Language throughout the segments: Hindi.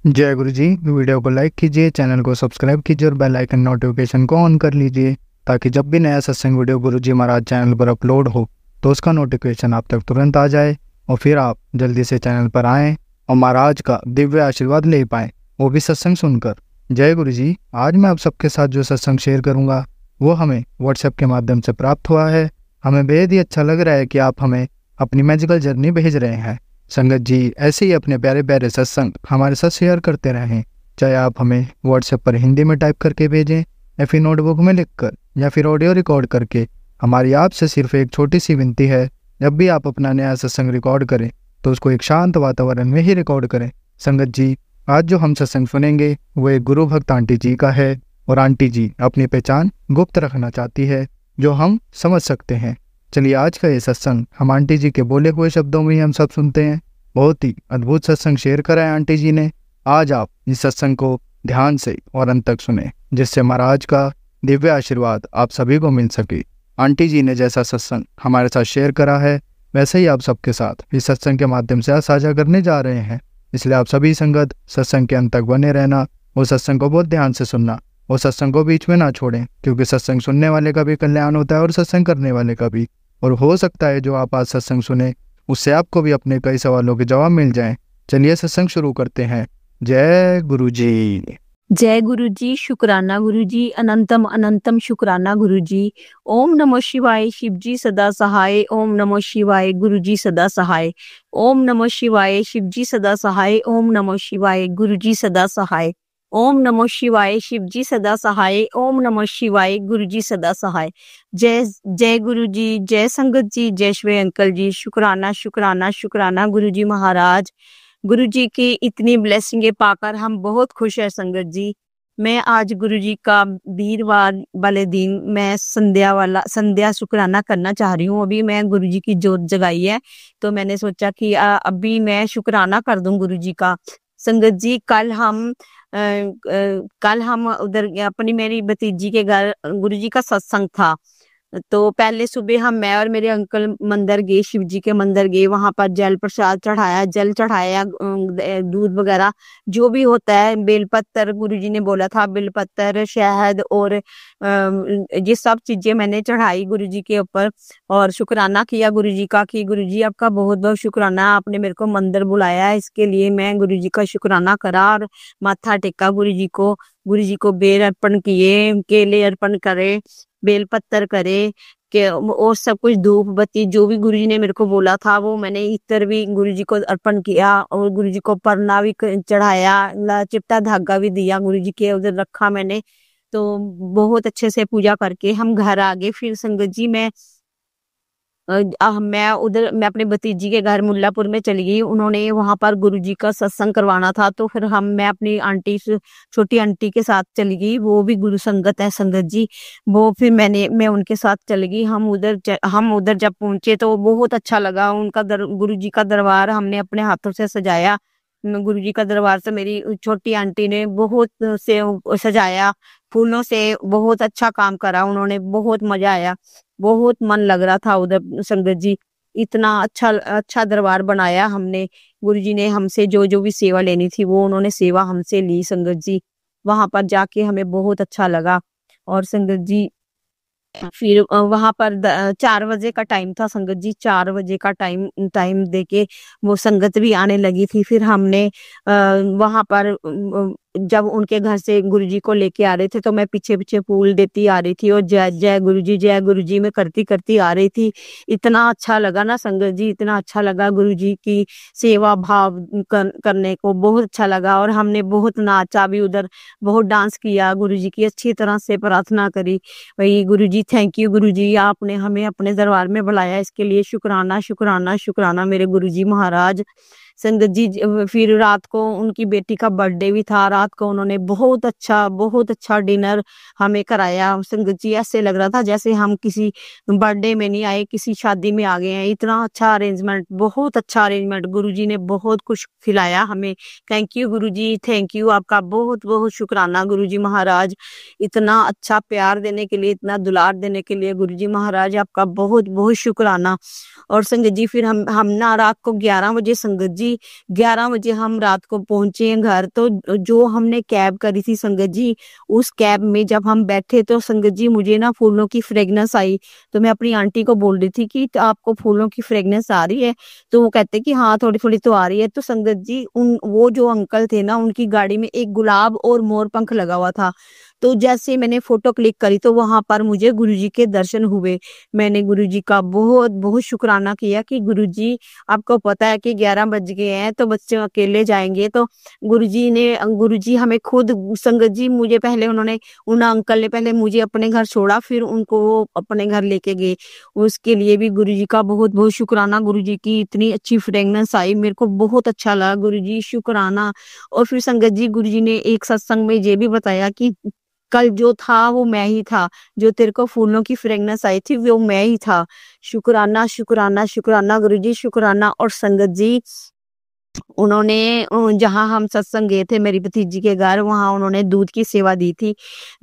जय गुरु जी। वीडियो को लाइक कीजिए, चैनल को सब्सक्राइब कीजिए और बेल आइकन नोटिफिकेशन को ऑन कर लीजिए ताकि जब भी नया सत्संग वीडियो गुरु जी महाराज चैनल पर अपलोड हो तो उसका नोटिफिकेशन आप तक तुरंत आ जाए और फिर आप जल्दी से चैनल पर आएँ और महाराज का दिव्य आशीर्वाद ले पाएँ, वो भी सत्संग सुनकर। जय गुरु जी। आज मैं आप सबके साथ जो सत्संग शेयर करूँगा वो हमें व्हाट्सएप के माध्यम से प्राप्त हुआ है। हमें बेहद ही अच्छा लग रहा है कि आप हमें अपनी मैजिकल जर्नी भेज रहे हैं। संगत जी ऐसे ही अपने प्यारे प्यारे सत्संग हमारे साथ शेयर करते रहें, चाहे आप हमें व्हाट्सएप पर हिंदी में टाइप करके भेजें या फिर नोटबुक में लिखकर या फिर ऑडियो रिकॉर्ड करके। हमारी आपसे सिर्फ एक छोटी सी विनती है, जब भी आप अपना नया सत्संग रिकॉर्ड करें तो उसको एक शांत वातावरण में ही रिकॉर्ड करें। संगत जी आज जो हम सत्संग सुनेंगे वो एक गुरु भक्त आंटी जी का है और आंटी जी अपनी पहचान गुप्त रखना चाहती है जो हम समझ सकते हैं। चलिए आज का ये सत्संग हम आंटी जी के बोले हुए शब्दों में ही हम सब सुनते हैं। बहुत ही अद्भुत सत्संग शेयर करा है आंटी जी ने। आज आप इस सत्संग को ध्यान से और अंत तक सुने जिससे महाराज का दिव्य आशीर्वाद आप सभी को मिल सके। आंटी जी ने जैसा सत्संग हमारे साथ शेयर करा है वैसे ही आप सबके साथ इस सत्संग के माध्यम से साझा करने जा रहे हैं। इसलिए आप सभी संगत सत्संग के अंत तक बने रहना और सत्संग को बहुत ध्यान से सुनना और सत्संग को बीच में ना छोड़ें, क्योंकि सत्संग सुनने वाले का भी कल्याण होता है और सत्संग करने वाले का भी। और हो सकता है जो आप आज सत्संग सुने उससे आपको भी अपने कई सवालों के जवाब मिल जाएं। चलिए सत्संग शुरू करते हैं। जय गुरु जी। जय गुरु जी। शुक्राना गुरु जी। अनंतम अनंतम शुक्राना गुरु जी। ओम नमो शिवाय। शिव जी सदा सहाय। ओम नमो शिवाय। गुरु जी सदा सहाय। ओम नमो शिवाय। शिव जी सदा सहाय। ओम नमो शिवाय। गुरु जी सदा सहाय। ओम नमो शिवाय। शिव जी सदा सहाय। ओम नमो शिवाय। गुरु जी सदा सहाय। जय जय गुरु जी। जय संगत जी। जय श्री अंकल जी। शुक्राना शुक्राना शुक्राना गुरु जी महाराज। गुरु जी की इतनी ब्लेसिंगें पाकर हम बहुत खुश है संगत जी। मैं आज गुरु जी का वीरवार वाले दिन मैं संध्या शुक्राना करना चाह रही हूँ। अभी मैं गुरु जी की जोत जगाई है तो मैंने सोचा कि अभी मैं शुक्राना कर दूं गुरु जी का। संगत जी कल हम उधर अपनी मेरी भतीजी के घर गुरु जी का सत्संग था। तो पहले सुबह मैं और मेरे अंकल मंदिर गए, शिव जी के मंदिर गए, वहां पर जल प्रसाद चढ़ाया, जल चढ़ाया, दूध वगैरह जो भी होता है, बेलपत्र गुरु जी ने बोला था, बेलपत्र शहद और ये सब चीजें मैंने चढ़ाई गुरु जी के ऊपर और शुक्राना किया गुरु जी का कि गुरु जी आपका बहुत बहुत शुक्राना, आपने मेरे को मंदिर बुलाया, इसके लिए मैं गुरु जी का शुक्राना करा और माथा टेका गुरु जी को बेल अर्पण किए, केले अर्पण करे, बेलपत्र करे के और सब कुछ धूप बत्ती जो भी गुरुजी ने मेरे को बोला था वो मैंने इतर भी गुरुजी को अर्पण किया और गुरुजी को परना भी चढ़ाया, चिपटा धागा भी दिया गुरुजी के उधर रखा मैंने। तो बहुत अच्छे से पूजा करके हम घर आ गए। फिर संगत जी मैं मैं अपने भतीजी के घर मुल्लापुर में चली गई। उन्होंने वहां पर गुरुजी का सत्संग करवाना था तो फिर मैं अपनी आंटी छोटी आंटी के साथ चली गई, वो भी गुरु संगत है संगत जी। वो फिर मैं उनके साथ चली गई। हम उधर जब पहुंचे तो बहुत अच्छा लगा। उनका गुरु जी का दरबार हमने अपने हाथों से सजाया। गुरु जी का दरबार से मेरी छोटी आंटी ने बहुत से सजाया, फूलों से बहुत अच्छा काम करा उन्होंने, बहुत मजा आया, बहुत मन लग रहा था उधर संगत जी। इतना अच्छा अच्छा दरबार बनाया हमने। गुरुजी ने हमसे जो जो भी सेवा लेनी थी वो उन्होंने सेवा हमसे ली संगत जी। वहां पर जाके हमें बहुत अच्छा लगा। और संगत जी फिर वहां पर 4 बजे का टाइम था संगत जी। 4 बजे का टाइम देके वो संगत भी आने लगी थी। फिर हमने वहां पर जब उनके घर से गुरुजी को लेके आ रहे थे तो मैं पीछे पीछे फूल देती आ रही थी और जय जय गुरुजी में करती करती आ रही थी। इतना अच्छा लगा ना संगत जी, इतना अच्छा लगा गुरुजी की सेवा भाव करने को, बहुत अच्छा लगा। और हमने बहुत नाचा भी उधर, बहुत डांस किया, गुरुजी की अच्छी तरह से प्रार्थना करी। भाई गुरु जी थैंक यू गुरु जी, आपने हमें अपने दरबार में बुलाया, इसके लिए शुक्राना शुक्राना शुक्राना मेरे गुरु जी महाराज। संगत जी फिर रात को उनकी बेटी का बर्थडे भी था। रात को उन्होंने बहुत अच्छा डिनर हमें कराया। संगत जी ऐसे लग रहा था जैसे हम किसी बर्थडे में नहीं आए, किसी शादी में आ गए हैं। इतना अच्छा अरेंजमेंट, बहुत अच्छा अरेंजमेंट, गुरु जी ने बहुत कुछ खिलाया हमें। Thank you Guru ji, thank you, आपका बहुत बहुत शुक्राना गुरु जी महाराज। इतना अच्छा प्यार देने के लिए, इतना दुलार देने के लिए गुरु जी महाराज आपका बहुत बहुत शुक्राना। और संगत जी फिर हम ना रात को 11 बजे संगत जी गुरुजी 11 बजे हम रात को पहुंचे हैं घर। तो जो हमने कैब करी थी संगत जी, उस कैब में जब हम बैठे तो संगत जी मुझे ना फूलों की फ्रेग्रेंस आई। तो मैं अपनी आंटी को बोल रही थी कि आपको फूलों की फ्रेग्रेंस आ रही है? तो वो कहते कि हाँ थोड़ी थोड़ी तो आ रही है। तो संगत जी उन वो जो अंकल थे ना, उनकी गाड़ी में एक गुलाब और मोर पंख लगा हुआ था। तो जैसे मैंने फोटो क्लिक करी तो वहां पर मुझे गुरुजी के दर्शन हुए। मैंने गुरुजी का बहुत बहुत शुक्राना किया कि गुरुजी, आपको पता है कि 11 बज गए हैं तो बच्चे अकेले जाएंगे। तो गुरुजी हमें खुद, संगत जी मुझे पहले उन्होंने, उन अंकल ने पहले मुझे अपने घर छोड़ा, फिर उनको वो अपने घर लेके गए। उसके लिए भी गुरुजी का बहुत बहुत शुक्राना। गुरुजी की इतनी अच्छी फ्रेगनेंस आई, मेरे को बहुत अच्छा लगा। गुरुजी शुक्राना। और फिर संगत जी गुरुजी ने एक सत्संग में ये भी बताया कि कल जो था वो मैं ही था, जो तेरे को फूलों की फ्रेगनेंस आई थी वो मैं ही था। शुक्राना शुक्राना शुक्राना गुरुजी, शुक्राना। और संगत जी उन्होंने जहाँ हम सत्संग गए थे मेरी भतीजी के घर, वहां उन्होंने दूध की सेवा दी थी।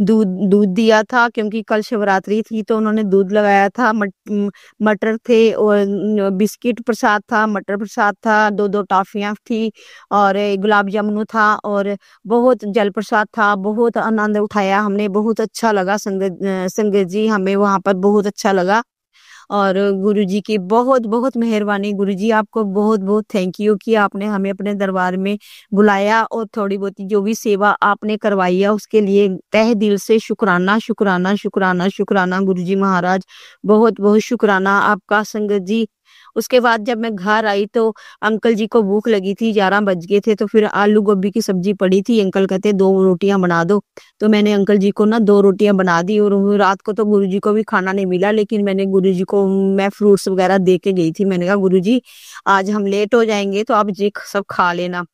दूध दूध दिया था क्योंकि कल शिवरात्रि थी, तो उन्होंने दूध लगाया था। मटर थे और बिस्किट प्रसाद था, मटर प्रसाद था, दो दो टॉफियां थी और गुलाब जामुन था और बहुत जल प्रसाद था। बहुत आनंद उठाया हमने, बहुत अच्छा लगा संगत जी, हमें वहां पर बहुत अच्छा लगा। और गुरुजी की बहुत बहुत मेहरबानी। गुरुजी आपको बहुत बहुत थैंक यू कि आपने हमें अपने दरबार में बुलाया और थोड़ी बहुत जो भी सेवा आपने करवाई है उसके लिए तहे दिल से शुक्राना शुक्राना शुक्राना शुक्राना। गुरुजी महाराज बहुत बहुत शुक्राना आपका संगत जी। उसके बाद जब मैं घर आई तो अंकल जी को भूख लगी थी, 11 बज गए थे, तो फिर आलू गोभी की सब्जी पड़ी थी। अंकल कहते 2 रोटियां बना दो। तो मैंने अंकल जी को ना 2 रोटियां बना दी। और वो रात को तो गुरुजी को भी खाना नहीं मिला, लेकिन मैंने गुरुजी को मैं फ्रूट्स वगैरह दे के गई थी। मैंने कहा गुरुजी आज हम लेट हो जाएंगे तो आप जी सब खा लेना।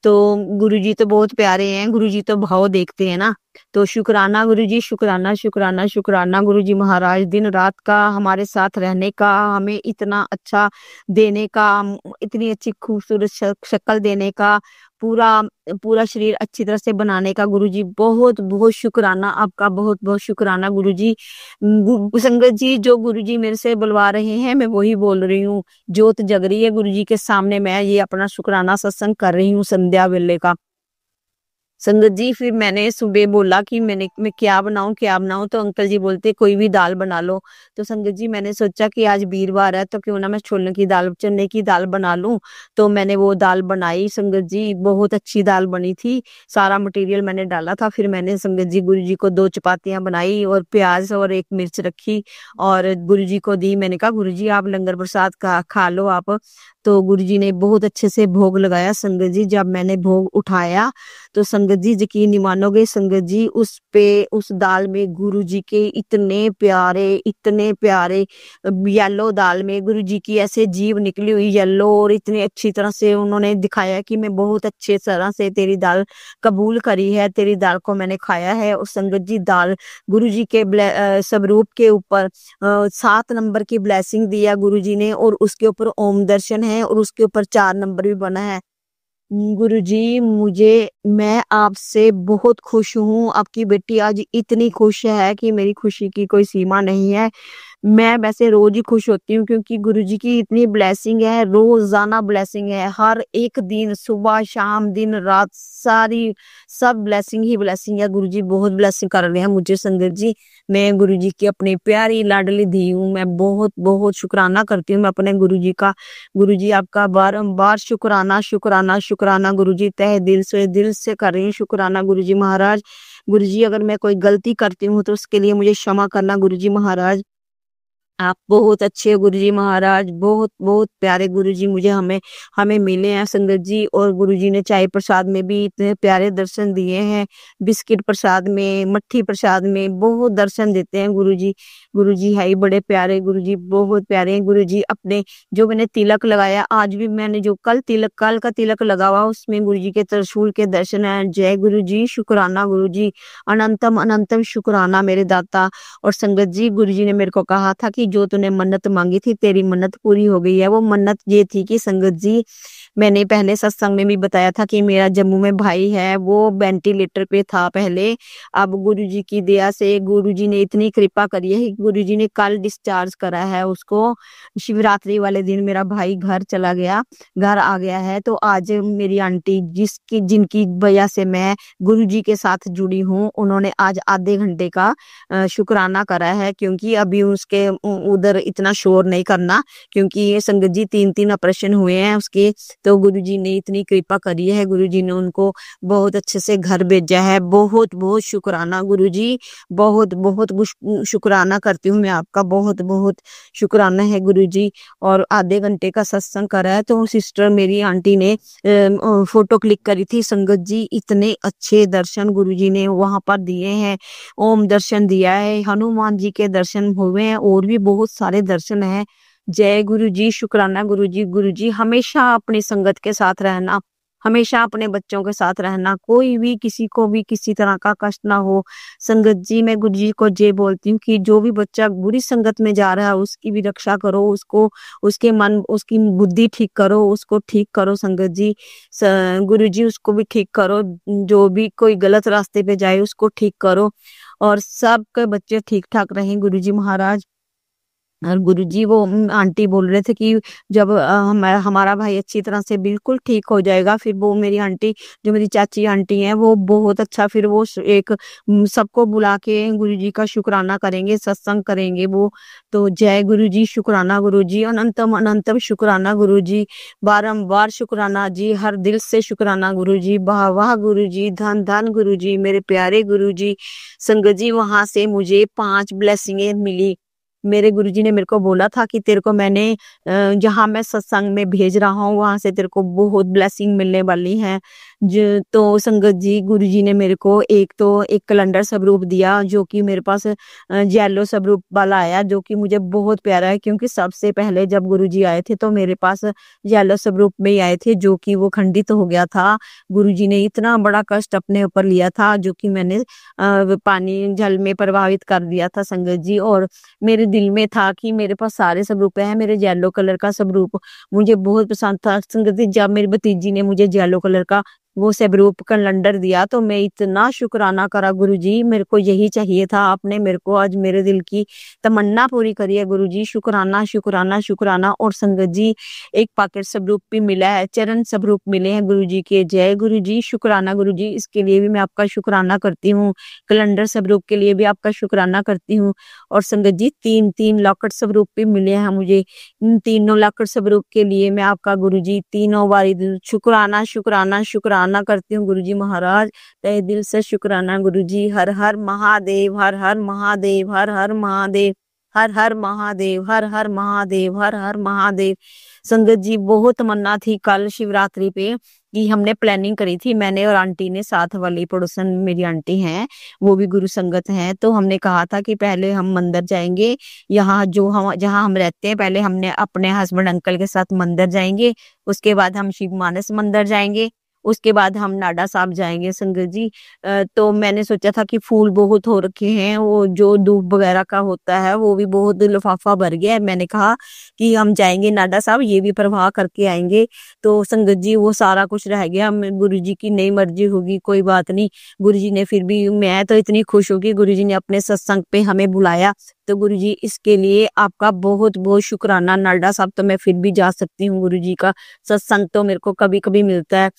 तो गुरुजी तो बहुत प्यारे हैं, गुरुजी तो भाव देखते हैं ना। तो शुक्राना गुरुजी, शुक्राना शुक्राना शुक्राना। गुरुजी महाराज दिन रात का हमारे साथ रहने का, हमें इतना अच्छा देने का, इतनी अच्छी खूबसूरत शक्ल देने का, पूरा पूरा शरीर अच्छी तरह से बनाने का। गुरुजी बहुत बहुत शुक्राना आपका, बहुत बहुत शुक्राना गुरुजी। संगत जी जो गुरुजी मेरे से बुलवा रहे हैं मैं वही बोल रही हूँ। ज्योत जग रही है गुरुजी के सामने, मैं ये अपना शुक्राना सत्संग कर रही हूँ संध्या वेले का। संगत जी फिर मैंने सुबह बोला कि मैं क्या बनाऊं, तो अंकल जी बोलते कोई भी दाल बना लो। तो संगत जी मैंने सोचा कि आज वीरवार है तो क्यों ना मैं छोले की दाल, चने की दाल बना लूं। तो मैंने वो दाल बनाई संगत जी, बहुत अच्छी दाल बनी थी। सारा मटेरियल मैंने डाला था। फिर मैंने संगत जी गुरु जी को 2 चपातियां बनाई और प्याज और 1 मिर्च रखी और गुरु जी को दी। मैंने कहा गुरु जी आप लंगर प्रसाद खा लो आप। तो गुरु जी ने बहुत अच्छे से भोग लगाया संगत जी। जब मैंने भोग उठाया तो संगत जी यकीन नहीं मानोगे संगत जी, उस दाल में गुरु जी के इतने प्यारे येलो दाल में गुरु जी की ऐसे जीव निकली हुई येलो, और इतनी अच्छी तरह से उन्होंने दिखाया कि मैं बहुत अच्छे तरह से तेरी दाल कबूल करी है, तेरी दाल को मैंने खाया है। और संगत जी दाल गुरु जी के स्वरूप के ऊपर 7 नंबर की ब्लेसिंग दिया गुरु जी ने, और उसके ऊपर ओम दर्शन है और उसके ऊपर 4 नंबर भी बना है। गुरुजी मैं आपसे बहुत खुश हूँ। आपकी बेटी आज इतनी खुश है कि मेरी खुशी की कोई सीमा नहीं है। मैं वैसे रोज ही खुश होती हूँ क्योंकि गुरुजी की इतनी ब्लेसिंग है, रोजाना ब्लेसिंग है, हर एक दिन सुबह शाम दिन रात सारी सब ब्लेसिंग ही ब्लेसिंग है। गुरुजी बहुत ब्लेसिंग कर रहे हैं मुझे संगत जी। मैं गुरुजी की अपनी प्यारी लाडली धी हूँ। मैं बहुत बहुत शुक्राना करती हूँ मैं अपने गुरुजी का। गुरुजी आपका बारंबार शुक्राना शुक्राना शुक्राना गुरुजी, तहे दिल से कर रही हूँ शुक्राना गुरुजी महाराज। गुरुजी अगर मैं कोई गलती करती हूँ तो उसके लिए मुझे क्षमा करना गुरुजी महाराज। आप बहुत अच्छे हो गुरुजी महाराज, बहुत बहुत प्यारे गुरुजी मुझे हमें हमें मिले हैं संगत जी। और गुरुजी ने चाय प्रसाद में भी इतने प्यारे दर्शन दिए हैं, बिस्किट प्रसाद में, मट्ठी प्रसाद में बहुत दर्शन देते हैं गुरुजी। गुरुजी है ही बड़े प्यारे, गुरुजी बहुत प्यारे हैं गुरुजी। अपने जो मैंने तिलक लगाया आज भी, मैंने जो कल का तिलक लगा हुआ उसमें गुरुजी के त्रिशूल के दर्शन है। जय गुरुजी, शुक्राना गुरुजी, अनंतम अनंतम शुक्राना मेरे दाता। और संगत जी गुरुजी ने मेरे को कहा था कि जो तूने मन्नत मांगी थी तेरी मन्नत पूरी हो गई है। वो मन्नत ये थी कि संगत जी मैंने पहले सत्संग में भी बताया था कि मेरा जम्मू में भाई है, वो वेंटिलेटर पे था पहले। अब गुरुजी की दया से गुरुजी ने इतनी कृपा करी है कि गुरुजी ने कल डिस्चार्ज करा है उसको। शिवरात्रि वाले दिन मेरा भाई घर चला गया, घर आ गया है। तो आज मेरी आंटी जिनकी वजह से मैं गुरुजी के साथ जुड़ी हूँ, उन्होंने आज आधे घंटे का शुक्राना करा है, क्योंकि अभी उसके उधर इतना शोर नहीं करना, क्योंकि ये संगत जी 3 ऑपरेशन हुए हैं उसके। तो गुरुजी ने इतनी कृपा करी है, गुरुजी ने उनको बहुत अच्छे से घर भेजा है। बहुत बहुत शुक्राना गुरुजी, बहुत बहुत शुक्राना करती हूँ मैं आपका, बहुत बहुत शुक्राना है गुरुजी। और आधे घंटे का सत्संग करा है। तो सिस्टर मेरी आंटी ने फोटो क्लिक करी थी। संगत जी इतने अच्छे दर्शन गुरुजी ने वहां पर दिए हैं। ओम दर्शन दिया है, हनुमान जी के दर्शन हुए हैं, और भी बहुत सारे दर्शन हैं। जय गुरु जी, शुक्राना गुरु जी। गुरु जी हमेशा अपनी संगत के साथ रहना, हमेशा अपने बच्चों के साथ रहना, कोई भी किसी को भी किसी तरह का कष्ट ना हो। संगत जी मैं गुरु जी को ये बोलती हूँ कि जो भी बच्चा बुरी संगत में जा रहा है उसकी भी रक्षा करो, उसको उसके मन उसकी बुद्धि ठीक करो, उसको ठीक करो संगत जी। गुरु जी उसको भी ठीक करो, जो भी कोई गलत रास्ते पे जाए उसको ठीक करो, और सबके बच्चे ठीक ठाक रहें गुरु जी महाराज। और गुरुजी वो आंटी बोल रहे थे कि जब हमारा भाई अच्छी तरह से बिल्कुल ठीक हो जाएगा, फिर वो मेरी आंटी जो मेरी चाची आंटी हैं वो बहुत अच्छा, फिर वो एक सबको बुला के गुरुजी का शुक्राना करेंगे, सत्संग करेंगे वो। तो जय गुरुजी, शुक्राना गुरुजी, अनंतम अनंतम शुक्राना गुरुजी, बारंबार शुक्राना जी, हर दिल से शुक्राना गुरुजी। वाह वाह गुरुजी, धन धन गुरुजी, मेरे प्यारे गुरुजी। संगत जी वहां से मुझे 5 ब्लेसिंगें मिली। मेरे गुरुजी ने मेरे को बोला था कि तेरे को मैंने जहाँ मैं सत्संग में भेज रहा हूँ वहां से तेरे को बहुत ब्लेसिंग मिलने वाली है। तो संगत जी गुरुजी ने मेरे को एक कैलेंडर स्वरूप दिया, जो कि मेरे पास येलो स्वरूप वाला आया, जो कि मुझे बहुत प्यारा है, क्योंकि सबसे पहले जब गुरुजी आए थे तो मेरे पास येलो स्वरूप में ही आए थे, जो कि वो खंडित हो गया था। गुरुजी ने इतना बड़ा कष्ट अपने ऊपर लिया था, जो कि मैंने पानी जल में प्रभावित कर दिया था संगत जी। और मेरे दिल में था कि मेरे पास सारे स्वरूप हैं, मेरे येलो कलर का स्वरूप मुझे बहुत पसंद था संगत जी। जब मेरी भतीजी ने मुझे येलो कलर का वो स्वरूप कैलेंडर दिया तो मैं इतना शुक्राना करा गुरुजी, मेरे को यही चाहिए था, आपने मेरे को आज मेरे दिल की तमन्ना पूरी करी है गुरुजी। शुक्राना शुक्राना शुक्राना। और संगत जी एक पॉकेट स्वरूप भी मिला है, चरण स्वरूप मिले हैं गुरुजी के। जय गुरुजी, शुक्राना गुरुजी, इसके लिए भी मैं आपका शुक्राना करती हूँ, कैलेंडर स्वरूप के लिए भी आपका शुक्राना करती हूँ। और संगत जी 3 लॉकेट स्वरूप भी मिले हैं मुझे। इन तीनों लॉकेट स्वरूप के लिए मैं आपका गुरुजी तीनों बारी शुक्राना शुक्राना शुक्राना करती हूँ गुरुजी महाराज। तहे दिल से शुक्राना गुरुजी। हर हर महादेव, हर हर महादेव, हर हर महादेव, हर हर महादेव, हर हर महादेव, हर हर महादेव। संगत जी बहुत तमन्ना थी कल शिवरात्रि पे कि हमने प्लानिंग करी थी, मैंने और आंटी ने, साथ वाली पड़ोसन मेरी आंटी हैं वो भी गुरु संगत हैं। तो हमने कहा था कि पहले हम मंदिर जाएंगे, यहाँ जो हम जहाँ हम रहते हैं, पहले हमने अपने हस्बैंड अंकल के साथ मंदिर जाएंगे, उसके बाद हम शिव मानस मंदिर जाएंगे, उसके बाद हम नाडा साहब जाएंगे संगत जी। तो मैंने सोचा था कि फूल बहुत हो रखे हैं, वो जो धूप वगैरह का होता है वो भी बहुत लिफाफा भर गया है। मैंने कहा कि हम जाएंगे नाडा साहब, ये भी प्रवाह करके आएंगे। तो संगत जी वो सारा कुछ रह गया, गुरु जी की नई मर्जी होगी, कोई बात नहीं। गुरु जी ने फिर भी, मैं तो इतनी खुश हूँ कि गुरु जी ने अपने सत्संग पे हमें बुलाया। तो गुरु जी इसके लिए आपका बहुत बहुत शुक्राना। नाडा साहब तो मैं फिर भी जा सकती हूँ, गुरु जी का सत्संग तो मेरे को कभी कभी मिलता है।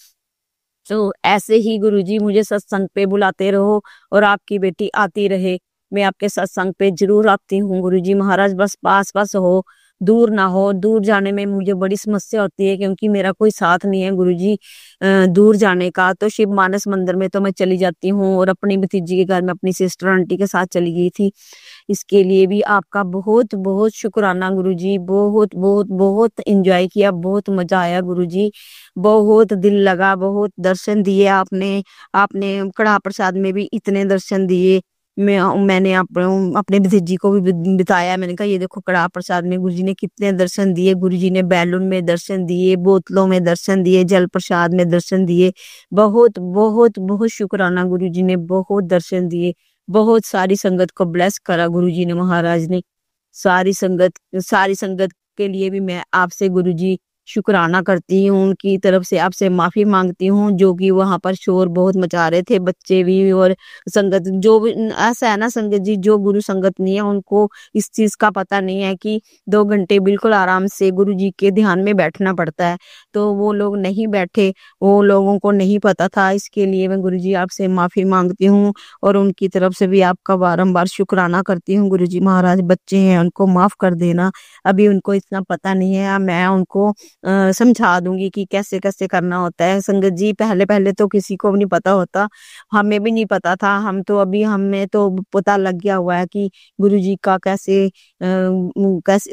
तो ऐसे ही गुरुजी मुझे सत्संग पे बुलाते रहो और आपकी बेटी आती रहे। मैं आपके सत्संग पे जरूर आती हूँ गुरुजी महाराज, बस पास पास हो, दूर ना हो। दूर जाने में मुझे बड़ी समस्या होती है, क्योंकि मेरा कोई साथ नहीं है गुरुजी दूर जाने का। तो शिव मानस मंदिर में तो मैं चली जाती हूँ, और अपनी भतीजी के घर में अपनी सिस्टर आंटी के साथ चली गई थी। इसके लिए भी आपका बहुत बहुत शुक्राना गुरुजी। बहुत बहुत बहुत एंजॉय किया, बहुत मजा आया गुरुजी, बहुत दिल लगा, बहुत दर्शन दिए आपने। आपने कड़ा प्रसाद में भी इतने दर्शन दिए। मैंने अपने भतीजी को भी बताया, मैंने कहा ये देखो कड़ा प्रसाद में गुरुजी ने कितने दर्शन दिए। गुरुजी ने बैलून में दर्शन दिए, बोतलों में दर्शन दिए, जल प्रसाद में दर्शन दिए। बहुत बहुत बहुत शुक्राना गुरुजी ने, बहुत दर्शन दिए। बहुत सारी संगत को ब्लेस करा गुरुजी ने महाराज ने। सारी संगत के लिए भी मैं आपसे गुरुजी शुक्राना करती हूँ, उनकी तरफ से आपसे माफ़ी माँगती हूँ, जो कि वहाँ पर शोर बहुत मचा रहे थे, बच्चे भी और संगत जो भी ऐसा है ना संगत जी, जो गुरु संगत नहीं है, उनको इस चीज़ का पता नहीं है कि 2 घंटे बिल्कुल आराम से गुरु जी के ध्यान में बैठना पड़ता है। तो वो लोग नहीं बैठे, वो लोगों को नहीं पता था, इसके लिए मैं गुरु जी आपसे माफ़ी माँगती हूँ और उनकी तरफ से भी आपका बारंबार शुक्राना करती हूँ। गुरु जी महाराज बच्चे हैं, उनको माफ़ कर देना। अभी उनको इतना पता नहीं है, मैं उनको समझा दूँगी कि कैसे-कैसे करना होता है। संगत जी पहले-पहले तो किसी को भी नहीं पता होता, हमें भी नहीं पता था। हम तो अभी हमें तो पता लग गया हुआ है कि गुरुजी का कैसे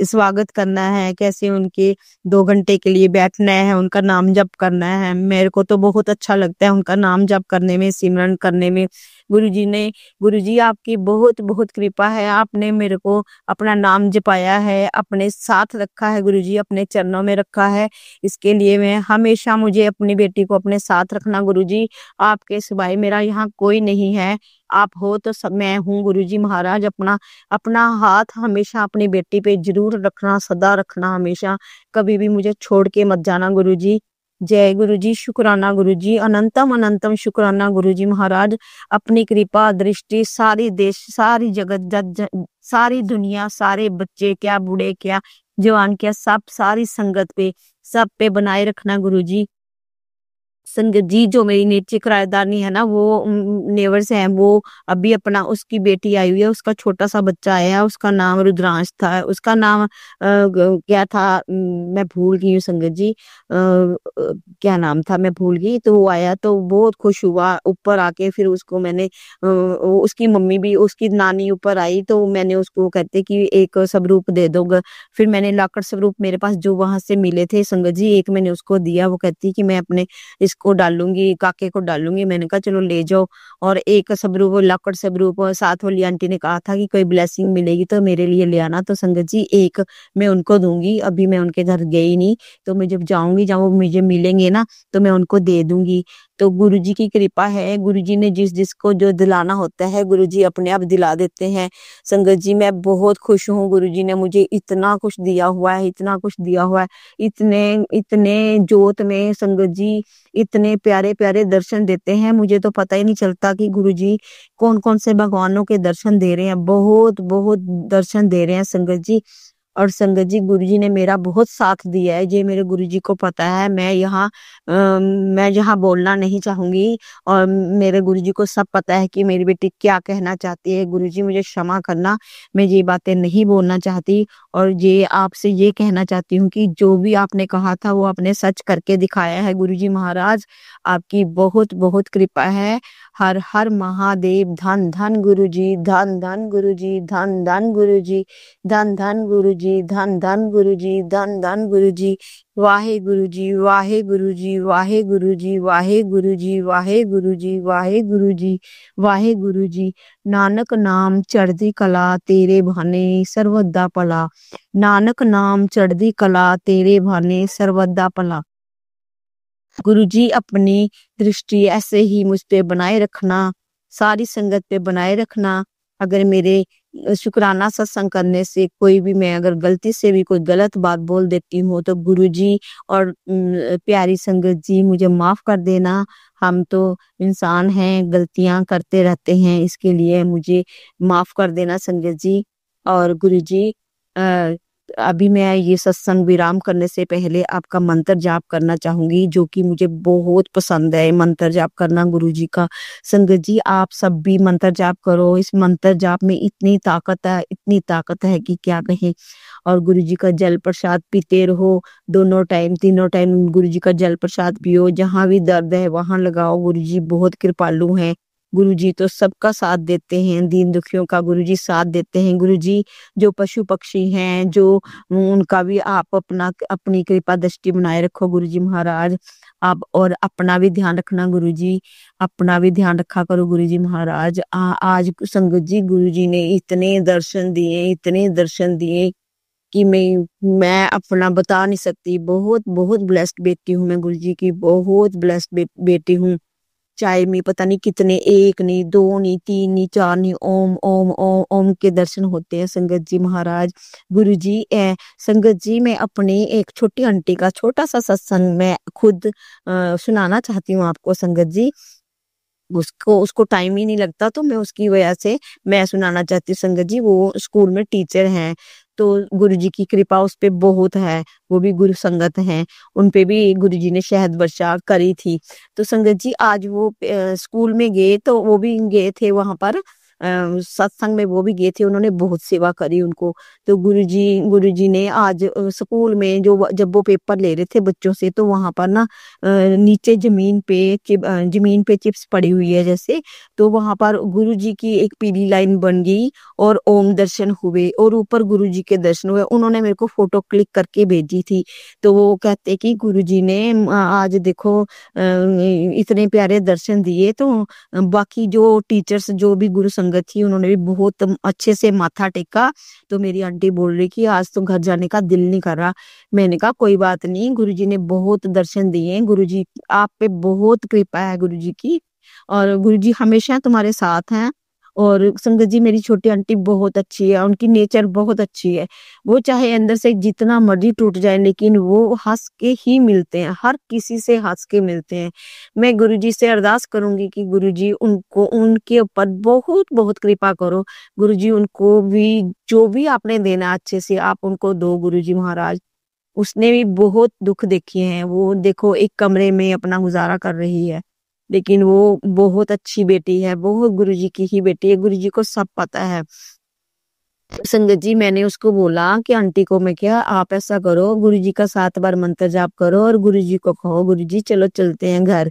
स्वागत करना है, कैसे उनके 2 घंटे के लिए बैठना है, उनका नाम जप करना है। मेरे को तो बहुत अच्छा लगता है उनका नाम जप करने में, सिमरन करने में। गुरुजी ने गुरुजी आपकी बहुत-बहुत कृपा है, आपने मेरे को अपना नाम जपाया है, अपने साथ रखा है गुरुजी, अपने चरणों में रखा है। इसके लिए मैं हमेशा मुझे अपनी बेटी को अपने साथ रखना गुरुजी, आपके सिवाय मेरा यहाँ कोई नहीं है। आप हो तो सब मैं हूँ गुरुजी महाराज, अपना अपना हाथ हमेशा अपनी बेटी पे ज़रूर रखना, सदा रखना हमेशा, कभी भी मुझे छोड़ के मत जाना गुरुजी। जय गुरुजी, शुक्राना गुरुजी, अनंतम अनंतम शुक्राना गुरुजी महाराज। अपनी कृपा दृष्टि सारी देश, सारी जगत सारी दुनिया, सारे बच्चे क्या बूढ़े क्या जवान क्या सब सारी संगत पे सब पे बनाए रखना गुरुजी। संगत जी जो मेरी नीचे किराएदारनी है ना, वो नेबर से है, वो अभी अपना उसकी बेटी आई हुई है, उसका छोटा सा बच्चा आया है, उसका नाम रुद्रांश था, उसका नाम क्या था, मैं भूल गई हूँ संगत जी, क्या नाम था मैं भूल गई। तो वो आया तो बहुत खुश हुआ, ऊपर आके फिर उसको मैंने उसकी मम्मी भी उसकी नानी ऊपर आई, तो मैंने उसको कहते कि एक स्वरूप दे दोगे। फिर मैंने लाकड़ स्वरूप मेरे पास जो वहां से मिले थे संगत जी, एक मैंने उसको दिया, वो कहती कि मैं अपने इसको डालूंगी, काके को डालूंगी। मैंने कहा चलो ले जाओ। और एक सबरूप लाकड़ सबरूप साथ वाली आंटी ने कहा था कि कोई ब्लेसिंग मिलेगी तो मेरे लिए ले आना। तो संगत जी एक मैं उनको दूंगी, अभी मैं उनके घर गई नहीं, तो मैं जब जाऊंगी जब वो मुझे मिलेंगे ना तो मैं उनको दे दूंगी। तो गुरुजी की कृपा है, गुरुजी ने जिस जिसको जो दिलाना होता है गुरुजी अपने आप दिला देते हैं। संगत जी मैं बहुत खुश हूँ, गुरुजी ने मुझे इतना कुछ दिया हुआ है, इतना कुछ दिया हुआ है, इतने इतने जोत में संगत जी इतने प्यारे-प्यारे दर्शन देते हैं, मुझे तो पता ही नहीं चलता कि गुरुजी कौन-कौन से भगवानों के दर्शन दे रहे हैं, बहुत-बहुत दर्शन दे रहे हैं संगत जी। और संगत जी गुरुजी ने मेरा बहुत साथ दिया है, ये मेरे गुरुजी को पता है। मैं यहाँ बोलना नहीं चाहूँगी और मेरे गुरुजी को सब पता है कि मेरी बेटी क्या कहना चाहती है। गुरुजी मुझे क्षमा करना, मैं ये बातें नहीं बोलना चाहती और ये आपसे ये कहना चाहती हूँ कि जो भी आपने कहा था वो आपने सच करके दिखाया है गुरुजी महाराज। आपकी बहुत-बहुत कृपा है। हर हर महादेव, धन धन गुरुजी, धन धन गुरुजी, धन धन गुरुजी, धन धन गुरुजी, धन धन गुरुजी, धन धन गुरुजी। वाहे गुरुजी, वाहे गुरुजी, वाहे गुरुजी, वाहे गुरुजी, वाहे गुरुजी, वाहे गुरुजी, वाहे गुरुजी। नानक नाम चढ़दी कला तेरे भाने सर्वदा भला। नानक नाम चढ़दी कला तेरे भाने सर्वदा भला। गुरुजी अपनी दृष्टि ऐसे ही मुझ पे बनाए रखना, सारी संगत पे बनाए रखना। अगर मेरे शुक्राना सत्संग करने से कोई भी मैं अगर गलती से भी कोई गलत बात बोल देती हूँ तो गुरुजी और प्यारी संगत जी मुझे माफ कर देना। हम तो इंसान हैं, गलतियां करते रहते हैं, इसके लिए मुझे माफ कर देना संगत जी। और गुरुजी अ, अभी मैं ये सत्संग विराम करने से पहले आपका मंत्र जाप करना चाहूंगी, जो कि मुझे बहुत पसंद है मंत्र जाप करना गुरुजी का। संगत जी आप सब भी मंत्र जाप करो, इस मंत्र जाप में इतनी ताकत है, इतनी ताकत है कि क्या कहें। और गुरुजी का जल प्रसाद पीते रहो, दोनों टाइम तीनों टाइम गुरुजी का जल प्रसाद पियो, जहाँ भी दर्द है वहां लगाओ। गुरुजी बहुत कृपालु हैं, गुरुजी तो सबका साथ देते हैं, दीन दुखियों का गुरुजी साथ देते हैं। गुरुजी जो पशु पक्षी हैं जो उनका भी आप अपना अपनी कृपा दृष्टि बनाए रखो गुरुजी महाराज। आप और अपना भी ध्यान रखना गुरुजी, अपना भी ध्यान रखा करो गुरुजी महाराज। आज संगत जी गुरुजी ने इतने दर्शन दिए, इतने दर्शन दिए कि मैं अपना बता नहीं सकती। बहुत बहुत ब्लेस्ड बेटी हूँ मैं गुरुजी की, बहुत ब्लेस्ड बेटी हूँ। ऊंचाई में पता नहीं कितने, एक नहीं, दो नहीं, तीन नहीं, चार नहीं, ओम ओम ओम ओम के दर्शन होते हैं संगत जी महाराज। गुरु जी संगत जी, मैं अपनी एक छोटी आंटी का छोटा सा सत्संग मैं खुद सुनाना चाहती हूँ आपको संगत जी। उसको उसको टाइम ही नहीं लगता, तो मैं उसकी वजह से मैं सुनाना चाहती हूँ संगत जी। वो स्कूल में टीचर हैं, तो गुरु जी की कृपा उस पे बहुत है। वो भी गुरु संगत हैं, उन पे भी गुरु जी ने शहद वर्षा करी थी। तो संगत जी आज वो स्कूल में गए, तो वो भी गए थे वहां पर सत्संग में, वो भी गए थे, उन्होंने बहुत सेवा करी उनको। तो गुरुजी ने आज स्कूल में जब वो पेपर ले रहे थे बच्चों से, तो वहां पर ना नीचे जमीन पे चिप्स पड़ी हुई है जैसे, तो वहां पर गुरुजी की एक पीली लाइन बन गई और ओम दर्शन हुए और ऊपर गुरुजी के दर्शन हुए। उन्होंने मेरे को फोटो क्लिक करके भेजी थी। तो वो कहते कि गुरुजी ने आज देखो इतने प्यारे दर्शन दिए। तो बाकी जो टीचर्स जो भी गुरु संगत थी, उन्होंने भी बहुत अच्छे से माथा टेका। तो मेरी आंटी बोल रही कि आज तो घर जाने का दिल नहीं कर रहा। मैंने कहा कोई बात नहीं, गुरुजी ने बहुत दर्शन दिए, गुरुजी आप पे बहुत कृपा है गुरुजी की, और गुरुजी हमेशा तुम्हारे साथ हैं। और संगत जी मेरी छोटी आंटी बहुत अच्छी है, उनकी नेचर बहुत अच्छी है। वो चाहे अंदर से जितना मर्जी टूट जाए, लेकिन वो हंस के ही मिलते हैं, हर किसी से हंस के मिलते हैं। मैं गुरुजी से अरदास करूंगी कि गुरुजी उनको उनके ऊपर बहुत बहुत कृपा करो। गुरुजी उनको भी जो भी आपने देना अच्छे से आप उनको दो गुरुजी महाराज। उसने भी बहुत दुख देखे हैं, वो देखो एक कमरे में अपना गुजारा कर रही है, लेकिन वो बहुत अच्छी बेटी है, बहुत गुरुजी की ही बेटी है, गुरुजी को सब पता है। संगत जी मैंने उसको बोला कि आंटी को, मैं क्या आप ऐसा करो, गुरुजी का 7 बार मंत्र जाप करो और गुरुजी को कहो गुरुजी चलो चलते हैं घर।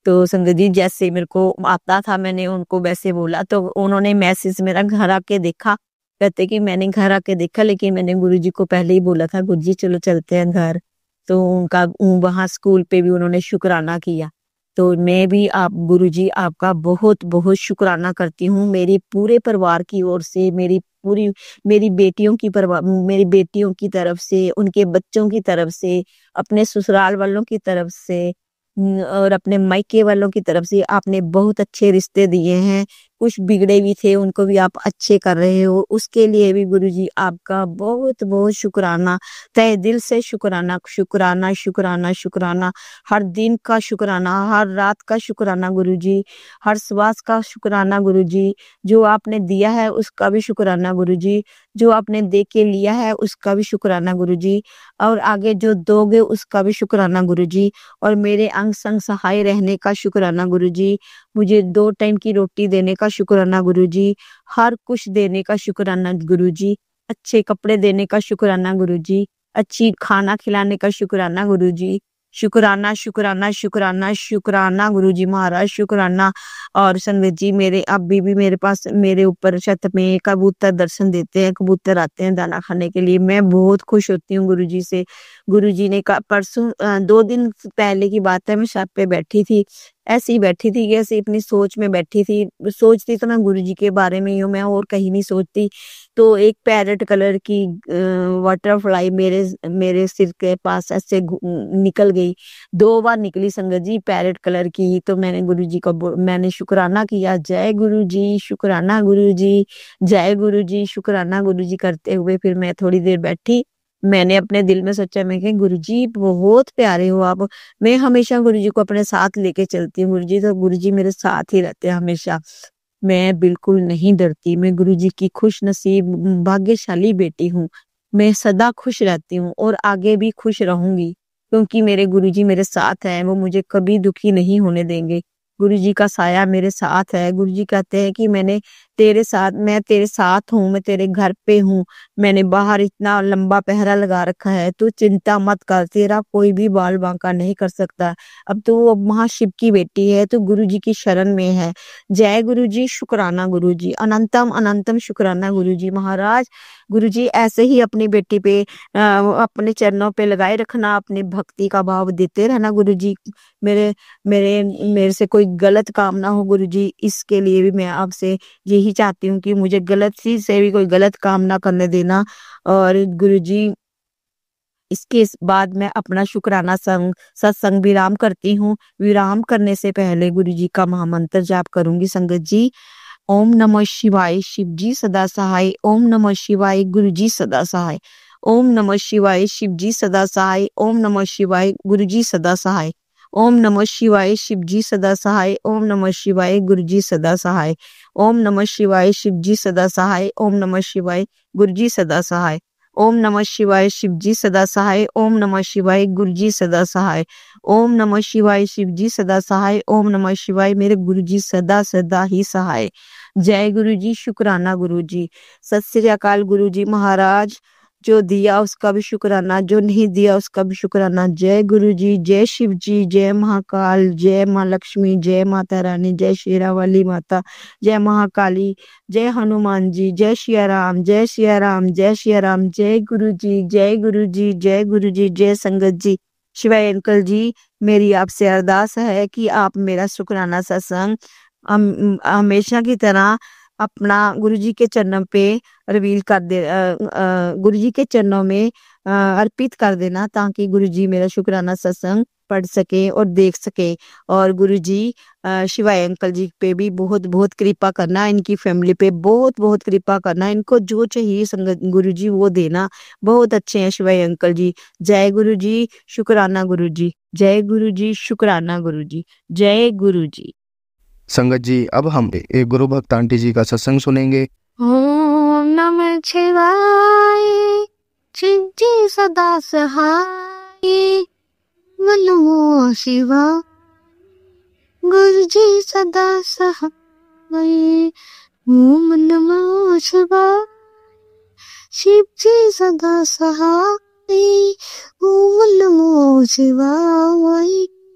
तो संगत जी जैसे मेरे को आता था मैंने उनको वैसे बोला, तो उन्होंने मैसेज मेरा घर आके देखा। कहते कि मैंने घर आके देखा, लेकिन मैंने गुरुजी को पहले ही बोला था गुरुजी चलो चलते हैं घर। तो उनका वहां स्कूल पे भी उन्होंने शुक्राना किया। तो मैं भी आप गुरुजी आपका बहुत बहुत शुक्राना करती हूँ, मेरे पूरे परिवार की ओर से, मेरी बेटियों की परवाह, मेरी बेटियों की तरफ से, उनके बच्चों की तरफ से, अपने ससुराल वालों की तरफ से, और अपने मायके वालों की तरफ से आपने बहुत अच्छे रिश्ते दिए हैं। कुछ बिगड़े भी थे उनको भी आप अच्छे कर रहे हो, उसके लिए भी गुरुजी आपका बहुत बहुत शुक्राना, तहे दिल से शुक्राना शुक्राना शुक्राना शुक्राना। हर दिन का शुक्राना, हर रात का शुक्राना गुरुजी, हर श्वास का शुक्राना गुरुजी। जो आपने दिया है उसका भी शुक्राना गुरुजी, जो आपने दे के लिया है उसका भी शुक्राना गुरुजी, और आगे जो दोगे उसका भी शुक्राना गुरुजी, और मेरे अंग संग सहाय रहने का शुक्राना गुरुजी, मुझे 2 टाइम की रोटी देने का शुक्राना गुरुजी, हर कुछ देने का शुक्राना गुरुजी, अच्छे कपड़े देने का शुक्राना गुरुजी, अच्छी खाना खिलाने का शुक्राना गुरुजी। शुक्राना शुक्राना शुक्राना शुक्राना गुरुजी महाराज, शुक्राना। और संगत जी मेरे अभी भी मेरे पास, मेरे ऊपर छत में कबूतर दर्शन देते हैं, कबूतर आते हैं दाना खाने के लिए, मैं बहुत खुश होती हूँ गुरुजी से। गुरुजी ने परसों 2 दिन पहले की बात है, मैं छत पे बैठी थी, ऐसे ही बैठी थी, ऐसे अपनी सोच में बैठी थी, सोचती तो मैं गुरुजी के बारे में ही हूँ, मैं और कहीं नहीं सोचती। तो एक पैरेट कलर की बटरफ्लाई मेरे मेरे सिर के पास ऐसे निकल गई, 2 बार निकली संगत जी पैरेट कलर की। तो मैंने गुरुजी को मैंने शुक्राना किया, जय गुरुजी, शुक्राना गुरुजी, जय गुरुजी, शुक्राना गुरुजी करते हुए फिर मैं थोड़ी देर बैठी। मैंने अपने दिल में सोचा, मैं कि गुरुजी बहुत प्यारे हो आप, मैं हमेशा गुरुजी को अपने साथ लेके चलती हूँ गुरुजी, तो गुरुजी मेरे साथ ही रहते हैं हमेशा। मैं बिल्कुल नहीं डरती, मैं गुरुजी की खुश नसीब भाग्यशाली बेटी हूँ। मैं सदा खुश रहती हूँ और आगे भी खुश रहूंगी, क्योंकि मेरे गुरुजी मेरे साथ हैं, वो मुझे कभी दुखी नहीं होने देंगे। गुरुजी का साया मेरे साथ है। गुरुजी कहते हैं कि मैं तेरे साथ हूँ, मैं तेरे घर पे हूँ, मैंने बाहर इतना लंबा पहरा लगा रखा है, तू चिंता मत कर, तेरा कोई भी बाल बांका नहीं कर सकता। अब तू महाशिव की बेटी है, तू गुरुजी की शरण में है। जय गुरुजी, शुक्राना गुरुजी, अनंतम अनंतम शुक्राना गुरुजी महाराज। गुरुजी ऐसे ही अपनी बेटी पे अपने चरणों पे लगाए रखना, अपनी भक्ति का भाव देते रहना गुरुजी। मेरे मेरे मेरे से कोई गलत काम ना हो गुरुजी, इसके लिए भी मैं आपसे यही चाहती हूँ कि मुझे गलत चीज से भी कोई गलत काम ना करने देना। और गुरुजी इसके बाद मैं अपना शुक्राना सत्संग विराम करती हूँ। विराम करने से पहले गुरु जी का महामंत्र जाप करूंगी संगत जी। ओम नमः शिवाय, शिव जी सदा सहाय। ओम नमः शिवाय, गुरु जी सदा सहाय। ओम नमः शिवाय, शिव जी सदा सहाय। ओम नमः शिवाय, गुरु जी सदा सहाय। ओम नमः शिवाय, शिव जी सदा सहाय। ओम नमः शिवाय, गुरु जी सदा सहाय। ओम नमः शिवाय, शिव जी सदा सहाय। ओम नमः शिवाय, गुरु जी सदा सहाय। ओम नमः शिवाय, शिव जी सदा सहाय। ओम नमः शिवाय, गुरु जी सदा सहाय। ओम नमः शिवाय, शिव जी सदा सहाय। ओम नमः शिवाय, मेरे गुरु जी सदा सदा ही सहाय। जय गुरु जी, शुक्राना गुरु जी। सत श्री अकाल गुरु जी महाराज। जो दिया उसका भी शुक्राना, जो नहीं दिया उसका भी शुक्राना। जय गुरु जी, जय शिव जी, जय महाकाल, जय माँ लक्ष्मी, जय माता रानी, जय शेरावाली माता, जय महाकाली, जय हनुमान जी, जय सिया राम, जय सिया राम, जय सिया राम। जय गुरु जी, जय गुरु जी, जय गुरु जी, जय संगत जी। शिवाय अंकल जी, मेरी आपसे अरदास है कि आप मेरा शुक्राना सत्संग हमेशा की तरह अपना गुरु जी के चरणों पे रिवील कर दे, गुरु जी के चरणों में अर्पित कर देना, ताकि गुरु जी मेरा शुक्राना सत्संग पढ़ सके और देख सके। और गुरु जी शिवाय अंकल जी पे भी बहुत बहुत कृपा करना, इनकी फैमिली पे बहुत बहुत कृपा करना, इनको जो चाहिए संगत गुरु जी वो देना। बहुत अच्छे हैं शिवाय अंकल जी। जय गुरु जी, शुक्राना गुरु जी। जय गुरु जी, शुक्राना गुरु जी। जय गुरु जी। संगत जी, अब हम एक गुरु भक्त आंटी जी का सत्संग सुनेंगे। ओम नमः शिवाय, शिव जी सदा सहाय। नमो शिवाय, गुरु जी सदा सहाय। ओम नमः शिवाय, शिव जी सदा सहाय। ओम नमो शिवाय,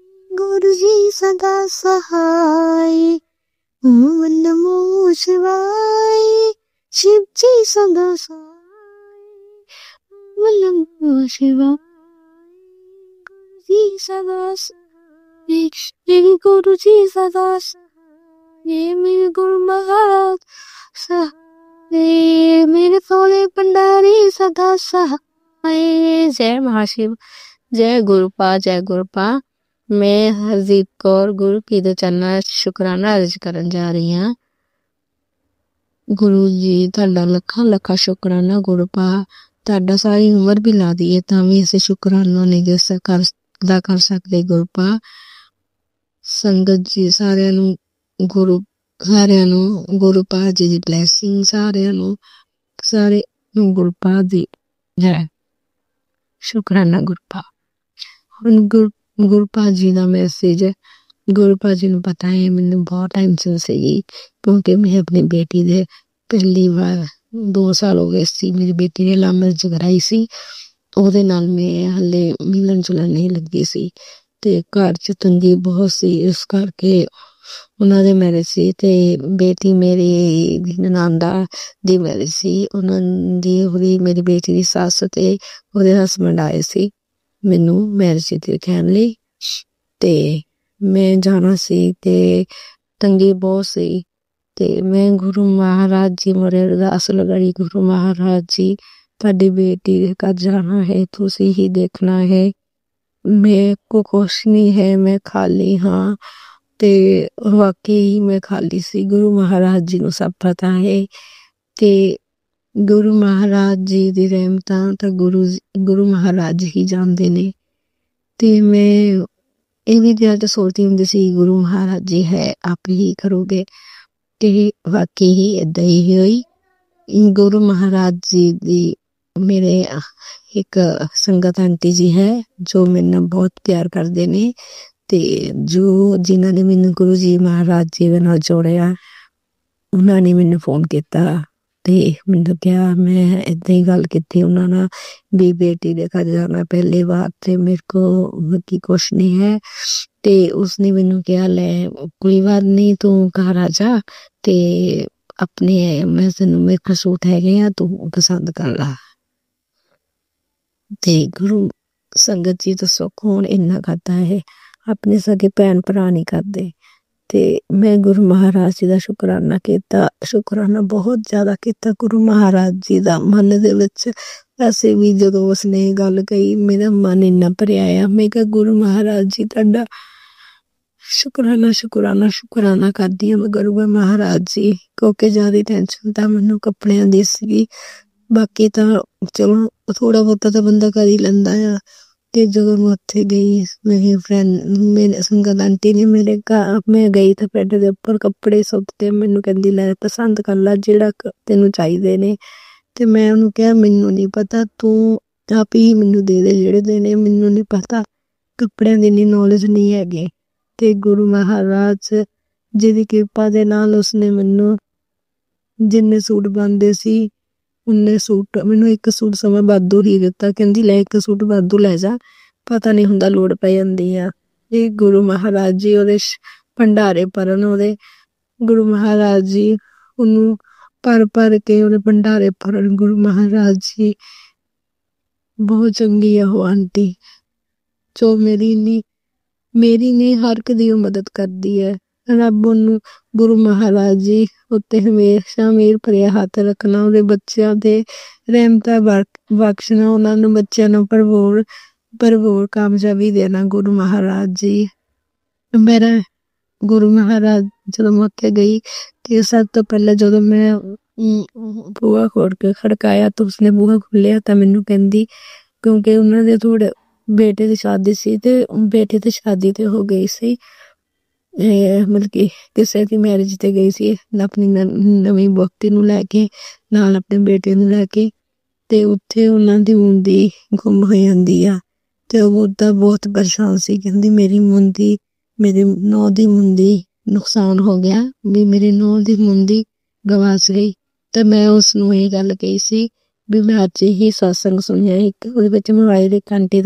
गुरु जी सदा सहाय। ओम नमो शिवाय, शिव जी सदा सहाय। ओम नमो शिवाय, गुरु जी सदा सहाय। मेरे गुरु जी सदा सहाय। मेरे गुरु महाराज सहाय। मेरे भोले भंडारी सदा सहाय। जय महाशिव, जय गुरुपा, जय गुरुपा। मैं हरजीत कौर गुरु पी ਦੇ ਚਰਨਾਂ ਸ਼ੁਕਰਾਨਾ ਅਰਜ਼ ਕਰਨ ਜਾ ਰਹੀ ਹਾਂ। ਗੁਰੂ ਜੀ ਤੁਹਾਡਾ ਲੱਖਾਂ ਲੱਖਾਂ ਸ਼ੁਕਰਾਨਾ ਗੁਰੂਪਾ। ਤੁਹਾਡਾ ਸਾਰੀ ਉਮਰ ਵੀ ਲਾ ਦਈਏ ਤਾਂ ਵੀ ਅਸੀਂ ਸ਼ੁਕਰਾਨਾ ਨਹੀਂ ਦੇ ਕਰ ਸਕਦੇ ਗੁਰੂਪਾ। ਸੰਗਤ ਜੀ ਸਾਰਿਆਂ ਨੂੰ ਗੁਰੂਪਾ ਜੀ ਦੀ ਬਲੇਸਿੰਗ, ਸਾਰਿਆਂ ਨੂੰ ਗੁਰੂਪਾ ਦੀ ਜੈ। ਸ਼ੁਕਰਾਨਾ ਗੁਰੂਪਾ। ਹੁਣ ਗੁਰੂਪਾ ਜੀ ਦਾ ਮੈਸੇਜ ਹੈ। ਗੁਰੂਪਾ ਜੀ ਨੂੰ ਪਤਾ ਹੈ ਮੈਨੂੰ ਬਹੁਤ ਟੈਨਸ਼ਨ ਸੀਗੀ, ਕਿਉਂਕਿ ਮੈਂ ਆਪਣੀ ਬੇਟੀ ਦੇ ਪਹਿਲੀ ਵਾਰ 2 ਸਾਲ ਹੋ ਗਏ ਸੀ ਮੇਰੀ ਬੇਟੀ ਨੇ ਲਵ ਮੈਰਿਜ ਕਰਾਈ ਸੀ। ਉਹਦੇ ਨਾਲ ਮੈਂ ਹਾਲੇ ਮਿਲਣ ਜੁਲਣ ਨਹੀਂ ਲੱਗੀ ਸੀ ਤੇ ਘਰ 'ਚ ਤੰਗੀ ਬਹੁਤ ਸੀ, ਇਸ ਕਰਕੇ ਉਹਨਾਂ ਦੇ ਮੈਰਿਜ ਸੀ ਤੇ ਬੇਟੀ ਮੇਰੀ ਨਨਾਂਦਾ ਦੀ ਮੈਰਿਜ ਸੀ। ਉਹਨਾਂ ਦੀ ਉਹਦੀ ਮੇਰੀ ਬੇਟੀ ਦੀ ਸੱਸ ਤੇ ਉਹਦੇ ਹਸਬੈਂਡ ਆਏ ਸੀ ਮੈਨੂੰ ਮੈਰਿਜ ਤੇ ਕਹਿਣ ਲਈ, ਤੇ ਮੈਂ ਜਾਣਾ ਸੀ ਤੇ ਤੰਗੀ ਬਹੁਤ ਸੀ। ਤੇ ਮੈਂ ਗੁਰੂ ਮਹਾਰਾਜ ਜੀ ਮੋਰੇ ਅਰਦਾਸ ਲਗਾਈ, ਗੁਰੂ ਮਹਾਰਾਜ ਜੀ ਤੁਹਾਡੀ ਬੇਟੀ ਦੇ ਘਰ ਜਾਣਾ ਹੈ, ਤੁਸੀਂ ਹੀ ਦੇਖਣਾ ਹੈ, ਮੇਰੇ ਕੋ ਕੁਛ ਨਹੀਂ ਹੈ, ਮੈਂ ਖਾਲੀ ਹਾਂ। ਤੇ ਵਾਕਈ ਮੈਂ ਖਾਲੀ ਸੀ। ਗੁਰੂ ਮਹਾਰਾਜ ਜੀ ਨੂੰ ਸਭ ਪਤਾ ਹੈ ਤੇ ਗੁਰੂ ਮਹਾਰਾਜ ਜੀ ਦੀ ਰਹਿਮਤਾਂ ਤਾਂ ਗੁਰੂ ਮਹਾਰਾਜ ਹੀ ਜਾਣਦੇ ਨੇ। ਤੇ ਮੈਂ ਇਹ ਵੀ ਦਿਲ 'ਚ ਸੋਚਦੀ ਹੁੰਦੀ ਸੀ ਗੁਰੂ ਮਹਾਰਾਜ ਜੀ ਹੈ ਆਪ ਹੀ ਕਰੋਗੇ, ਤੇ ਵਾਕਈ ਹੀ ਏਦਾਂ ਹੀ ਹੋਈ। ਗੁਰੂ ਮਹਾਰਾਜ ਜੀ ਦੀ ਮੇਰੇ ਇੱਕ ਸੰਗਤ ਆਂਟੀ ਜੀ ਹੈ ਜੋ ਮੇਰੇ ਨਾਲ ਬਹੁਤ ਪਿਆਰ ਕਰਦੇ ਨੇ ਤੇ ਜਿਨ੍ਹਾਂ ਨੇ ਮੈਨੂੰ ਗੁਰੂ ਜੀ ਮਹਾਰਾਜ ਜੀ ਦੇ ਨਾਲ ਜੋੜਿਆ, ਉਹਨਾਂ ਨੇ ਮੈਨੂੰ ਫੋਨ ਕੀਤਾ ਤੇ ਮੈਨੂੰ ਕਿਹਾ, ਮੈਂ ਏਦਾਂ ਹੀ ਗੱਲ ਕੀਤੀ ਉਹਨਾਂ ਨਾਲ ਵੀ ਬੇਟੀ ਦੇ ਘਰ ਜਾਣਾ ਪਹਿਲੀ ਵਾਰ ਤੇ ਮੇਰੇ ਕੋ ਕੀ ਕੁਛ ਨਹੀਂ ਹੈ। ਤੇ ਉਸਨੇ ਮੈਨੂੰ ਕਿਹਾ ਲੈ ਕੋਈ ਬਾਤ ਨਹੀਂ, ਤੂੰ ਘਰ ਆ ਜਾ ਤੇ ਆਪਣੇ ਮੈਂ ਤੈਨੂੰ ਮੇਰੇ ਕੋਲ ਸੂਟ ਹੈਗੇ ਆ, ਤੂੰ ਪਸੰਦ ਕਰ ਲਾ। ਤੇ ਗੁਰੂ ਸੰਗਤ ਜੀ ਦੱਸੋ ਕੌਣ ਇੰਨਾ ਕਰਦਾ ਹੈ, ਆਪਣੇ ਸਕੇ ਭੈਣ ਭਰਾ ਨਹੀਂ ਕਰਦੇ। ਤੇ ਮੈਂ ਗੁਰੂ ਮਹਾਰਾਜ ਜੀ ਦਾ ਸ਼ੁਕਰਾਨਾ ਕੀਤਾ, ਸ਼ੁਕਰਾਨਾ ਬਹੁਤ ਜ਼ਿਆਦਾ ਕੀਤਾ ਗੁਰੂ ਮਹਾਰਾਜ ਜੀ ਦਾ। ਮਨ ਦੇ ਵਿੱਚ ਵੈਸੇ ਵੀ ਜਦੋਂ ਉਸਨੇ ਇਹ ਗੱਲ ਕਹੀ ਮੇਰਾ ਮਨ ਇੰਨਾ ਭਰਿਆ ਆ। ਮੈਂ ਕਿਹਾ ਗੁਰੂ ਮਹਾਰਾਜ ਜੀ ਤੁਹਾਡਾ ਸ਼ੁਕਰਾਨਾ ਕਰਦੀ ਹਾਂ ਮੈਂ ਗੁਰੂ ਮਹਾਰਾਜ ਜੀ, ਕਿਉਂਕਿ ਜ਼ਿਆਦਾ ਟੈਨਸ਼ਨ ਤਾਂ ਮੈਨੂੰ ਕੱਪੜਿਆਂ ਦੀ ਸੀਗੀ। ਬਾਕੀ ਤਾਂ ਚਲੋ ਥੋੜਾ ਬਹੁਤਾ ਤਾਂ ਬੰਦਾ ਕਰ ਹੀ ਲੈਂਦਾ ਆ। ਤੇ ਜਦੋਂ ਮੈਂ ਉੱਥੇ ਗਈ ਮੇਰੀ ਮੇਰੇ ਸੰਗਤ ਆਂਟੀ ਨੇ ਮੇਰੇ ਘਰ, ਮੈਂ ਗਈ ਤਾਂ ਬੈੱਡ ਦੇ ਉੱਪਰ ਕੱਪੜੇ ਸੁੱਟਤੇ। ਮੈਨੂੰ ਕਹਿੰਦੀ ਲੈ ਪਸੰਦ ਕਰ ਲੈ ਜਿਹੜਾ ਤੈਨੂੰ ਚਾਹੀਦੇ ਨੇ। ਤੇ ਮੈਂ ਉਹਨੂੰ ਕਿਹਾ ਮੈਨੂੰ ਨਹੀਂ ਪਤਾ, ਤੂੰ ਆਪ ਹੀ ਮੈਨੂੰ ਦੇ ਦੇ ਜਿਹੜੇ ਦੇਣੇ, ਮੈਨੂੰ ਨਹੀਂ ਪਤਾ, ਕੱਪੜਿਆਂ ਦੀ ਇੰਨੀ ਨੌਲੇਜ ਨਹੀਂ ਹੈਗੀ। ਤੇ ਗੁਰੂ ਮਹਾਰਾਜ ਜਿਹਦੀ ਕਿਰਪਾ ਦੇ ਨਾਲ ਉਸਨੇ ਮੈਨੂੰ ਜਿੰਨੇ ਸੂਟ ਬਣਦੇ ਸੀ ਉਨੇ ਸੂਟ, ਮੈਨੂੰ ਇੱਕ ਸੂਟ ਸਮਾਂ ਵਾਧੂ ਹੀ ਦਿੱਤਾ। ਕਹਿੰਦੀ ਲੈ ਇੱਕ ਸੂਟ ਵਾਧੂ ਲੈ ਜਾ, ਪਤਾ ਨਹੀਂ ਹੁੰਦਾ ਲੋੜ ਪੈ ਜਾਂਦੀ ਆ। ਇਹ ਗੁਰੂ ਮਹਾਰਾਜ ਜੀ ਉਹਦੇ ਭੰਡਾਰੇ ਭਰਨ, ਉਹਦੇ ਗੁਰੂ ਮਹਾਰਾਜ ਜੀ ਉਹਨੂੰ ਭਰ ਕੇ ਉਹਦੇ ਭੰਡਾਰੇ ਭਰਨ। ਗੁਰੂ ਮਹਾਰਾਜ ਜੀ ਬਹੁਤ ਚੰਗੀ ਆ ਉਹ ਆਂਟੀ, ਜੋ ਮੇਰੀ ਨਹੀਂ ਹਰ ਇੱਕ ਦੀ ਮਦਦ ਕਰਦੀ ਹੈ। ਰੱਬ ਉਹਨੂੰ ਗੁਰੂ ਮਹਾਰਾਜ ਜੀ ਉੱਤੇ ਹਮੇਸ਼ਾ ਮਿਹਰ ਭਰਿਆ ਹੱਥ ਰੱਖਣਾ, ਉਹਦੇ ਬੱਚਿਆਂ ਦੇ ਰਹਿਮਤਾਂ ਬਖਸ਼ਣਾ, ਉਹਨਾਂ ਨੂੰ ਬੱਚਿਆਂ ਨੂੰ ਭਰਪੂਰ ਕਾਮਯਾਬੀ ਦੇਣਾ। ਗੁਰੂ ਮਹਾਰਾਜ ਜੀ ਮੇਰਾ ਗੁਰੂ ਮਹਾਰਾਜ ਜਦੋਂ ਮੈਂ ਉੱਥੇ ਗਈ ਤੇ ਸਭ ਤੋਂ ਪਹਿਲਾਂ ਜਦੋਂ ਮੈਂ ਬੂਹਾ ਖੋਲ ਕੇ ਖੜਕਾਇਆ ਤਾਂ ਉਸਨੇ ਬੂਹਾ ਖੋਲ੍ਹਿਆ ਤਾਂ ਮੈਨੂੰ ਕਹਿੰਦੀ, ਕਿਉਂਕਿ ਉਹਨਾਂ ਦੇ ਥੋੜੇ ਬੇਟੇ ਦੀ ਸ਼ਾਦੀ ਸੀ ਤੇ ਬੇਟੇ ਦੀ ਸ਼ਾਦੀ ਤੇ ਹੋ ਗਈ ਸੀ, ਮਤਲਬ ਕਿ ਕਿਸੇ ਦੀ ਮੈਰਿਜ ਤੇ ਗਈ ਸੀ ਆਪਣੀ ਨਵੀਂ ਵਹੁਟੀ ਨੂੰ ਲੈ ਕੇ, ਨਾਲ ਆਪਣੇ ਬੇਟੇ ਨੂੰ ਲੈ ਕੇ। ਤੇ ਉੱਥੇ ਉਹਨਾਂ ਦੀ ਮੁੰਦੀ ਗੁੰਮ ਹੋ ਜਾਂਦੀ ਆ ਤੇ ਉਹ ਤਾਂ ਬਹੁਤ ਪਰੇਸ਼ਾਨ ਸੀ। ਕਹਿੰਦੀ ਮੇਰੀ ਨੂੰਹ ਦੀ ਮੁੰਦੀ ਨੁਕਸਾਨ ਹੋ ਗਿਆ, ਵੀ ਮੇਰੀ ਨੂੰਹ ਦੀ ਮੁੰਦੀ ਗਵਾਚ ਗਈ। ਤੇ ਮੈਂ ਉਸਨੂੰ ਇਹ ਗੱਲ ਕਹੀ ਸੀ ਵੀ ਮੈਂ ਅੱਜ ਹੀ ਸਤਸੰਗ ਸੁਣਿਆ ਇੱਕ, ਉਹਦੇ ਵਿੱਚ ਮੋਬਾਈਲ ਇੱਕ ਆਂਟੀ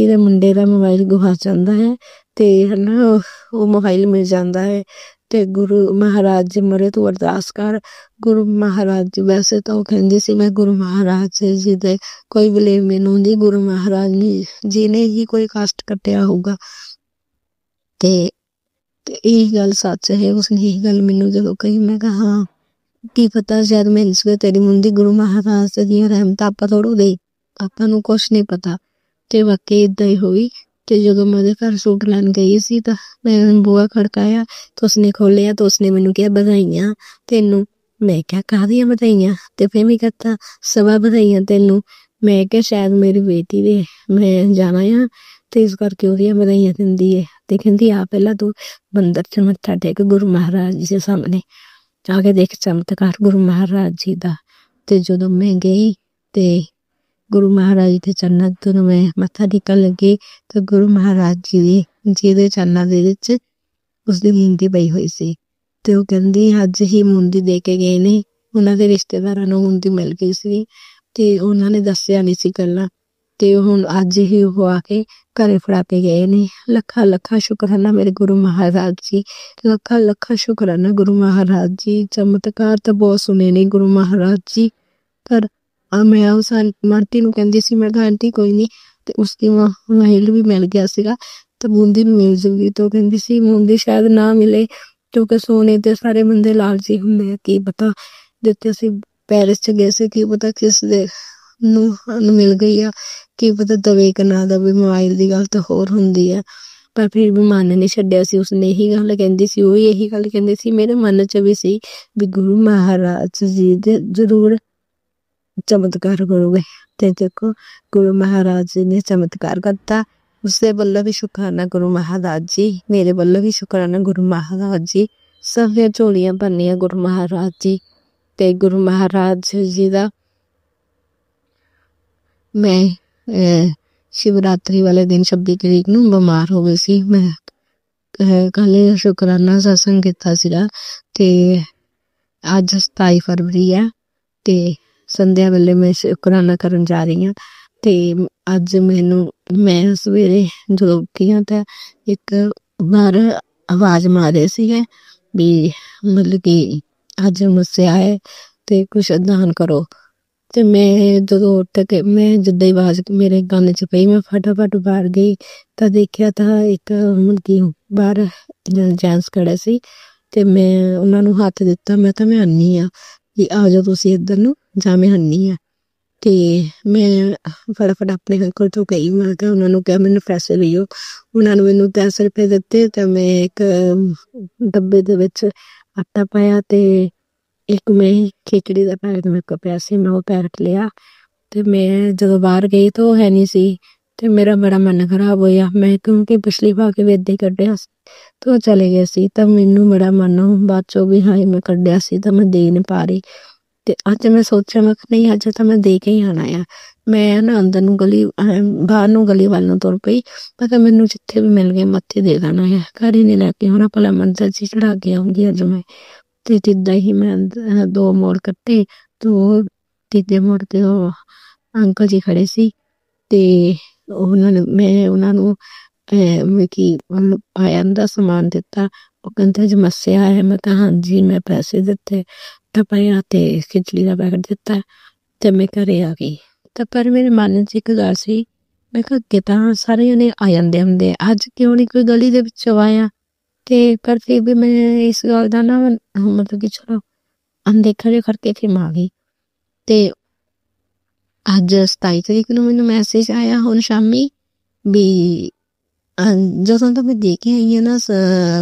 ਦੇ ਮੁੰਡੇ ਦਾ ਮੋਬਾਈਲ ਗਵਾਚ ਜਾਂਦਾ ਹੈ ਤੇ ਹਨਾ ਉਹ ਮੋਬਾਈਲ ਮਿਲ ਜਾਂਦਾ ਹੈ। ਤੇ ਗੁਰੂ ਮਹਾਰਾਜ ਜੀ ਮਰੇ ਤੂੰ ਅਰਦਾਸ ਕਰ। ਗੁਰੂ ਮਹਾਰਾਜ ਜੀ ਵੈਸੇ ਤਾਂ ਉਹ ਕਹਿੰਦੀ ਸੀ ਮੈਂ ਗੁਰੂ ਮਹਾਰਾਜ ਜੀ ਦੇ ਕੋਈ ਬਲੇਮ ਮੈਨੂੰ ਨਹੀਂ, ਗੁਰੂ ਮਹਾਰਾਜ ਜੀ ਨੇ ਹੀ ਕੋਈ ਕਸ਼ਟ ਕੱਟਿਆ ਹੋਊਗਾ। ਤੇ ਇਹ ਗੱਲ ਸੱਚ ਹੈ। ਉਸਨੇ ਇਹ ਗੱਲ ਮੈਨੂੰ ਜਦੋਂ ਕਹੀ ਮੈਂ ਕਿਹਾ ਹਾਂ ਕੀ ਪਤਾ ਸ਼ਾਇਦ ਮਿਲ ਸਕੇ ਤੇਰੀ ਮੁੰਦੀ, ਗੁਰੂ ਮਹਾਰਾਜ ਦੀਆਂ ਰਹਿਮਤਾਂ ਆਪਾਂ ਥੋੜ੍ਹਾ ਦੇ, ਆਪਾਂ ਨੂੰ ਕੁਛ ਨਹੀਂ ਪਤਾ। ਤੇ ਵਾਕਈ ਏਦਾਂ ਹੀ ਹੋਈ। ਤੇ ਜਦੋਂ ਮੈਂ ਉਹਦੇ ਘਰ ਸੂਟ ਲੈਣ ਗਈ ਸੀ ਤਾਂ ਮੈਂ ਬੂਹਾ ਖੜਕਾਇਆ ਤਾਂ ਉਸਨੇ ਖੋਲ੍ਹਿਆ ਤਾਂ ਉਸਨੇ ਮੈਨੂੰ ਕਿਹਾ ਵਧਾਈਆਂ ਤੈਨੂੰ। ਮੈਂ ਕਿਹਾ ਕਾਹਦੀਆਂ ਵਧਾਈਆਂ? ਤੇ ਫਿਰ ਵੀ ਕਹਿੰਦਾ ਸਵਾ ਵਧਾਈਆਂ ਤੈਨੂੰ। ਮੈਂ ਕਿਹਾ ਸ਼ਾਇਦ ਮੇਰੀ ਬੇਟੀ ਦੇ ਮੈਂ ਜਾਣਾ ਆ ਤੇ ਇਸ ਕਰਕੇ ਉਹਦੀਆਂ ਵਧਾਈਆਂ ਦਿੰਦੀ ਹੈ। ਤੇ ਕਹਿੰਦੀ ਆ ਪਹਿਲਾਂ ਤੂੰ ਮੰਦਰ 'ਚ ਮੱਥਾ ਟੇਕ ਗੁਰੂ ਮਹਾਰਾਜ ਜੀ ਦੇ ਸਾਹਮਣੇ ਜਾ ਕੇ ਦੇਖ ਚਮਤਕਾਰ ਗੁਰੂ ਮਹਾਰਾਜ ਜੀ ਦਾ। ਤੇ ਜਦੋਂ ਮੈਂ ਗਈ ਤੇ ਗੁਰੂ ਮਹਾਰਾਜ ਜੀ ਦੇ ਚਰਨਾਂ ਤੋਂ ਮੈਂ ਮੱਥਾ ਟੇਕਣ ਲੱਗੀ ਤੇ ਗੁਰੂ ਮਹਾਰਾਜ ਜੀ ਦੇ ਚਰਨਾਂ ਦੇ ਵਿੱਚ ਉਸਦੀ ਮੁੰਦੀ ਪਈ ਹੋਈ ਸੀ। ਤੇ ਉਹ ਕਹਿੰਦੀ ਅੱਜ ਹੀ ਮੁੰਦੀ ਦੇ ਕੇ ਗਏ ਨੇ, ਉਹਨਾਂ ਦੇ ਰਿਸ਼ਤੇਦਾਰਾਂ ਨੂੰ ਮੁੰਦੀ ਮਿਲ ਗਈ ਸੀ ਤੇ ਉਹਨਾਂ ਨੇ ਦੱਸਿਆ ਨਹੀਂ ਸੀ ਪਹਿਲਾਂ, ਤੇ ਹੁਣ ਅੱਜ ਹੀ ਉਹ ਆ ਕੇ ਘਰੇ ਫੜਾ ਕੇ ਗਏ ਨੇ। ਲੱਖਾਂ ਸ਼ੁਕਰਾਨਾ ਮੇਰੇ ਗੁਰੂ ਮਹਾਰਾਜ ਜੀ, ਲੱਖਾਂ ਸ਼ੁਕਰਾਨਾ ਗੁਰੂ ਮਹਾਰਾਜ ਜੀ। ਚਮਤਕਾਰ ਤਾਂ ਬਹੁਤ ਸੁਣੇ ਨੇ ਗੁਰੂ ਮਹਾਰਾਜ ਜੀ, ਪਰ ਮੈਂ ਉਸ ਆਂਟੀ ਨੂੰ ਕਹਿੰਦੀ ਸੀ ਮੈਂ ਕਿਹਾ ਆਂਟੀ ਕੋਈ ਨਹੀਂ, ਤੇ ਉਸਦੀ ਮੋਬਾਈਲ ਵੀ ਮਿਲ ਗਿਆ ਸੀਗਾ ਤਾਂ ਬੂੰਦੀ ਨੂੰ ਮਿਲ ਜੂਗੀ। ਤਾਂ ਉਹ ਕਹਿੰਦੀ ਸੀ ਬੂੰਦੀ ਸ਼ਾਇਦ ਨਾ ਮਿਲੇ ਕਿਉਂਕਿ ਸੋਨੇ ਤੇ ਸਾਰੇ ਬੰਦੇ ਲਾਲਚੀ ਹੁੰਦੇ ਆ, ਕੀ ਪਤਾ ਜਿੱਥੇ ਅਸੀਂ ਪੈਰਿਸ 'ਚ ਗਏ ਸੀ ਕੀ ਪਤਾ ਕਿਸ ਦੇ ਨੂੰ ਮਿਲ ਗਈ ਆ, ਕੀ ਪਤਾ ਦਵੇ ਕਿ ਨਾ ਦਵੇ, ਮੋਬਾਈਲ ਦੀ ਗੱਲ ਤਾਂ ਹੋਰ ਹੁੰਦੀ ਆ। ਪਰ ਫਿਰ ਵੀ ਮਨ ਨਹੀਂ ਛੱਡਿਆ ਸੀ। ਉਸਨੇ ਇਹੀ ਗੱਲ ਕਹਿੰਦੀ ਸੀ, ਉਹ ਇਹੀ ਗੱਲ ਕਹਿੰਦੀ ਸੀ, ਮੇਰੇ ਮਨ 'ਚ ਵੀ ਸੀ ਵੀ ਗੁਰੂ ਮਹਾਰਾਜ ਜੀ ਦੇ ਜ਼ਰੂਰ ਚਮਤਕਾਰ ਕਰੋਗੇ। ਤੇ ਦੇਖੋ ਗੁਰੂ ਮਹਾਰਾਜ ਜੀ ਨੇ ਚਮਤਕਾਰ ਕਰਤਾ। ਉਸਦੇ ਵੱਲੋਂ ਵੀ ਸ਼ੁਕਰਾਨਾ ਗੁਰੂ ਮਹਾਰਾਜ ਜੀ, ਮੇਰੇ ਵੱਲੋਂ ਵੀ ਸ਼ੁਕਰਾਨਾ ਗੁਰੂ ਮਹਾਰਾਜ ਜੀ। ਸਭ ਦੀਆਂ ਝੋਲੀਆਂ ਭਰਨੀਆਂ ਗੁਰੂ ਮਹਾਰਾਜ ਜੀ। ਤੇ ਗੁਰੂ ਮਹਾਰਾਜ ਜੀ ਦਾ ਮੈਂ ਸ਼ਿਵਰਾਤਰੀ ਵਾਲੇ ਦਿਨ 26 ਤਰੀਕ ਨੂੰ ਬਿਮਾਰ ਹੋ ਗਈ ਸੀ। ਮੈਂ ਕੱਲ੍ਹ ਸ਼ੁਕਰਾਨਾ ਸਤਸੰਗ ਕੀਤਾ ਸੀਗਾ ਤੇ ਅੱਜ 27 ਫਰਵਰੀ ਆ ਤੇ ਸੰਧਿਆ ਵੇਲੇ ਮੈਂ ਸ਼ੁਕਰਾਨਾ ਕਰਨ ਜਾ ਰਹੀ ਹਾਂ। ਤੇ ਅੱਜ ਮੈਂ ਸਵੇਰੇ ਜਦੋਂ ਉੱਠੀ ਹਾਂ ਤਾਂ ਇੱਕ ਵਾਰ ਆਵਾਜ਼ ਮਾਰੇ ਸੀਗੇ ਵੀ ਮਤਲਬ ਕਿ ਅੱਜ ਮੱਸਿਆ ਹੈ ਤੇ ਕੁਛ ਦਾਨ ਕਰੋ। ਤੇ ਮੈਂ ਜਦੋਂ ਉੱਠ ਕੇ ਮੈਂ ਜਿੱਦਾਂ ਹੀ ਆਵਾਜ਼ ਮੇਰੇ ਕੰਨ 'ਚ ਪਈ ਮੈਂ ਫਟਾਫਟ ਬਾਹਰ ਗਈ ਤਾਂ ਦੇਖਿਆ ਤਾਂ ਇੱਕ ਮੁੰਡੀ ਬਾਹਰ ਜੈਂਟਸ ਖੜੇ ਸੀ ਤੇ ਮੈਂ ਉਹਨਾਂ ਨੂੰ ਹੱਥ ਦਿੱਤਾ। ਮੈਂ ਕਿਹਾ ਮੈਂ ਅੰਨੀ ਆ ਵੀ ਆ ਜਾਓ ਤੁਸੀਂ ਇੱਧਰ ਨੂੰ ਜਾਂ ਮੈਂ ਅੰਨੀ ਆ। ਤੇ ਮੈਂ ਫਟਾਫਟ ਆਪਣੇ ਅੰਕਲ ਤੋਂ ਗਈ। ਮੈਂ ਕਿਹਾ ਉਹਨਾਂ ਨੂੰ ਕਿਹਾ ਮੈਨੂੰ ਪੈਸੇ ਦਿਓ। ਉਹਨਾਂ ਨੂੰ ਮੈਨੂੰ 10 ਰੁਪਏ ਦਿੱਤੇ ਤੇ ਮੈਂ ਇੱਕ ਡੱਬੇ ਦੇ ਵਿੱਚ ਆਟਾ ਪਾਇਆ ਤੇ ਇੱਕ ਮੈਂ ਖਿਚੜੀ ਦਾ ਪੈਕਟ ਮੇਰੇ ਕੋਲ ਪਿਆ ਸੀ, ਮੈਂ ਉਹ ਪੈਕਟ ਲਿਆ ਤੇ ਮੈਂ ਜਦੋਂ ਬਾਹਰ ਗਈ ਤਾਂ ਉਹ ਹੈ ਨਹੀਂ ਸੀ ਤੇ ਮੇਰਾ ਬੜਾ ਮਨ ਖਰਾਬ ਹੋਇਆ। ਮੈਂ ਕਿਉਂਕਿ ਪਿਛਲੀ ਵਾਰ ਕੇ ਵੀ ਏਦਾਂ ਹੀ ਕੱਢਿਆ ਸੀ ਤੇ ਉਹ ਚਲੇ ਗਏ ਸੀ ਤਾਂ ਮੈਨੂੰ ਬੜਾ ਮਨ ਬਾਅਦ ਚੋਂ ਵੀ ਹਾਏ ਮੈਂ ਕੱਢਿਆ ਸੀ ਤਾਂ ਮੈਂ ਦੇ ਨਹੀਂ ਪਾ ਰਹੀ। ਤੇ ਅੱਜ ਮੈਂ ਸੋਚਿਆ ਮੈਂ ਕਿਹਾ ਨਹੀਂ ਅੱਜ ਤਾਂ ਮੈਂ ਦੇ ਕੇ ਹੀ ਆਉਣਾ ਆ। ਮੈਂ ਨਾ ਅੰਦਰ ਨੂੰ ਗਲੀ ਬਾਹਰ ਨੂੰ ਗਲੀ ਵੱਲ ਨੂੰ ਤੁਰ ਪਈ। ਮੈਂ ਕਿਹਾ ਮੈਨੂੰ ਜਿੱਥੇ ਵੀ ਮਿਲ ਗਏ ਮੱਥੇ ਦੇ ਦੇਣਾ ਹੈ, ਘਰ ਹੀ ਨਹੀਂ ਲੈ ਕੇ ਆਉਣਾ, ਭਲਾ ਮੰਜ਼ਿਲ 'ਚ ਚੜਾ ਕੇ ਆਉਂਗੀ ਅੱਜ ਮੈਂ। ਤੇ ਜਿੱਦਾਂ ਹੀ ਮੈਂ 2 ਮੋੜ ਕੱਟੇ ਤੇ ਤੀਜੇ ਮੋੜ ਤੇ ਉਹ ਅੰਕਲ ਜੀ ਖੜੇ ਸੀ ਤੇ ਮੈਂ ਉਹਨਾਂ ਨੂੰ ਕੀ ਆਇਆ ਦਾ ਸਮਾਨ ਦਿੱਤਾ। ਉਹ ਕਹਿੰਦੇ ਅੱਜ ਮੱਸਿਆ ਹੈ। ਮੈਂ ਕਿਹਾ ਹਾਂਜੀ। ਮੈਂ ਪੈਸੇ ਦਿੱਤੇ ਟਪਾਇਆ ਤੇ ਖਿਚੜੀ ਦਾ ਪੈਕਟ ਦਿੱਤਾ ਤੇ ਮੈਂ ਘਰੇ ਆ ਗਈ। ਤਾਂ ਪਰ ਮੇਰੇ ਮਨ 'ਚ ਇੱਕ ਗੱਲ ਸੀ, ਮੈਂ ਕਿਹਾ ਅੱਗੇ ਤਾਂ ਸਾਰੇ ਜਣੇ ਆ ਜਾਂਦੇ ਹੁੰਦੇ, ਅੱਜ ਕਿਉਂ ਨਹੀਂ ਕੋਈ ਗਲੀ ਦੇ ਵਿੱਚੋਂ ਆਇਆ। ਤੇ ਪਰ ਫਿਰ ਵੀ ਮੈਂ ਇਸ ਗੱਲ ਦਾ ਨਾ ਮਤਲਬ ਕਿ ਚਲੋ ਅਣਦੇਖਾ ਜਿਹਾ ਕਰਕੇ ਫਿਰ ਮੈਂ ਆ ਗਈ। ਤੇ ਅੱਜ 27 ਤਰੀਕ ਨੂੰ ਮੈਨੂੰ ਮੈਸੇਜ ਆਇਆ ਹੁਣ ਸ਼ਾਮੀ ਵੀ ਜਦੋਂ ਤਾਂ ਮੈਂ ਦੇ ਕੇ ਆਈ ਹਾਂ ਨਾ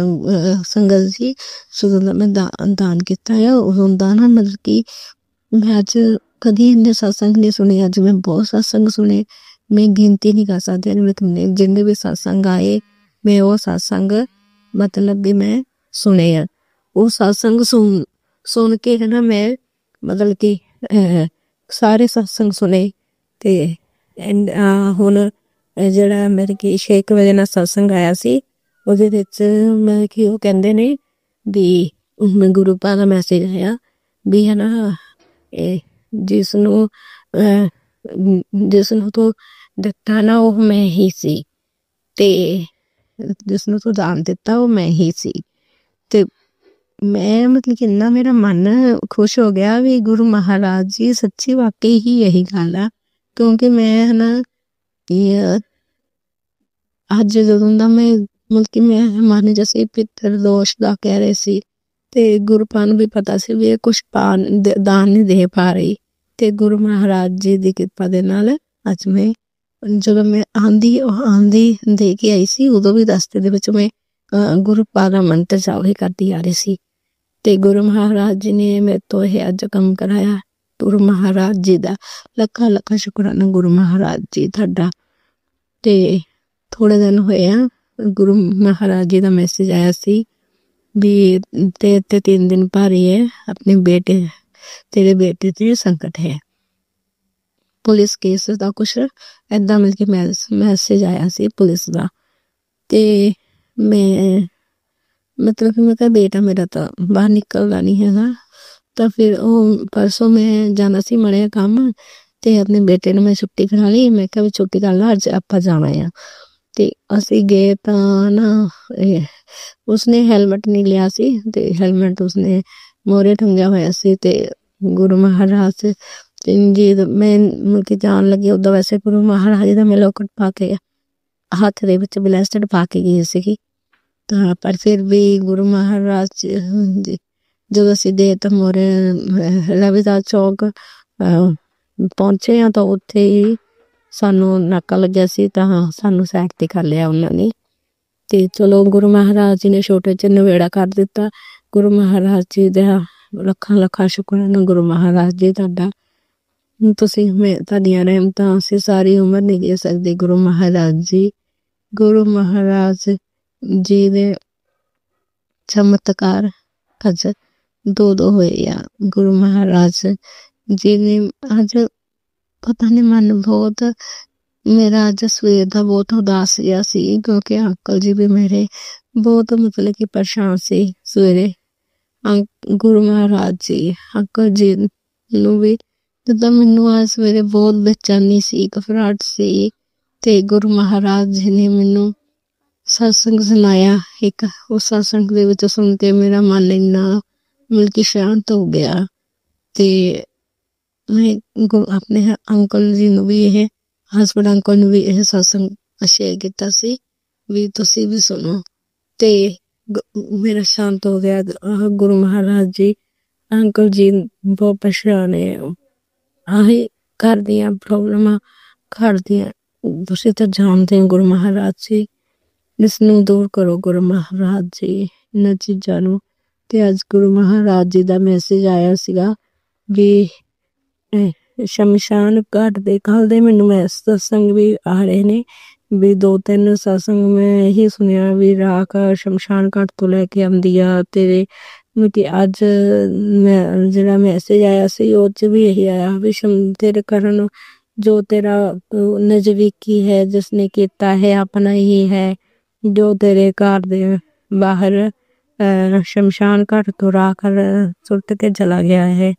ਸੰਗਤ ਜੀ, ਜਦੋਂ ਦਾ ਮੈਂ ਦਾਨ ਕੀਤਾ ਆ ਉਦੋਂ ਦਾ ਨਾ ਮਤਲਬ ਕਿ ਮੈਂ ਅੱਜ ਕਦੀ ਇੰਨੇ ਸਤਸੰਗ ਨਹੀਂ ਸੁਣੇ। ਅੱਜ ਮੈਂ ਬਹੁਤ ਸਤਸੰਗ ਸੁਣੇ, ਮੈਂ ਗਿਣਤੀ ਨਹੀਂ ਕਰ ਸਕਦੀ ਜਿੰਨੇ ਵੀ ਸਤਸੰਗ ਆਏ ਮੈਂ ਉਹ ਸਤਸੰਗ ਮਤਲਬ ਵੀ ਮੈਂ ਸੁਣੇ ਆ। ਉਹ ਸਤਸੰਗ ਸੁਣ ਕੇ ਹੈ ਨਾ ਮੈਂ ਮਤਲਬ ਕਿ ਸਾਰੇ ਸਤਸੰਗ ਸੁਣੇ। ਤੇ ਹੁਣ ਜਿਹੜਾ ਮੇਰੇ ਕਿ 6 ਵਜੇ ਨਾਲ ਸਤਸੰਗ ਆਇਆ ਸੀ ਉਹਦੇ ਵਿੱਚ ਮੈਂ ਕਿ ਉਹ ਕਹਿੰਦੇ ਨੇ ਵੀ ਮੈਂ ਗੁਰੂ ਪਾ ਦਾ ਮੈਸੇਜ ਆਇਆ ਵੀ ਹੈ ਨਾ ਜਿਸ ਨੂੰ ਤੂੰ ਦਿੱਤਾ ਨਾ ਉਹ ਮੈਂ ਹੀ ਸੀ ਤੇ ਜਿਸ ਨੂੰ ਤੂੰ ਦਾਨ ਦਿੱਤਾ ਉਹ ਮੈਂ ਹੀ ਸੀ। ਤੇ ਮੈਂ ਮਤਲਬ ਕਿ ਇੰਨਾ ਮੇਰਾ ਮਨ ਖੁਸ਼ ਹੋ ਗਿਆ ਵੀ ਗੁਰੂ ਮਹਾਰਾਜ ਜੀ ਸੱਚੀ ਵਾਕਈ ਹੀ ਇਹੀ ਗੱਲ ਆ। ਕਿਉਂਕਿ ਮੈਂ ਹੈ ਨਾ ਅੱਜ ਜਦੋਂ ਦਾ ਮੈਂ ਮਤਲਬ ਕਿ ਮੈਂ ਮਨ ਜੈਸੇ ਪਿੱਤਰ ਦੋਸ਼ ਦਾ ਕਹਿ ਰਹੇ ਸੀ ਤੇ ਗੁਰਪਾਂ ਨੂੰ ਵੀ ਪਤਾ ਸੀ ਵੀ ਇਹ ਕੁਛ ਦਾਨ ਨਹੀਂ ਦੇ ਪਾ ਰਹੀ। ਤੇ ਗੁਰੂ ਮਹਾਰਾਜ ਜੀ ਦੀ ਕਿਰਪਾ ਦੇ ਨਾਲ ਅੱਜ ਮੈਂ ਜਦੋਂ ਮੈਂ ਆਂਦੀ ਦੇ ਕੇ ਆਈ ਸੀ ਉਦੋਂ ਵੀ ਰਸਤੇ ਦੇ ਵਿੱਚ ਮੈਂ ਗੁਰੂ ਪਾ ਦਾ ਮੰਤਰ ਜਾਪ ਕਰਦੀ ਆ ਰਹੀ ਸੀ ਤੇ ਗੁਰੂ ਮਹਾਰਾਜ ਜੀ ਨੇ ਮੇਰੇ ਤੋਂ ਇਹ ਅੱਜ ਕੰਮ ਕਰਾਇਆ। ਗੁਰੂ ਮਹਾਰਾਜ ਜੀ ਦਾ ਲੱਖਾਂ ਲੱਖਾਂ ਸ਼ੁਕਰਾਨਾ ਗੁਰੂ ਮਹਾਰਾਜ ਜੀ ਤੁਹਾਡਾ। ਤੇ ਥੋੜੇ ਦਿਨ ਹੋਏ ਆ ਗੁਰੂ ਮਹਾਰਾਜ ਜੀ ਦਾ ਮੈਸੇਜ ਆਇਆ ਸੀ ਵੀ ਤੇ 3 ਦਿਨ ਭਾਰੀ ਹੈ ਆਪਣੇ ਤੇਰੇ ਬੇਟੇ ਤੇ ਸੰਕਟ ਹੈ, ਪੁਲਿਸ ਕੇਸ ਦਾ ਕੁਛ ਏਦਾਂ ਮਿਲ ਕੇ ਮੈਸੇਜ ਆਇਆ ਸੀ ਪੁਲਿਸ ਦਾ। ਤੇ ਮੈਂ ਮਤਲਬ ਮੈਂ ਕਿਹਾ ਬੇਟਾ ਮੇਰਾ ਤਾਂ ਬਾਹਰ ਨਿਕਲਦਾ ਨਹੀਂ ਹੈਗਾ। ਤਾਂ ਫਿਰ ਉਹ ਪਰਸੋਂ ਮੈਂ ਜਾਣਾ ਸੀ ਮੜਿਆ ਕੰਮ ਤੇ ਆਪਣੇ ਬੇਟੇ ਨੂੰ ਮੈਂ ਛੁੱਟੀ ਕਰਾ ਲਈ। ਮੈਂ ਕਿਹਾ ਵੀ ਛੁੱਟੀ ਕਰ ਲਾ ਅੱਜ ਆਪਾਂ ਜਾਣਾ ਆ। ਤੇ ਅਸੀਂ ਗਏ ਤਾਂ ਨਾ ਉਸਨੇ ਹੈਲਮਟ ਨਹੀਂ ਲਿਆ ਸੀ ਤੇ ਹੈਲਮਟ ਉਸਨੇ ਮੋਰੇ ਟੰਗਿਆ ਹੋਇਆ ਸੀ। ਤੇ ਗੁਰੂ ਮਹਾਰਾਜ ਜੀ ਮੈਂ ਮੁੜ ਕੇ ਜਾਣ ਲੱਗੀ ਉਦੋਂ ਵੈਸੇ ਗੁਰੂ ਮਹਾਰਾਜ ਦਾ ਮੈਂ ਲੋਕਟ ਪਾ ਕੇ ਹੱਥ ਦੇ ਵਿੱਚ ਬਲੈਸਟਡ ਪਾ ਕੇ ਗਈ ਸੀਗੀ। ਤਾਂ ਪਰ ਫਿਰ ਵੀ ਗੁਰੂ ਮਹਾਰਾਜ ਜਦੋਂ ਅਸੀਂ ਗਏ ਤਾਂ ਮੋਰੇ ਰਵਿਦਾਸ ਚੌਕ ਪਹੁੰਚੇ ਆ ਤਾਂ ਉੱਥੇ ਹੀ ਸਾਨੂੰ ਨਾਕਾ ਲੱਗਿਆ ਸੀ ਤਾਂ ਸਾਨੂੰ ਸਾਈਡ ਤੇ ਕਰ ਲਿਆ ਉਹਨਾਂ ਨੇ। ਤੇ ਚਲੋ ਗੁਰੂ ਮਹਾਰਾਜ ਜੀ ਨੇ ਛੋਟੇ ਚ ਨਵੇੜਾ ਕਰ ਦਿੱਤਾ। ਗੁਰੂ ਮਹਾਰਾਜ ਜੀ ਦਾ ਲੱਖਾਂ ਲੱਖਾਂ ਸ਼ੁਕਰਾਨਾ ਗੁਰੂ ਮਹਾਰਾਜ ਜੀ ਤੁਹਾਡਾ। ਤੁਸੀਂ ਤੁਹਾਡੀਆਂ ਰਹਿਮਤਾਂ ਅਸੀਂ ਸਾਰੀ ਉਮਰ ਨਹੀਂ ਦੇ ਸਕਦੇ। ਗੁਰੂ ਮਹਾਰਾਜ ਜੀ ਦੇ ਚਮਤਕਾਰ ਅੱਜ 2 ਹੋਏ ਆ। ਗੁਰੂ ਮਹਾਰਾਜ ਜੀ ਨੇ ਅੱਜ ਪਤਾ ਨਹੀਂ ਮਨ ਬਹੁਤ ਮੇਰਾ ਅੱਜ ਸਵੇਰ ਦਾ ਬਹੁਤ ਉਦਾਸ ਜਿਹਾ ਸੀ ਕਿਉਂਕਿ ਅੰਕਲ ਜੀ ਵੀ ਮੇਰੇ ਬਹੁਤ ਮਤਲਬ ਕਿ ਪਰੇਸ਼ਾਨ ਸੀ ਸਵੇਰੇ। ਗੁਰੂ ਮਹਾਰਾਜ ਜੀ ਅੰਕਲ ਜੀ ਨੂੰ ਵੀ ਜਿੱਦਾਂ ਮੈਨੂੰ ਅੱਜ ਸਵੇਰੇ ਬਹੁਤ ਬੇਚੈਨੀ ਸੀ, ਘਬਰਾਹਟ ਸੀ। ਤੇ ਗੁਰੂ ਮਹਾਰਾਜ ਜੀ ਨੇ ਮੈਨੂੰ ਸਤਸੰਗ ਸੁਣਾਇਆ ਇੱਕ। ਉਸ ਸਤਸੰਗ ਦੇ ਵਿੱਚ ਸੁਣ ਕੇ ਮੇਰਾ ਮਨ ਇੰਨਾ ਮਿਲ ਕੇ ਸ਼ਾਂਤ ਹੋ ਗਿਆ। ਤੇ ਮੈਂ ਆਪਣੇ ਅੰਕਲ ਜੀ ਨੂੰ ਵੀ ਇਹ ਹਸਬੈਂਡ ਅੰਕਲ ਨੂੰ ਵੀ ਇਹ ਸਤਸੰਗ ਸ਼ੇਅਰ ਕੀਤਾ ਸੀ ਵੀ ਤੁਸੀਂ ਵੀ ਸੁਣੋ ਤੇ ਮੇਰਾ ਸ਼ਾਂਤ ਹੋ ਗਿਆ। ਗੁਰੂ ਮਹਾਰਾਜ ਜੀ ਅੰਕਲ ਜੀ ਬਹੁਤ ਪਰੇਸ਼ਾਨ ਹੈ। ਆਹੀ ਘਰ ਦੀਆਂ ਪ੍ਰੋਬਲਮਾਂ ਘਰ ਦੀਆਂ ਤੁਸੀਂ ਤਾਂ ਜਾਣਦੇ ਹੋ ਗੁਰੂ ਮਹਾਰਾਜ ਜੀ ਇਸ ਨੂੰ ਦੂਰ ਕਰੋ ਗੁਰੂ ਮਹਾਰਾਜ ਜੀ ਇਹਨਾਂ ਚੀਜ਼ਾਂ ਨੂੰ। ਤੇ ਅੱਜ ਗੁਰੂ ਮਹਾਰਾਜ ਜੀ ਦਾ ਮੈਸੇਜ ਆਇਆ ਸੀਗਾ ਵੀ ਸ਼ਮਸ਼ਾਨ ਘਾਟ ਦੇ ਕੱਲ ਦੇ ਮੈਨੂੰ ਸਤਸੰਗ ਵੀ ਆ ਰਹੇ ਨੇ ਵੀ 2-3 ਸਤਸੰਗ ਮੈਂ ਇਹੀ ਸੁਣਿਆ ਵੀ ਰਾਖ ਸ਼ਮਸ਼ਾਨ ਘਾਟ ਤੋਂ ਲੈ ਕੇ ਆਉਂਦੀ ਆ ਤੇਰੇ ਕਿ ਅੱਜ ਮੈਂ ਜਿਹੜਾ ਮੈਸੇਜ ਆਇਆ ਸੀ ਉਹ 'ਚ ਵੀ ਇਹੀ ਆਇਆ ਵੀ ਤੇਰੇ ਕਰਨ ਜੋ ਤੇਰਾ ਨਜ਼ਦੀਕੀ ਹੈ ਜਿਸਨੇ ਕੀਤਾ ਹੈ ਆਪਣਾ ਹੀ ਹੈ ਜੋ ਤੇਰੇ ਘਰ ਦੇ ਬਾਹਰ ਸ਼ਮਸ਼ਾਨ ਘਾਟ ਤੋਂ ਰਾਖ ਸੁੱਟ ਕੇ ਚਲਾ ਗਿਆ ਹੈ।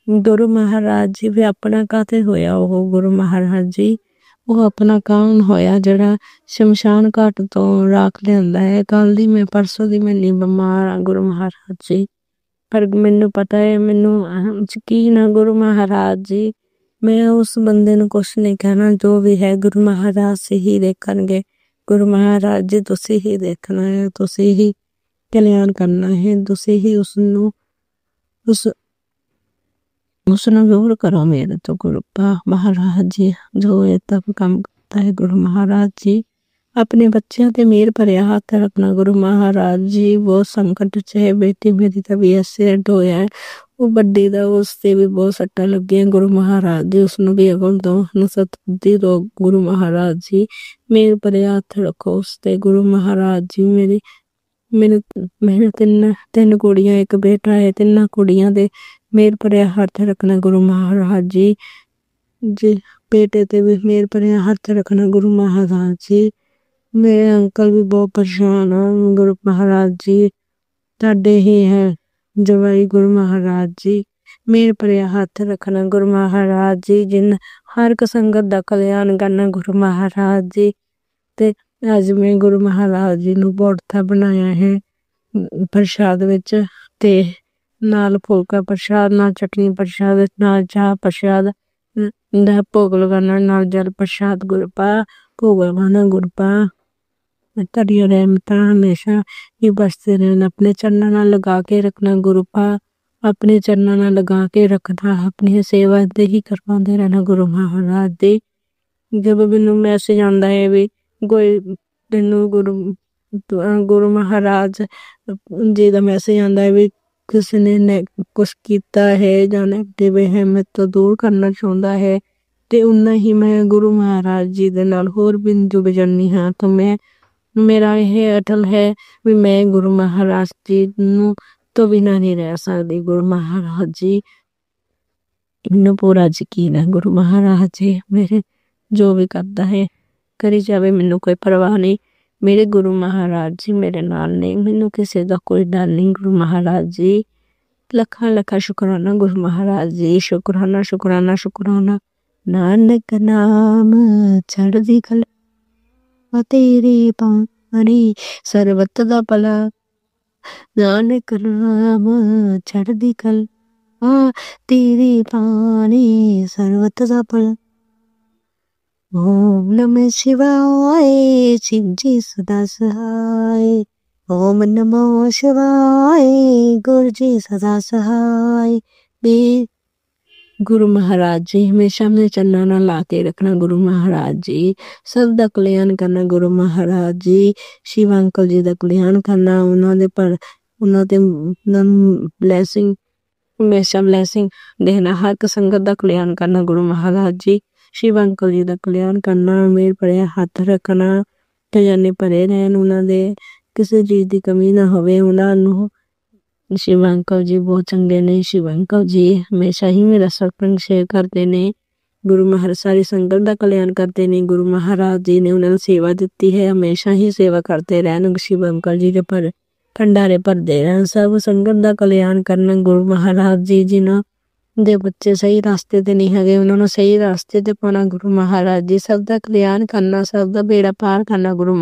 ਗੁਰੂ ਮਹਾਰਾਜ ਜੀ ਵੀ ਆਪਣਾ ਕਾਤੇ ਹੋਇਆ ਉਹ ਗੁਰੂ ਮਹਾਰਾਜ ਜੀ ਉਹ ਆਪਣਾ ਕੌਣ ਹੋਇਆ ਜਿਹੜਾ ਸ਼ਮਸ਼ਾਨ ਘਾਟ ਤੋਂ ਰਾਖ ਲਿਆਂਦਾ ਹੈ। ਕੱਲ ਦੀ ਮੈਂ ਪਰਸੋਂ ਦੀ ਮੈਂ ਨਹੀਂ ਬਿਮਾਰ ਆ ਗੁਰੂ ਮਹਾਰਾਜ ਜੀ ਪਰ ਮੈਨੂੰ ਪਤਾ ਹੈ ਮੈਨੂੰ ਯਕੀਨ ਆ ਗੁਰੂ ਮਹਾਰਾਜ ਜੀ ਮੈਂ ਉਸ ਬੰਦੇ ਨੂੰ ਕੁਛ ਨਹੀਂ ਕਹਿਣਾ ਜੋ ਵੀ ਹੈ ਗੁਰੂ ਮਹਾਰਾਜ ਹੀ ਦੇਖਣਗੇ। ਗੁਰੂ ਮਹਾਰਾਜ ਜੀ ਤੁਸੀਂ ਹੀ ਦੇਖਣਾ ਹੈ ਤੁਸੀਂ ਹੀ ਕਲਿਆਣ ਕਰਨਾ ਹੈ ਤੁਸੀਂ ਹੀ ਉਸ ਨੂੰ ਦੂਰ ਕਰੋ ਮੇਰੇ ਤੋਂ ਗੁਰੂ ਮਹਾਰਾਜ ਜੀ ਜੋ ਇਹ ਤਬ ਕੰਮ ਕਰਤਾ ਹੈ। ਗੁਰੂ ਮਹਾਰਾਜ ਜੀ ਆਪਣੇ ਬੱਚਿਆਂ ਤੇ ਮਿਹਰ ਭਰਿਆ ਹੱਥ ਰੱਖਣਾ ਗੁਰੂ ਮਹਾਰਾਜ ਜੀ ਬਹੁਤ ਸੰਕਟ 'ਚ ਹੈ। ਬੇਟੀ ਮੇਰੀ ਦਾ ਵੀ ਐਕਸੀਡੈਂਟ ਹੋਇਆ ਹੈ ਉਹ ਵੱਡੀ ਦਾ ਉਸ ਤੇ ਵੀ ਬਹੁਤ ਸੱਟਾਂ ਲੱਗੀਆਂ ਗੁਰੂ ਮਹਾਰਾਜ ਜੀ ਉਸਨੂੰ ਵੀ ਅਗਲ ਤੋਂ ਸਤਬੁੱਧੀ ਦਿਓ ਗੁਰੂ ਮਹਾਰਾਜ ਜੀ ਮਿਹਰ ਭਰਿਆ ਹੱਥ ਰੱਖੋ ਉਸ ਤੇ ਗੁਰੂ ਮਹਾਰਾਜ ਜੀ ਮੇਰੇ ਤਿੰਨ ਕੁੜੀਆਂ ਇੱਕ ਬੇਟਾ ਹੈ ਤਿੰਨਾਂ ਕੁੜੀਆਂ ਦੇ ਮਿਹਰ ਭਰਿਆ ਹੱਥ ਰੱਖਣਾ ਗੁਰੂ ਮਹਾਰਾਜ ਜੀ ਬੇਟੇ ਤੇ ਵੀ ਮਿਹਰ ਭਰਿਆ ਹੱਥ ਰੱਖਣਾ ਗੁਰੂ ਮਹਾਰਾਜ ਜੀ। ਮੇਰੇ ਅੰਕਲ ਵੀ ਬਹੁਤ ਪਰੇਸ਼ਾਨ ਆ ਗੁਰੂ ਮਹਾਰਾਜ ਜੀ ਤੁਹਾਡੇ ਹੀ ਹੈ ਜਵਾਈ ਗੁਰੂ ਮਹਾਰਾਜ ਜੀ ਮਿਹਰ ਭਰਿਆ ਹੱਥ ਰੱਖਣਾ ਗੁਰੂ ਮਹਾਰਾਜ ਜੀ ਜਿਨ ਹਰ ਇੱਕ ਸੰਗਤ ਦਾ ਕਲਿਆਣ ਕਰਨਾ ਗੁਰੂ ਮਹਾਰਾਜ ਜੀ। ਤੇ ਅੱਜ ਮੈਂ ਗੁਰੂ ਮਹਾਰਾਜ ਜੀ ਨੂੰ ਬੋੜਤਾ ਬਣਾਇਆ ਹੈ ਪ੍ਰਸ਼ਾਦ ਵਿੱਚ ਤੇ ਨਾਲ ਫੁਲਕਾ ਪ੍ਰਸ਼ਾਦ ਨਾਲ ਚਟਨੀ ਪ੍ਰਸ਼ਾਦ ਨਾਲ ਚਾਹ ਪ੍ਰਸ਼ਾਦ ਦਾ ਭੋਗ ਲਗਾਉਣਾ ਨਾਲ ਜਲ ਪ੍ਰਸ਼ਾਦ ਗੁਰਪਾ ਭੋਗ ਲਗਾਉਣਾ ਗੁਰਪਾ ਤੁਹਾਡੀਆਂ ਰਹਿਮਤਾਂ ਹਮੇਸ਼ਾ ਹੀ ਬਸਦੇ ਰਹਿਣ ਆਪਣੇ ਚਰਨਾਂ ਨਾਲ ਲਗਾ ਕੇ ਰੱਖਣਾ ਗੁਰਪਾ ਆਪਣੇ ਚਰਨਾਂ ਨਾਲ ਲਗਾ ਕੇ ਰੱਖਣਾ ਆਪਣੀ ਸੇਵਾ ਦੇ ਹੀ ਕਰਵਾਉਂਦੇ ਰਹਿਣਾ ਗੁਰੂ ਮਹਾਰਾਜ ਦੇ। ਜਦੋਂ ਮੈਨੂੰ ਮੈਸੇਜ ਆਉਂਦਾ ਹੈ ਵੀ ਕੋਈ ਤੈਨੂੰ ਗੁਰੂ ਮਹਾਰਾਜ ਜੀ ਦਾ ਮੈਸੇਜ ਆਉਂਦਾ ਹੈ ਵੀ ਕਿਸੇ ਨੇ ਕੁਛ ਕੀਤਾ ਹੈ ਜਾਂ ਨੈਗੇਟਿਵ ਹੈ ਮੇਰੇ ਤੋਂ ਦੂਰ ਕਰਨਾ ਚਾਹੁੰਦਾ ਹੈ ਤੇ ਉਨਾ ਹੀ ਮੈਂ ਗੁਰੂ ਮਹਾਰਾਜ ਜੀ ਦੇ ਨਾਲ ਹੋਰ ਵੀ ਜੁੜ ਜਾਂਦੀ ਹਾਂ ਤਾਂ ਮੇਰਾ ਇਹ ਅਟਲ ਹੈ ਵੀ ਮੈਂ ਗੁਰੂ ਮਹਾਰਾਜ ਜੀ ਨੂੰ ਤੋਂ ਬਿਨਾਂ ਨਹੀਂ ਰਹਿ ਸਕਦੀ। ਗੁਰੂ ਮਹਾਰਾਜ ਜੀ ਮੈਨੂੰ ਪੂਰਾ ਯਕੀਨ ਹੈ ਗੁਰੂ ਮਹਾਰਾਜ ਜੀ ਮੇਰੇ ਜੋ ਵੀ ਕਰਦਾ ਹੈ ਕਰੀ ਜਾਵੇ ਮੈਨੂੰ ਕੋਈ ਪਰਵਾਹ ਨਹੀਂ। ਮੇਰੇ ਗੁਰੂ ਮਹਾਰਾਜ ਜੀ ਮੇਰੇ ਨਾਲ ਨੇ ਮੈਨੂੰ ਕਿਸੇ ਦਾ ਕੋਈ ਡਰ ਨਹੀਂ। ਗੁਰੂ ਮਹਾਰਾਜ ਜੀ ਲੱਖਾਂ ਸ਼ੁਕਰਾਨਾ ਗੁਰੂ ਮਹਾਰਾਜ ਜੀ ਸ਼ੁਕਰਾਨਾ ਸ਼ੁਕਰਾਨਾ ਸ਼ੁਕਰਾਨਾ। ਨਾਨਕ ਨਾਮ ਚੜ੍ਹਦੀ ਕਲਾ ਤੇਰੇ ਬਾਣੀ ਸਰਬੱਤ ਦਾ ਭਲਾ ਨਾਨਕ ਨਾਮ ਚੜ੍ਹਦੀ ਕਲਾ ਤੇਰੀ ਬਾਣੀ ਸਰਬੱਤ ਦਾ ਭਲਾ। ਓਮ ਨਮः शिवाय शिव जी सदा सहाय ओम नमः शिवाय गुरु जी सदा सहाय। गुरु महाराज जी हमेशा अपने चरणों ਨਾਲ ਲਾ ਕੇ ਰੱਖਣਾ ਗੁਰੂ ਮਹਾਰਾਜ ਜੀ ਸਭ ਦਾ ਕਲਿਆਣ ਕਰਨਾ ਗੁਰੂ ਮਹਾਰਾਜ ਜੀ ਸ਼ਿਵ ਅੰਕਲ ਜੀ ਦਾ ਕਲਿਆਣ ਕਰਨਾ ਉਹਨਾਂ ਤੇ ਬਲੇਸਿੰਗ ਹਮੇਸ਼ਾ ਬਲੇਸਿੰਗ ਦੇਣਾ ਹਰ ਇੱਕ ਸੰਗਤ ਦਾ ਕਲਿਆਣ ਕਰਨਾ ਗੁਰੂ ਮਹਾਰਾਜ ਜੀ ਸ਼ਿਵ ਅੰਕਲ ਜੀ ਦਾ ਕਲਿਆਣ ਕਰਨਾ ਮੇਰ ਭਰਿਆ ਹੱਥ ਰੱਖਣਾ ਖਜ਼ਾਨੇ ਭਰੇ ਰਹਿਣ ਉਹਨਾਂ ਦੇ ਕਿਸੇ ਚੀਜ਼ ਦੀ ਕਮੀ ਨਾ ਹੋਵੇ ਉਹਨਾਂ ਨੂੰ। ਸ਼ਿਵ ਅੰਕਲ ਜੀ ਬਹੁਤ ਚੰਗੇ ਨੇ। ਸ਼ਿਵ ਅੰਕਲ ਜੀ ਹਮੇਸ਼ਾ ਹੀ ਮੇਰਾ ਸਤਸੰਗ ਸ਼ੇਅਰ ਕਰਦੇ ਨੇ ਗੁਰੂ ਮਹਾਰਾਜ ਸਾਰੀ ਸੰਗਤ ਦਾ ਕਲਿਆਣ ਕਰਦੇ ਨੇ। ਗੁਰੂ ਮਹਾਰਾਜ ਜੀ ਨੇ ਉਹਨਾਂ ਨੂੰ ਸੇਵਾ ਦਿੱਤੀ ਹੈ ਹਮੇਸ਼ਾ ਹੀ ਸੇਵਾ ਕਰਦੇ ਰਹਿਣ। ਸ਼ਿਵ ਅੰਕਲ ਜੀ ਦੇ ਭੰਡਾਰੇ ਭਰਦੇ ਰਹਿਣ ਸਭ ਸੰਗਤ ਦਾ ਕਲਿਆਣ ਕਰਨ। ਗੁਰੂ ਮਹਾਰਾਜ ਜੀ ਜਿਨ੍ਹਾਂ ਦੇ ਬੱਚੇ ਸਹੀ ਰਾਸਤੇ ਤੇ ਨਹੀਂ ਹੈਗੇ ਉਹਨਾਂ ਨੂੰ ਸਹੀ ਰਾਸਤੇ ਤੇ ਪਾਉਣਾ ਗੁਰੂ ਮਹਾਰਾਜ ਜੀ ਸਭ ਦਾ ਕਲਿਆਣ ਕਰਨਾ ਸਭ ਦਾ ਬੇੜਾ ਪਾਰ ਕਰਨਾ ਗੁਰੂ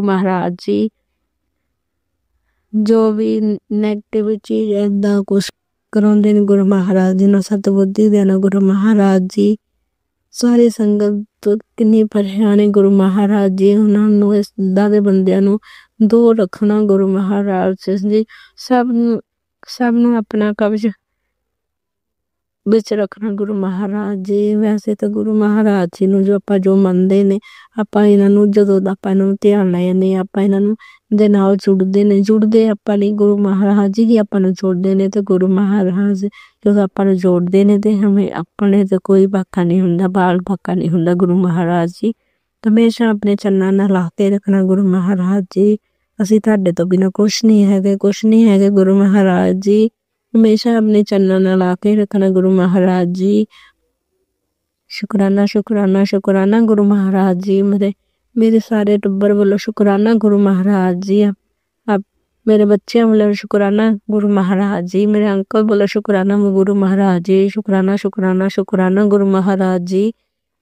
ਮਹਾਰਾਜ ਜੀ। ਜੋ ਵੀ ਨੈਗੇਟਿਵ ਚੀਜ਼ ਏਦਾਂ ਕੁਛ ਕਰਾਉਂਦੇ ਨੇ ਗੁਰੂ ਮਹਾਰਾਜ ਜੀ ਨੂੰ ਸਤਿਬੁੱਧੀ ਦੇਣਾ ਗੁਰੂ ਮਹਾਰਾਜ ਜੀ। ਸਾਰੀ ਸੰਗਤ ਤੋਂ ਕਿੰਨੀ ਪਰੇਸ਼ਾਨ ਹੈ ਗੁਰੂ ਮਹਾਰਾਜ ਜੀ ਉਹਨਾਂ ਨੂੰ ਇਦਾਂ ਦੇ ਬੰਦਿਆਂ ਨੂੰ ਦੂਰ ਰੱਖਣਾ ਗੁਰੂ ਮਹਾਰਾਜ ਜੀ। ਸਭ ਨੂੰ ਆਪਣਾ ਕਬਜ਼ ਵਿੱਚ ਰੱਖਣਾ ਗੁਰੂ ਮਹਾਰਾਜ ਜੀ। ਵੈਸੇ ਤਾਂ ਗੁਰੂ ਮਹਾਰਾਜ ਜੀ ਨੂੰ ਜੋ ਆਪਾਂ ਜੋ ਮੰਨਦੇ ਨੇ ਆਪਾਂ ਇਹਨਾਂ ਨੂੰ ਜਦੋਂ ਆਪਾਂ ਇਹਨਾਂ ਨੂੰ ਧਿਆਨ ਲੈ ਜਾਂਦੇ ਆਪਾਂ ਇਹਨਾਂ ਨੂੰ ਦੇ ਨਾਲ ਜੁੜਦੇ ਆਪਾਂ ਨਹੀਂ ਗੁਰੂ ਮਹਾਰਾਜ ਜੀ ਹੀ ਆਪਾਂ ਨੂੰ ਜੋੜਦੇ ਨੇ। ਤੇ ਗੁਰੂ ਮਹਾਰਾਜ ਜਦੋਂ ਆਪਾਂ ਨੂੰ ਜੋੜਦੇ ਨੇ ਤੇ ਹਮੇ ਆਪਣੇ ਤੇ ਕੋਈ ਬਾਕਾ ਨਹੀਂ ਹੁੰਦਾ, ਬਾਲ ਬਾਕਾ ਨਹੀਂ ਹੁੰਦਾ ਗੁਰੂ ਮਹਾਰਾਜ ਜੀ। ਹਮੇਸ਼ਾ ਆਪਣੇ ਚੰਨਾਂ ਨਾਲ ਲਾ ਕੇ ਰੱਖਣਾ ਗੁਰੂ ਮਹਾਰਾਜ ਜੀ। ਅਸੀਂ ਤੁਹਾਡੇ ਤੋਂ ਬਿਨਾਂ ਕੁਛ ਨਹੀਂ ਹੈਗੇ ਗੁਰੂ ਮਹਾਰਾਜ ਜੀ। ਹਮੇਸ਼ਾ ਆਪਣੇ ਚੰਨਾਂ ਨਾਲ ਲਾ ਕੇ ਰੱਖਣਾ ਗੁਰੂ ਮਹਾਰਾਜ ਜੀ। ਸ਼ੁਕਰਾਨਾ ਗੁਰੂ ਮਹਾਰਾਜ ਜੀ। ਮੇਰੇ ਸਾਰੇ ਟੱਬਰ ਵੱਲੋਂ ਸ਼ੁਕਰਾਨਾ ਗੁਰੂ ਮਹਾਰਾਜ ਜੀ। ਮੇਰੇ ਬੱਚਿਆਂ ਵੱਲੋਂ ਸ਼ੁਕਰਾਨਾ ਗੁਰੂ ਮਹਾਰਾਜ ਜੀ। ਮੇਰੇ ਅੰਕਲ ਵੱਲੋਂ ਸ਼ੁਕਰਾਨਾ ਗੁਰੂ ਮਹਾਰਾਜ ਜੀ। ਸ਼ੁਕਰਾਨਾ ਗੁਰੂ ਮਹਾਰਾਜ ਜੀ।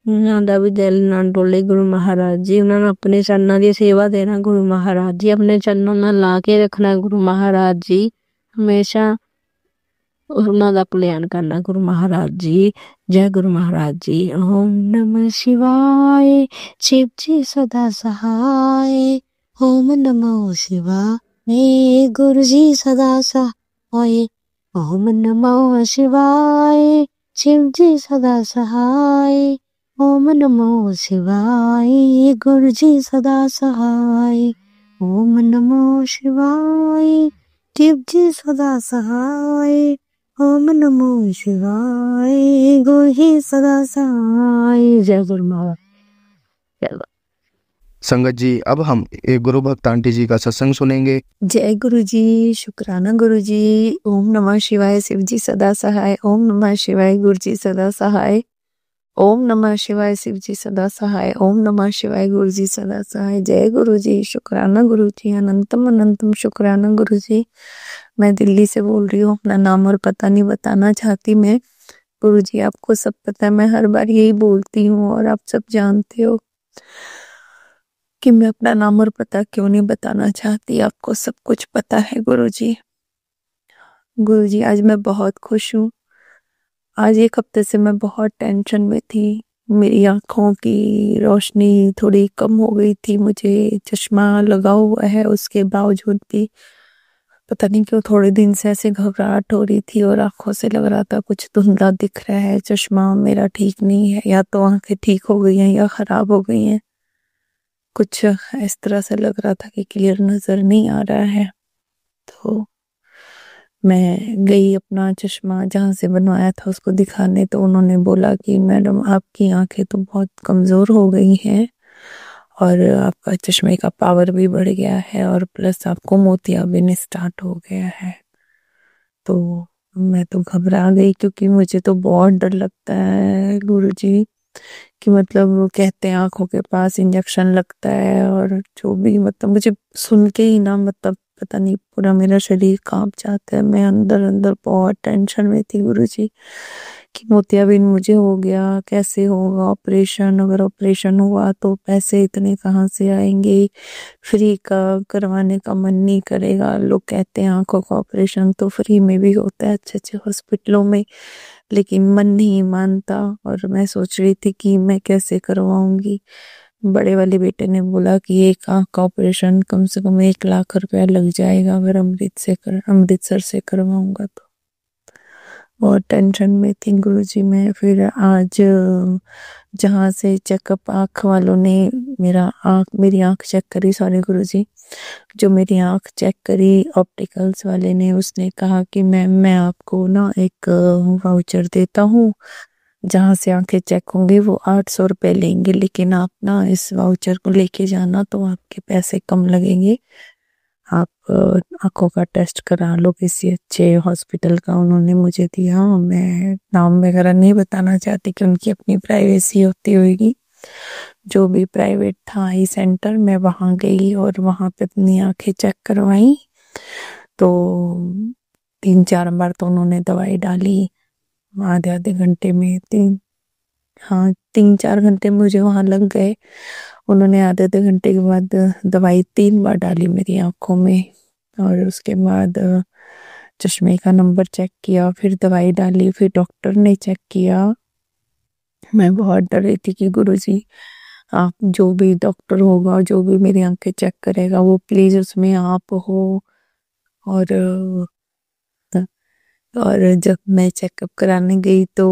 ਉਹਨਾਂ ਦਾ ਵੀ ਦਿਲ ਨਾ ਡੋਲੇ ਗੁਰੂ ਮਹਾਰਾਜ ਜੀ। ਉਹਨਾਂ ਨੂੰ ਆਪਣੇ ਚਰਨਾਂ ਦੀ ਸੇਵਾ ਦੇਣਾ ਗੁਰੂ ਮਹਾਰਾਜ ਜੀ। ਆਪਣੇ ਚਰਨਾਂ ਨਾਲ ਲਾ ਕੇ ਰੱਖਣਾ ਗੁਰੂ ਮਹਾਰਾਜ ਜੀ। ਹਮੇਸ਼ਾ ਉਹਨਾਂ ਦਾ ਕਲਿਆਣ ਕਰਨਾ ਗੁਰੂ ਮਹਾਰਾਜ ਜੀ। ਜੈ ਗੁਰੂ ਮਹਾਰਾਜ ਜੀ। ਓਮ ਨਮः शिवाय शिव जी सदा सहाय। ओम नमः शिवाय गुरु जी सदा सहाय। ओम नमः शिवाय शिव जी सदा सहाय। ओम नमः शिवाय गुरु जी सदा सहाय। ओम नमः शिवाय शिव जी सदा सहाय। ओम नमः शिवाय गुरु जी सदा सहाय। जय गुरु महाराज। संगत जी अब हम एक गुरु भक्त आंटी जी का सत्संग सुनेंगे। जय गुरु जी। शुक्राना गुरु जी। ओम नमः शिवाय शिव जी सदा सहाय। ओम नमः शिवाय गुरु जी सदा सहाय। ओम नमः शिवाय शिव जी सदा सहाय। ओम नमः शिवाय गुरु जी सदा सहाय। जय गुरु जी। शुक्राना गुरु जी। अनंतम शुक्राना गुरु जी। मैं दिल्ली से बोल रही हूँ। अपना नाम और पता नहीं बताना चाहती मैं। गुरु जी आपको सब पता है, मैं हर बार यही बोलती हूँ और आप सब जानते हो कि मैं अपना नाम और पता क्यों नहीं बताना चाहती। आपको सब कुछ पता है गुरु जी। गुरु जी आज मैं बहुत खुश हूँ। आज एक हफ्ते से मैं बहुत टेंशन में थी। मेरी आँखों की रोशनी थोड़ी कम हो गई थी। मुझे चश्मा लगा हुआ है, उसके बावजूद भी पता नहीं क्यों थोड़े दिन से ऐसे घबराहट हो रही थी और आंखों से लग रहा था कुछ धुंधला दिख रहा है। चश्मा मेरा ठीक नहीं है, या तो आंखें ठीक हो गई हैं या खराब हो गई हैं। कुछ इस तरह से लग रहा था कि क्लियर नजर नहीं आ रहा है। तो मैं गई अपना चश्मा जहाँ से बनवाया था उसको दिखाने, तो उन्होंने बोला कि मैडम आपकी आंखें तो बहुत कमज़ोर हो गई हैं और आपका चश्मे का पावर भी बढ़ गया है और प्लस आपको मोतियाबिंद स्टार्ट हो गया है। तो मैं तो घबरा गई क्योंकि मुझे तो बहुत डर लगता है गुरुजी कि मतलब वो कहते हैं आंखों के पास इंजेक्शन लगता है और जो भी, मतलब मुझे सुन के ही ना मतलब पता नहीं पूरा मेरा शरीर कांप जाता है। मैं अंदर अंदर बहुत टेंशन में थी गुरुजी कि मोतियाबिंद मुझे हो गया, कैसे होगा ऑपरेशन, अगर ऑपरेशन हुआ तो पैसे इतने कहाँ से आएंगे, फ्री का करवाने का मन नहीं करेगा। लोग कहते हैं आंखों का ऑपरेशन तो फ्री में भी होता है अच्छे अच्छे हॉस्पिटलों में, लेकिन मन नहीं मानता और मैं सोच रही थी कि मैं कैसे करवाऊंगी। बड़े वाले बेटे ने बोला कि एक आंख का ऑपरेशन कम से कम 1 लाख रुपया लग जाएगा अगर अमृतसर से करवाऊंगा तो। बहुत टेंशन में थी गुरुजी मैं। फिर आज जहाँ से चेकअप आँख वालों ने मेरी आँख चेक करी, सॉरी गुरुजी, जो मेरी आँख चेक करी ऑप्टिकल्स वाले ने, उसने कहा कि मैं आपको ना एक वाउचर देता हूँ जहाँ से आंखें चेक होंगी, वो 800 रुपये लेंगे, लेकिन आप ना इस वाउचर को लेके जाना तो आपके पैसे कम लगेंगे। आप आंखों का टेस्ट करा लो किसी अच्छे हॉस्पिटल का, उन्होंने मुझे दिया। मैं नाम वगैरह नहीं बताना चाहती कि उनकी अपनी प्राइवेसी होती होगी। जो भी प्राइवेट था आई सेंटर, मैं वहाँ गई और वहाँ पे अपनी आंखें चेक करवाई। तो 3-4 बार तो उन्होंने दवाई डाली आधे घंटे में। 3-4 घंटे मुझे वहाँ लग गए। उन्होंने आधे घंटे के बाद दवाई 3 बार डाली मेरी आंखों में और उसके बाद चश्मे का नंबर चेक किया, फिर दवाई डाली, फिर डॉक्टर ने चेक किया। मैं बहुत डर रही थी कि गुरुजी आप जो भी डॉक्टर होगा, जो भी मेरी आंखें चेक करेगा, वो प्लीज उसमें आप हो। और और जब मैं चेकअप कराने गई तो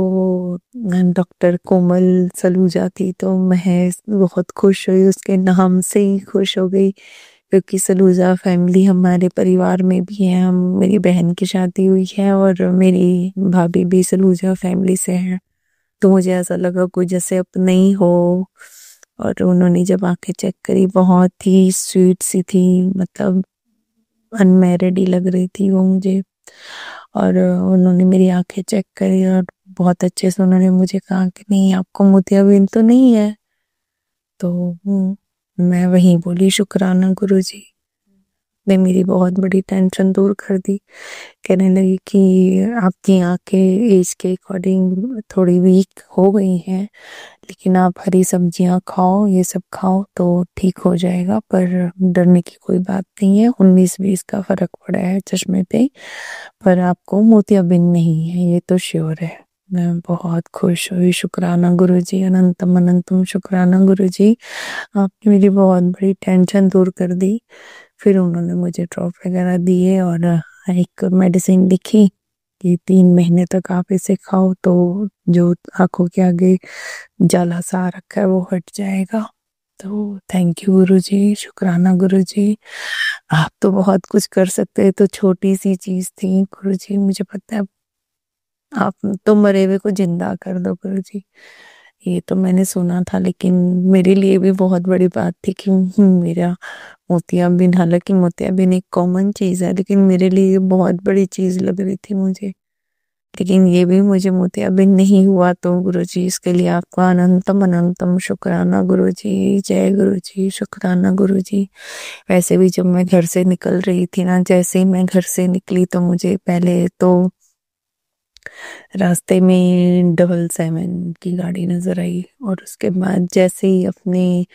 डॉक्टर कोमल सलूजा थी, तो मैं बहुत खुश हुई, उसके नाम से ही खुश हो गई, क्योंकि सलूजा फैमिली हमारे परिवार में भी है। हम मेरी बहन की शादी हुई है और मेरी भाभी भी सलूजा फैमिली से है, तो मुझे ऐसा लगा कोई जैसे अपने ही हो। और उन्होंने जब आंखें चेक करी, बहुत ही स्वीट सी थी, मतलब अनमैरिड ही लग रही थी वो मुझे। और उन्होंने मेरी आंखें चेक करी और बहुत अच्छे से उन्होंने मुझे कहा कि नहीं, आपको मोतियाबिंद तो नहीं है। तो मैं वहीं बोली शुक्राना गुरुजी ने मेरी बहुत बड़ी टेंशन दूर कर दी। कहने लगी कि आपकी आंखें एज के अकॉर्डिंग थोड़ी वीक हो गई हैं, लेकिन आप हरी सब्जियां खाओ, ये सब खाओ तो ठीक हो जाएगा, पर डरने की कोई बात नहीं है। 19-20 का फर्क पड़ा है चश्मे पे, पर आपको मोतियाबिंद नहीं है, ये तो श्योर है। मैं बहुत खुश हुई। शुक्राना गुरुजी, अनंतम अनंतम शुक्राना गुरुजी, आपने मेरी बहुत बड़ी टेंशन दूर कर दी। फिर उन्होंने मुझे ड्रॉप वगैरह दिए और एक मेडिसिन लिखी कि 3 महीने तक आप इसे खाओ तो जो आंखों के आगे जाला सा आ रखा है वो हट जाएगा। तो थैंक यू गुरुजी, शुक्राना गुरुजी, आप तो बहुत कुछ कर सकते हैं। तो छोटी सी चीज थी गुरुजी, मुझे पता है आप तो मरे हुए को जिंदा कर दो गुरुजी, ये तो मैंने सुना था, लेकिन मेरे लिए भी बहुत बड़ी बात थी कि मेरा मोतियाबिंद, हालांकि मोतियाबिंद एक कॉमन चीज है, लेकिन मेरे लिए ये बहुत बड़ी चीज लग रही थी मुझे। लेकिन ये भी मुझे मोतियाबिंद नहीं हुआ, तो गुरुजी इसके लिए आपका अनंतम अनंतम शुक्राना गुरुजी, जय गुरुजी, शुक्राना गुरुजी। वैसे भी जब मैं घर से निकल रही थी ना, जैसे ही मैं घर से निकली तो मुझे पहले तो रास्ते में 777 की गाड़ी नजर आई, और उसके बाद जैसे ही अपने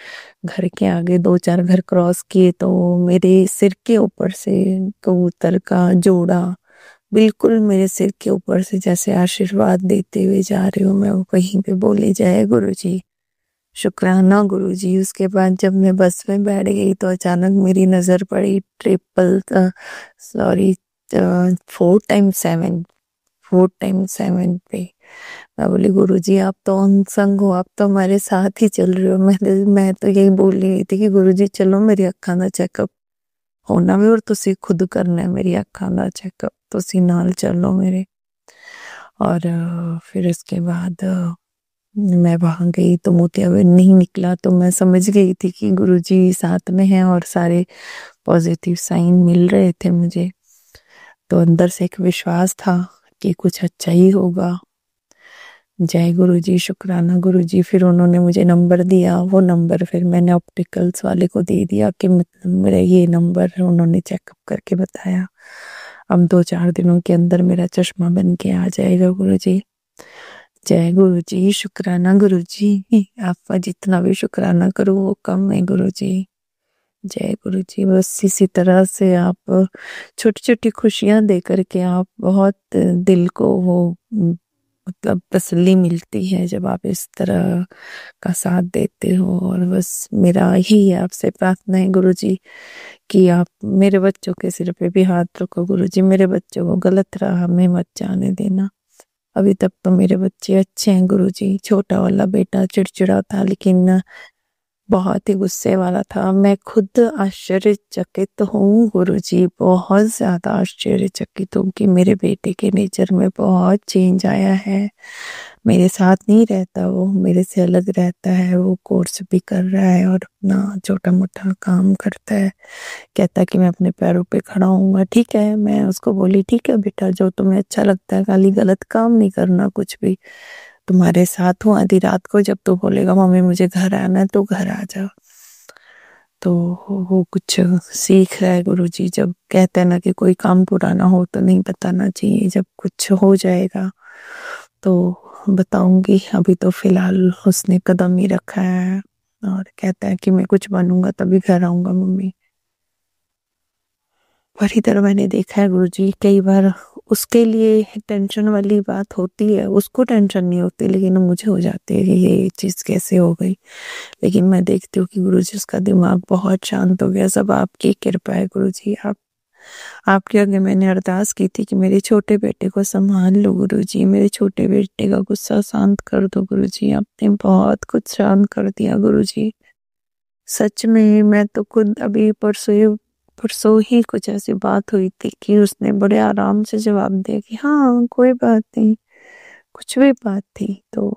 घर के आगे 2-4 घर क्रॉस किए तो मेरे सिर के ऊपर से कबूतर का जोड़ा बिल्कुल मेरे सिर के ऊपर से जैसे आशीर्वाद देते हुए जा रहे हो, मैं वहीं पे बोले जय गुरुजी, शुक्राना गुरुजी। उसके बाद जब मैं बस में बैठ गई तो अचानक मेरी नजर पड़ी 4x7 पे। मैं बोली गुरुजी आप तो अनसंग हो, आप तो हमारे साथ ही चल रहे हो। मैं तो यही बोल रही थी कि गुरुजी चलो मेरी अक्खां दा चेकअप होना भी, और तुसी खुद करना है मेरी अक्खां दा चेकअप, तुसी नाल चलो मेरे। और फिर इसके बाद मैं वहां गई तो मोतियाबिंद नहीं निकला, तो मैं समझ गई थी कि गुरुजी साथ में हैं और सारे पॉजिटिव साइन मिल रहे थे मुझे। तो अंदर से एक विश्वास था कि कुछ अच्छा ही होगा। जय गुरुजी, शुक्राना गुरुजी। फिर उन्होंने मुझे नंबर दिया, वो नंबर फिर मैंने ऑप्टिकल्स वाले को दे दिया कि मतलब मेरा ये नंबर, उन्होंने चेकअप करके बताया अब 2-4 दिनों के अंदर मेरा चश्मा बन के आ जाएगा गुरुजी। जय गुरुजी, शुक्राना गुरुजी, आपका जितना भी शुक्राना करो वो कम है गुरुजी। जय गुरुजी, बस इसी तरह से आप छोटी छोटी खुशियां दे करके आप बहुत दिल को वो मतलब तसल्ली मिलती है जब आप इस तरह का साथ देते हो। और बस मेरा यही आपसे प्रार्थना है गुरुजी कि आप मेरे बच्चों के सिर पे भी हाथ रखो गुरुजी, मेरे बच्चों को गलत राह में मत जाने देना। अभी तक तो मेरे बच्चे अच्छे हैं गुरुजी। छोटा वाला बेटा चिड़चिड़ा था, लेकिन बहुत ही गुस्से वाला था। मैं खुद आश्चर्यचकित हूँ गुरुजी, बहुत ज्यादा आश्चर्यचकित हूँ कि मेरे बेटे के नेचर में बहुत चेंज आया है। मेरे साथ नहीं रहता, वो मेरे से अलग रहता है। वो कोर्स भी कर रहा है और अपना छोटा मोटा काम करता है। कहता है कि मैं अपने पैरों पे खड़ा हूँगा। ठीक है, मैं उसको बोली ठीक है बेटा, जो तुम्हें अच्छा लगता है, खाली गलत काम नहीं करना कुछ भी। तुम्हारे साथ हूँ आधी रात को, जब तू बोलेगा मम्मी मुझे घर आना है तो घर आ जा। तो वो कुछ सीख रहा है गुरुजी। जब कहते हैं ना कि कोई काम पुराना हो तो नहीं बताना चाहिए, जब कुछ हो जाएगा तो बताऊंगी। अभी तो फिलहाल उसने कदम ही रखा है और कहता है कि मैं कुछ बनूंगा तभी घर आऊंगा मम्मी। परी तरह मैंने देखा है गुरुजी। कई बार उसके लिए टेंशन वाली बात होती है, उसको टेंशन नहीं होती, लेकिन मुझे हो जाती है कि ये चीज़ कैसे हो गई। लेकिन मैं देखती हूँ कि गुरुजी उसका दिमाग बहुत शांत हो गया। सब आपकी कृपा है गुरुजी। आपके आगे मैंने अरदास की थी कि मेरे छोटे बेटे को संभाल लो गुरुजी, मेरे छोटे बेटे का गुस्सा शांत कर दो गुरुजी। आपने बहुत कुछ शांत कर दिया गुरुजी। सच में मैं तो खुद अभी परसों ही कुछ ऐसी बात हुई थी कि उसने बड़े आराम से जवाब दिया कि हाँ कोई बात नहीं, कुछ भी बात थी। तो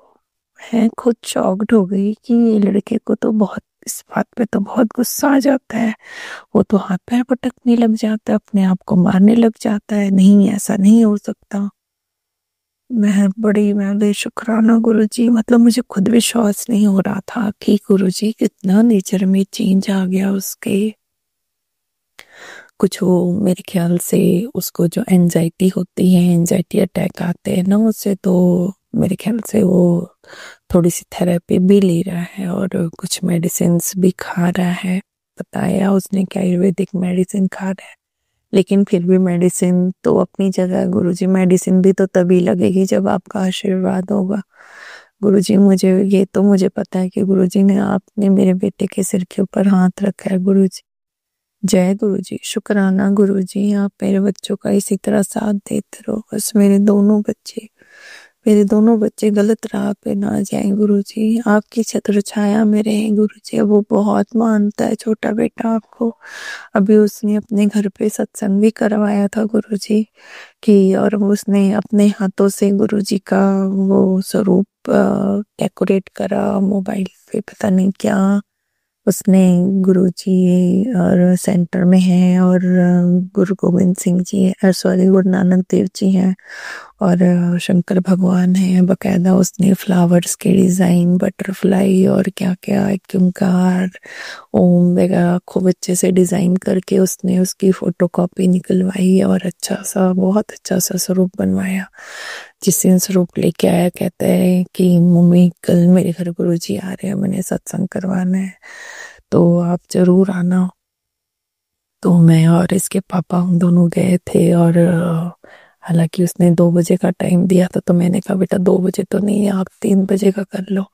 मैं खुद शॉक्ड हो गई कि ये लड़के को तो बहुत इस बात पे तो बहुत गुस्सा आ जाता है। वो तो हाथ पैर पटकने लग जाता है, अपने आप को मारने लग जाता है। नहीं, ऐसा नहीं हो सकता। मैं शुक्राना गुरुजी। मतलब मुझे खुद विश्वास नहीं हो रहा था कि गुरुजी कितना नेचर में चेंज आ गया उसके। कुछ वो मेरे ख्याल से उसको जो एंजाइटी होती है, एंजाइटी अटैक आते हैं ना उससे, तो मेरे ख्याल से वो थोड़ी सी थेरेपी भी ले रहा है और कुछ मेडिसिन भी खा रहा है। बताया उसने कि आयुर्वेदिक मेडिसिन खा रहा है, लेकिन फिर भी मेडिसिन तो अपनी जगह है गुरुजी। मेडिसिन भी तो तभी लगेगी जब आपका आशीर्वाद होगा गुरुजी। मुझे पता है कि गुरुजी ने आपने मेरे बेटे के सिर के ऊपर हाथ रखा है गुरुजी। जय गुरुजी। शुक्राना गुरुजी। आप मेरे बच्चों का इसी तरह साथ देते रहो। बस मेरे दोनों बच्चे गलत राह पे ना जाएं गुरुजी। आपकी छत्र छाया में रहें गुरुजी। अब वो बहुत मानता है छोटा बेटा आपको। अभी उसने अपने घर पे सत्संग भी करवाया था गुरुजी कि, और उसने अपने हाथों से गुरुजी का वो स्वरूप डेकोरेट करा मोबाइल पे, पता नहीं क्या उसने। गुरुजी और सेंटर में हैं और गुरु गोविंद सिंह जी, सॉरी गुरु नानक देव जी हैं और शंकर भगवान हैं। बकायदा उसने फ्लावर्स के डिज़ाइन, बटरफ्लाई और क्या क्या, एक ओंकार, ओम वगैरह खूब अच्छे से डिज़ाइन करके उसने उसकी फोटोकॉपी निकलवाई और बहुत अच्छा सा स्वरूप बनवाया। जिस दिन स्वरूप लेके आया कहता है कि मम्मी कल मेरे घर गुरुजी आ रहे हैं, मैंने सत्संग करवाना है, तो आप जरूर आना। तो मैं और इसके पापा हम दोनों गए थे और हालांकि उसने 2 बजे का टाइम दिया था, तो मैंने कहा बेटा 2 बजे तो नहीं, आप 3 बजे का कर लो।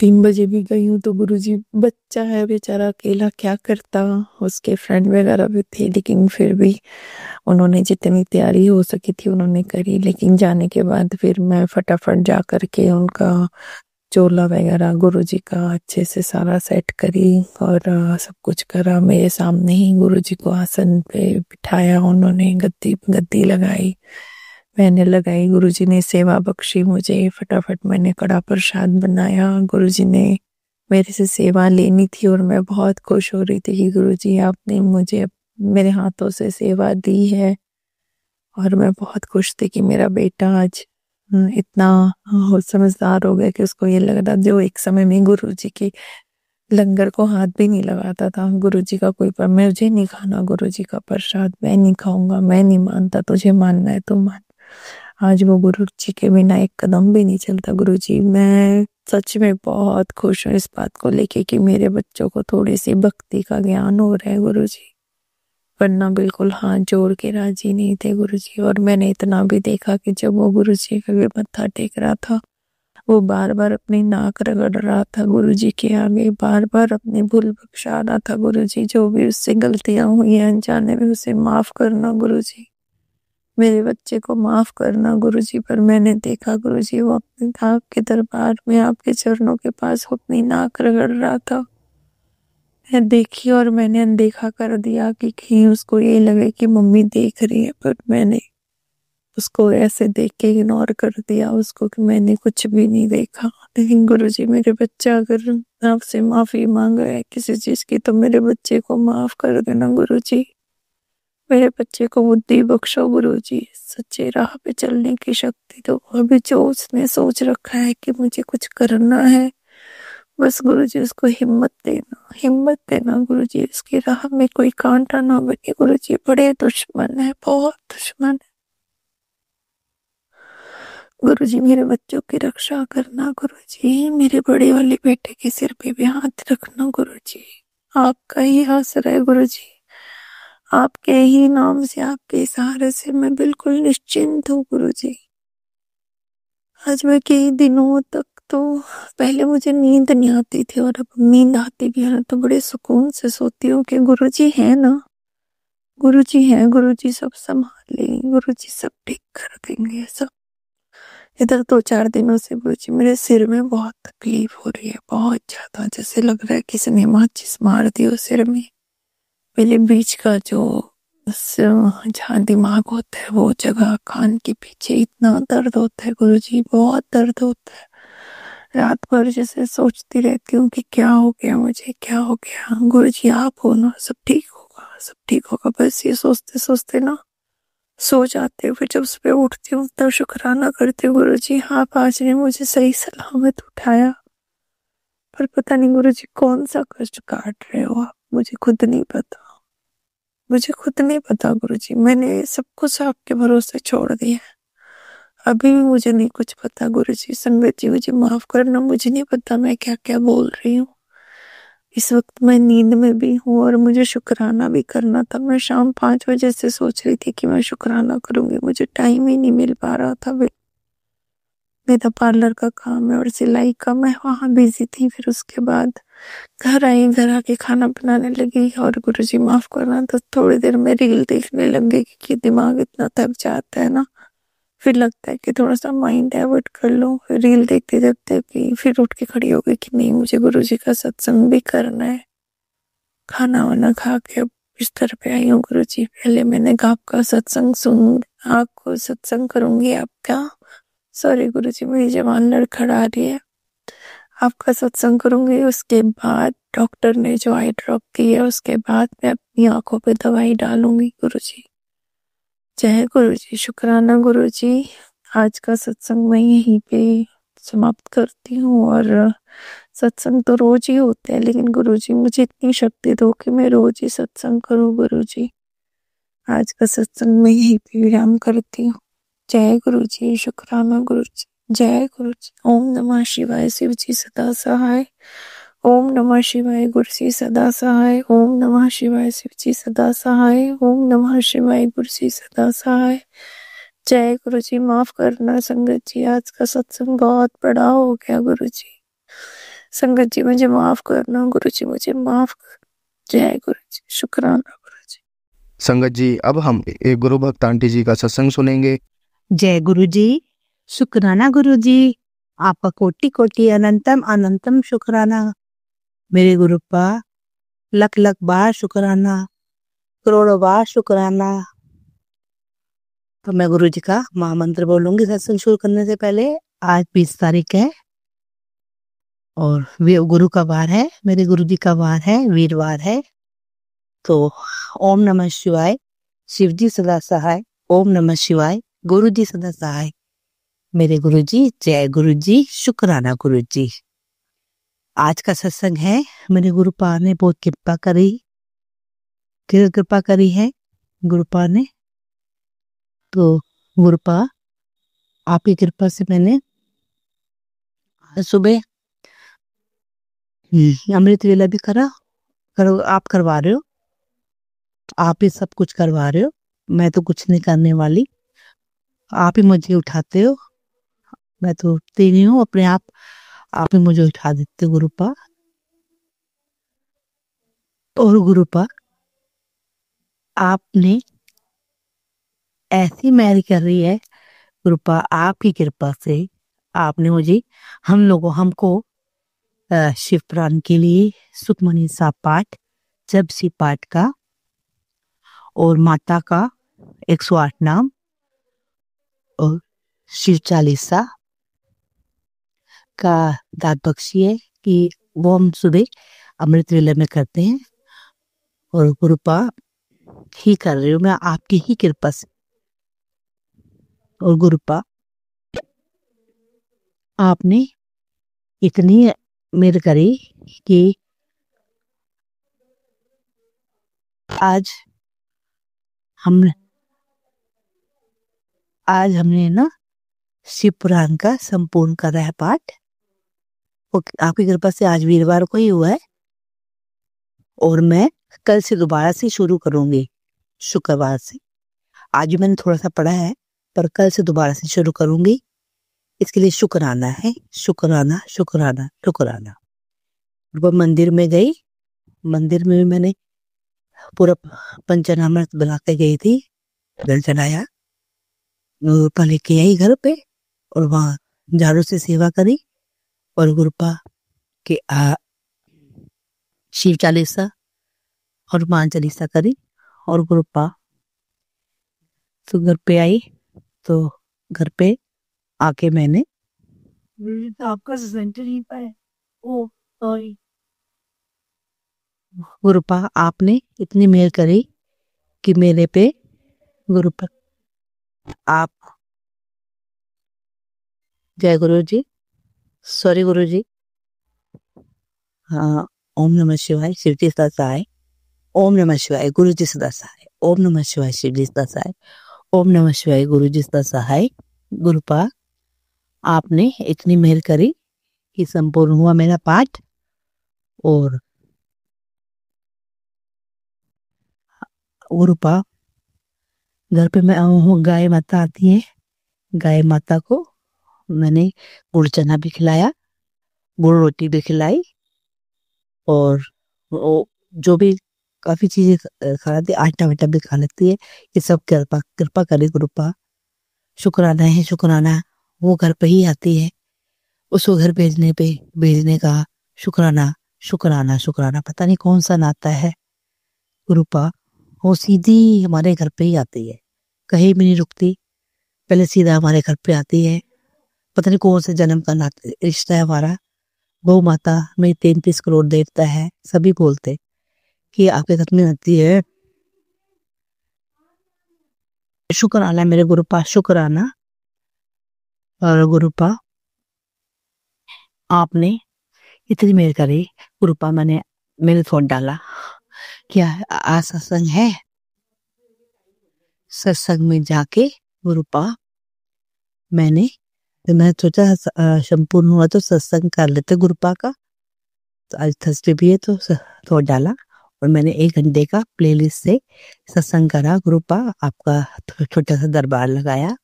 3 बजे भी गई हूँ तो गुरुजी, बच्चा है बेचारा अकेला क्या करता। उसके फ्रेंड वगैरह भी थे, लेकिन फिर भी उन्होंने जितनी तैयारी हो सकी थी उन्होंने करी। लेकिन जाने के बाद फिर मैं फटाफट जा करके उनका चोला वगैरह गुरुजी का अच्छे से सारा सेट करी और सब कुछ करा। मेरे सामने ही गुरुजी को आसन पे बिठाया उन्होंने, गद्दी लगाई, मैंने लगाई। गुरुजी ने सेवा बख्शी मुझे। फटाफट मैंने कड़ा प्रसाद बनाया। गुरुजी ने मेरे से सेवा लेनी थी और मैं बहुत खुश हो रही थी कि गुरुजी आपने मुझे मेरे हाथों से सेवा दी है। और मैं बहुत खुश थी कि मेरा बेटा आज इतना समझदार हो गया कि उसको ये लग रहा, जो एक समय में गुरुजी की लंगर को हाथ भी नहीं लगाता था, गुरुजी का कोई पर मुझे नहीं खाना, गुरुजी का प्रसाद मैं नहीं खाऊंगा, मैं नहीं मानता, तुझे मानना है तो मान। आज वो गुरुजी के बिना एक कदम भी नहीं चलता गुरुजी। मैं सच में बहुत खुश हूँ इस बात को लेके कि मेरे बच्चों को थोड़ी सी भक्ति का ज्ञान हो रहा है गुरुजी, वरना बिल्कुल हाथ जोड़ के राजी नहीं थे गुरुजी। और मैंने इतना भी देखा कि जब वो गुरुजी का भी मत्था टेक रहा था, वो बार बार अपनी नाक रगड़ रहा था गुरुजी के आगे, बार बार अपनी भूल बख्शा रहा था गुरुजी। जो भी उससे गलतियां हुई हैं अनजाने में, उसे माफ करना गुरुजी, मेरे बच्चे को माफ करना गुरुजी। पर मैंने देखा गुरुजी वो अपने आपके दरबार में, आपके चरणों के पास अपनी नाक रगड़ रहा था। मैं देखी और मैंने अनदेखा कर दिया कि कहीं उसको ये लगे कि मम्मी देख रही है, पर मैंने उसको ऐसे देख के इग्नोर कर दिया उसको कि मैंने कुछ भी नहीं देखा। लेकिन गुरुजी, मेरे बच्चा अगर आपसे माफी मांग रहा है किसी चीज की, तो मेरे बच्चे को माफ कर देना गुरुजी। मेरे बच्चे को बुद्धि बख्शो गुरुजी, सच्चे राह पे चलने की शक्ति दो। अभी जो उसने सोच रखा है कि मुझे कुछ करना है, बस गुरुजी उसको हिम्मत देना गुरुजी। उसकी राह में कोई कांटा ना बने गुरुजी। बड़े दुश्मन है, बहुत दुश्मन है गुरुजी। मेरे बच्चों की रक्षा करना गुरुजी। मेरे बड़े वाले बेटे के सिर पे भी हाथ रखना गुरुजी। आपका ही आसरा है गुरुजी, आपके ही नाम से, आपके सहारे से मैं बिल्कुल निश्चिंत हूँ गुरुजी। आज मैं कई दिनों तक तो पहले मुझे नींद नहीं आती थी, और अब नींद आती भी है ना तो बड़े सुकून से सोती हूँ कि गुरुजी है ना, गुरुजी है, गुरुजी सब संभाल लेंगे, गुरुजी सब ठीक कर देंगे सब। इधर 2-4 दिनों से गुरुजी मेरे सिर में बहुत तकलीफ हो रही है, बहुत ज्यादा, जैसे लग रहा है किसी ने माचिस मार दी हो सिर में। मेरे बीच का जो जहाँ दिमाग होता है वो जगह, कान के पीछे इतना दर्द होता है गुरुजी, बहुत दर्द होता है। रात भर जैसे सोचती रहती हूँ कि क्या हो गया मुझे, क्या हो गया। गुरुजी आप हो ना, सब ठीक होगा, सब ठीक होगा, बस ये सोचते सोचते ना सो जाते हो। फिर जब सुबह उठती हूँ तब शुक्राना करती हूँ गुरुजी, आप आज ने मुझे सही सलामत उठाया। पर पता नहीं गुरुजी कौन सा कष्ट काट रहे हो आप, मुझे खुद नहीं पता, मुझे खुद नहीं पता गुरुजी। मैंने सब कुछ आपके भरोसे छोड़ दिया है, अभी भी मुझे नहीं कुछ पता गुरुजी। संगत जी मुझे माफ करना, मुझे नहीं पता मैं क्या क्या बोल रही हूँ। इस वक्त मैं नींद में भी हूँ और मुझे शुक्राना भी करना था। मैं शाम 5 बजे से सोच रही थी कि मैं शुक्राना करूंगी, मुझे टाइम ही नहीं मिल पा रहा था। मेरा पार्लर का काम है और सिलाई का, मैं वहाँ बिजी थी। फिर उसके बाद घर आई, घर आके खाना बनाने लगी, और गुरुजी माफ करना तो थोड़ी देर में रील देखने लग गई, क्योंकि दिमाग इतना थक जाता है ना, फिर लगता है कि थोड़ा सा माइंड डाइवर्ट कर लो। फिर रील देखते देखते कि फिर उठ के खड़ी हो गई कि नहीं, मुझे गुरुजी का सत्संग भी करना है। खाना वाना खा के अब बिस्तर पे आई हूँ गुरुजी। पहले मैंने कहा आपका सत्संग सुन, आपको सत्संग करूंगी आपका, सॉरी गुरुजी मेरी जबान लड़खड़ा रही है, आपका सत्संग करूंगी। उसके बाद डॉक्टर ने जो आई ड्रॉप दी है, उसके बाद मैं अपनी आंखों पे दवाई डालूंगी गुरुजी। जय गुरुजी, शुक्राना गुरुजी। आज का सत्संग मैं यहीं पे समाप्त करती हूँ। और सत्संग तो रोज ही होते हैं, लेकिन गुरुजी मुझे इतनी शक्ति दो कि मैं रोज ही सत्संग करूँ गुरुजी। आज का सत्संग मैं यहीं पे विराम करती हूँ। जय गुरुजी, शुक्राना गुरुजी, जय गुरुजी। ओम नमः शिवाय, शिव जी सदा सहाय। ओम नमः शिवाय, गुरुजी सदा सहाय। ओम नमः शिवाय, शिव जी सदा सहाय। ओम नमः शिवाय, गुरुजी सदा सहाय। जय गुरुजी, माफ करना संगत जी, आज का सत्संग बहुत बड़ा हो गया गुरुजी। संगत जी मुझे माफ करना गुरुजी, मुझे माफ कर। जय गुरुजी, शुक्राना गुरुजी। संगत जी, अब हम एक गुरु भक्त आंटी जी का सत्संग सुनेंगे। जय गुरु जी, शुक्राना गुरु जी, आपका कोटि कोटि अनंतम अनंतम शुक्राना। मेरे गुरुपा लख लख बार शुक्राना, करोड़ों बार शुक्राना। तो मैं गुरु जी का महामंत्र बोलूंगी सत्संग शुरू करने से पहले। आज 20 तारीख है और गुरु का वार है, मेरे गुरु जी का वार है, वीरवार है। तो ओम नमः शिवाय, शिव जी सदा सहाय। ओम नमः शिवाय, गुरु जी सदा सहाय। मेरे गुरु जी, जय गुरु जी, शुक्राना गुरु जी। आज का सत्संग है, मेरे गुरुपा ने बहुत कृपा करी है गुरुपा ने। तो गुरुपा आपकी कृपा से मैंने सुबह अमृत वेला भी आप करवा रहे हो, आप ही सब कुछ करवा रहे हो, मैं तो कुछ नहीं करने वाली। आप ही मुझे उठाते हो, मैं तो उठती नहीं हूँ अपने आप ही मुझे उठा देते हो गुरुपा। और गुरुपा आपने ऐसी मेहर कर रही है गुरुपा, आपकी कृपा से आपने मुझे हमको शिव पुराण के लिए सुखमनी सा पाठ, जपसी पाठ का और माता का 108 नाम और शिव चालीसा का दात बख्शी है कि वो हम सुबह अमृत वेला में करते हैं। और कृपा ही कर रही हूँ मैं आपकी ही कृपा से। और गुरुपा आपने इतनी मेहर करी कि आज हमने ना शिव पुराण का संपूर्ण करा है पाठ। आपकी कृपा से आज वीरवार को ही हुआ है और मैं कल से दोबारा से शुरू करूंगी। शुक्रवार से। आज भी मैंने थोड़ा सा पढ़ा है, पर कल से दोबारा से शुरू करूंगी। इसके लिए शुक्राना है, शुक्राना शुक्राना शुक्राना। वो मंदिर में गई, मंदिर में भी मैंने पूरा पंचानामृत बना के गई थी, जल चढ़ाया, गुरुपा लेके आई घर पे और वहाँ झाड़ू से सेवा करी और गुरुपा के शिव चालीसा और हनुमान चालीसा करी और गुरुपा तो घर पे आई। तो घर पे आके मैंने आपका सेंटर ही पाया। ओ सॉरी गुरुपा, आपने इतनी मेहर करी कि मेरे पे गुरुपा आप। जय गुरु जी, सॉरी गुरु जी। हाँ, ओम नमः शिवाय, शिव जी सदा सहाय। ओम नमः शिवाय, गुरु जी सदा सहाय। ओम नमः शिवाय, शिव जी सदा सहाय। ओम नमः शिवाय, गुरु जी सदा सहाय। गुरुपा, आपने इतनी मेहर करी कि संपूर्ण हुआ मेरा पाठ। और गुरुपा, घर पे मैं गाय माता आती है, गाय माता को मैंने गुड़ चना भी खिलाया, गुड़ रोटी भी खिलाई और जो भी काफी चीजें खा लेती, आटा वाटा भी खा लेती है। ये सब कृपा कृपा करे गुरुपा, शुक्राना है शुक्राना। वो घर पे ही आती है, उसको घर भेजने का शुक्राना शुक्राना शुक्राना। पता नहीं कौन सा नाता है गुरुपा, वो सीधी हमारे घर पे ही आती है, कहीं भी नहीं रुकती, पहले सीधा हमारे घर पे आती है। पता नहीं कौन से जन्म का नाता रिश्ता है हमारा। गौ माता में 33 करोड़ देवता है, सभी बोलते कि आपके घर में आती है। शुक्राना मेरे गुरुपा, शुक्राना। और गुरुपा, आपने इतनी मेहर करी गुरुपा, मैंने थोड़ा डाला क्या आज सत्संग है, सत्संग में जाके गुरुपा मैं सोचा संपूर्ण हुआ तो सत्संग कर लेते गुरुपा का। तो आज थर्सडे भी है तो थोड़ा डाला और मैंने 1 घंटे का प्लेलिस्ट से सत्संग करा गुरुपा। आपका छोटा सा दरबार लगाया,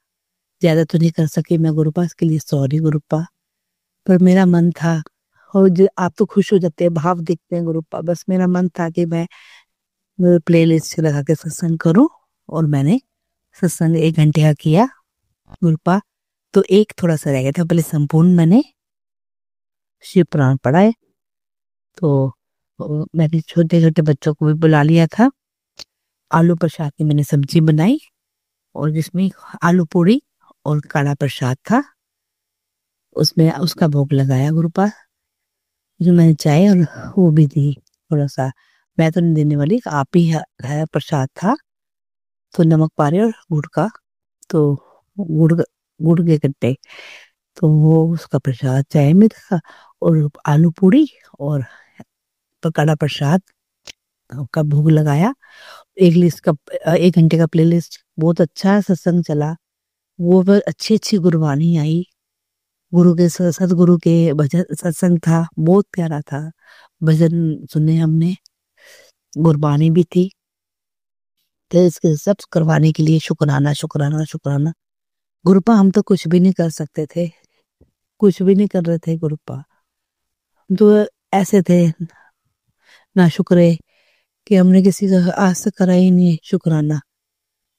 ज्यादा तो नहीं कर सकी मैं गुरुपा, इसके लिए सॉरी गुरुपा। पर मेरा मन था, और आप तो खुश हो जाते हैं, भाव दिखते हैं गुरुपा, बस मेरा मन था कि मैं प्लेलिस्ट लगा के सत्संग करूं और मैंने सत्संग 1 घंटे का किया गुरुपा। तो एक थोड़ा सा रह गया था, पहले संपूर्ण मैंने शिव पुराण पढ़ाए। तो मैंने छोटे छोटे बच्चों को भी बुला लिया था। आलू प्रसाद की मैंने सब्जी बनाई और जिसमें आलू पूरी और काला प्रसाद था, उसमें उसका भोग लगाया गुरुपा। जो मैंने चाय और वो भी दी थोड़ा सा, मैं तो नहीं देने वाली, आप ही है प्रसाद था। तो नमक पारे और गुड़ का, तो गुड़ गुड़ के गट्टे, तो वो उसका प्रसाद चाय में था और आलू पूरी और काला प्रसाद का भोग लगाया। एक लिस्ट का 1 घंटे का प्ले लिस्ट, बहुत अच्छा सत्संग चला। वो पर अच्छी अच्छी गुरबानी आई, गुरु के सतगुरु के भजन सत्संग था, बहुत प्यारा था। भजन सुने हमने, गुरबानी भी थी। तो इसके सब करवाने के लिए शुक्राना शुक्राना शुक्राना गुरुपा। हम तो कुछ भी नहीं कर सकते थे, कुछ भी नहीं कर रहे थे गुरुपा, तो ऐसे थे ना शुक्रे कि हमने किसी का आज तक करा ही नहीं शुक्राना।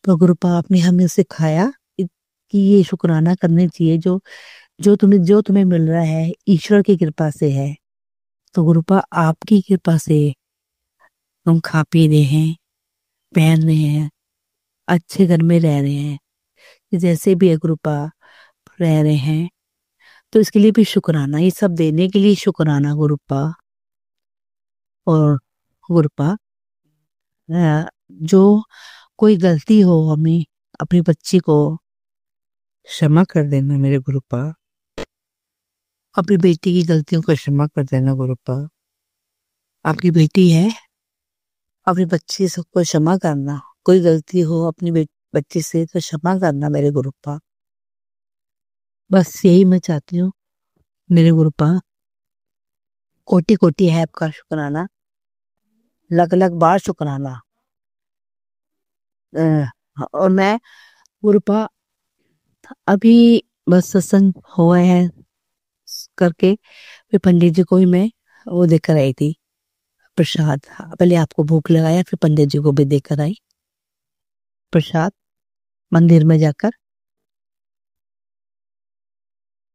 तो गुरुपा आपने हमें सिखाया कि ये शुक्राना करने चाहिए, जो तुम्हें मिल रहा है ईश्वर की कृपा से है। तो गुरुपा आपकी कृपा से हम खा पी रहे हैं, पहन रहे हैं, अच्छे घर में रह रहे हैं, जैसे भी है गुरुपा रह रहे हैं, तो इसके लिए भी शुक्राना, ये सब देने के लिए शुक्राना गुरुपा। और गुरुपा जो कोई गलती हो हमें, अपनी बच्ची को क्षमा कर देना मेरे गुरुपा, अपनी बेटी की गलतियों को क्षमा कर देना गुरुपा। आपकी बेटी है, अपनी बच्ची सबको क्षमा करना, कोई गलती हो अपनी बच्ची से तो क्षमा करना मेरे गुरुपा। बस यही मैं चाहती हूँ मेरे गुरुपा। कोटि कोटि है आपका शुक्राना, लग लग बार शुक्राना। और मैं गुरुपा अभी बस सत्संग हुआ है करके फिर पंडित जी को भी मैं वो देकर आई थी प्रसाद। पहले आपको भूख लगाया फिर पंडित जी को भी देकर आई प्रसाद मंदिर में जाकर।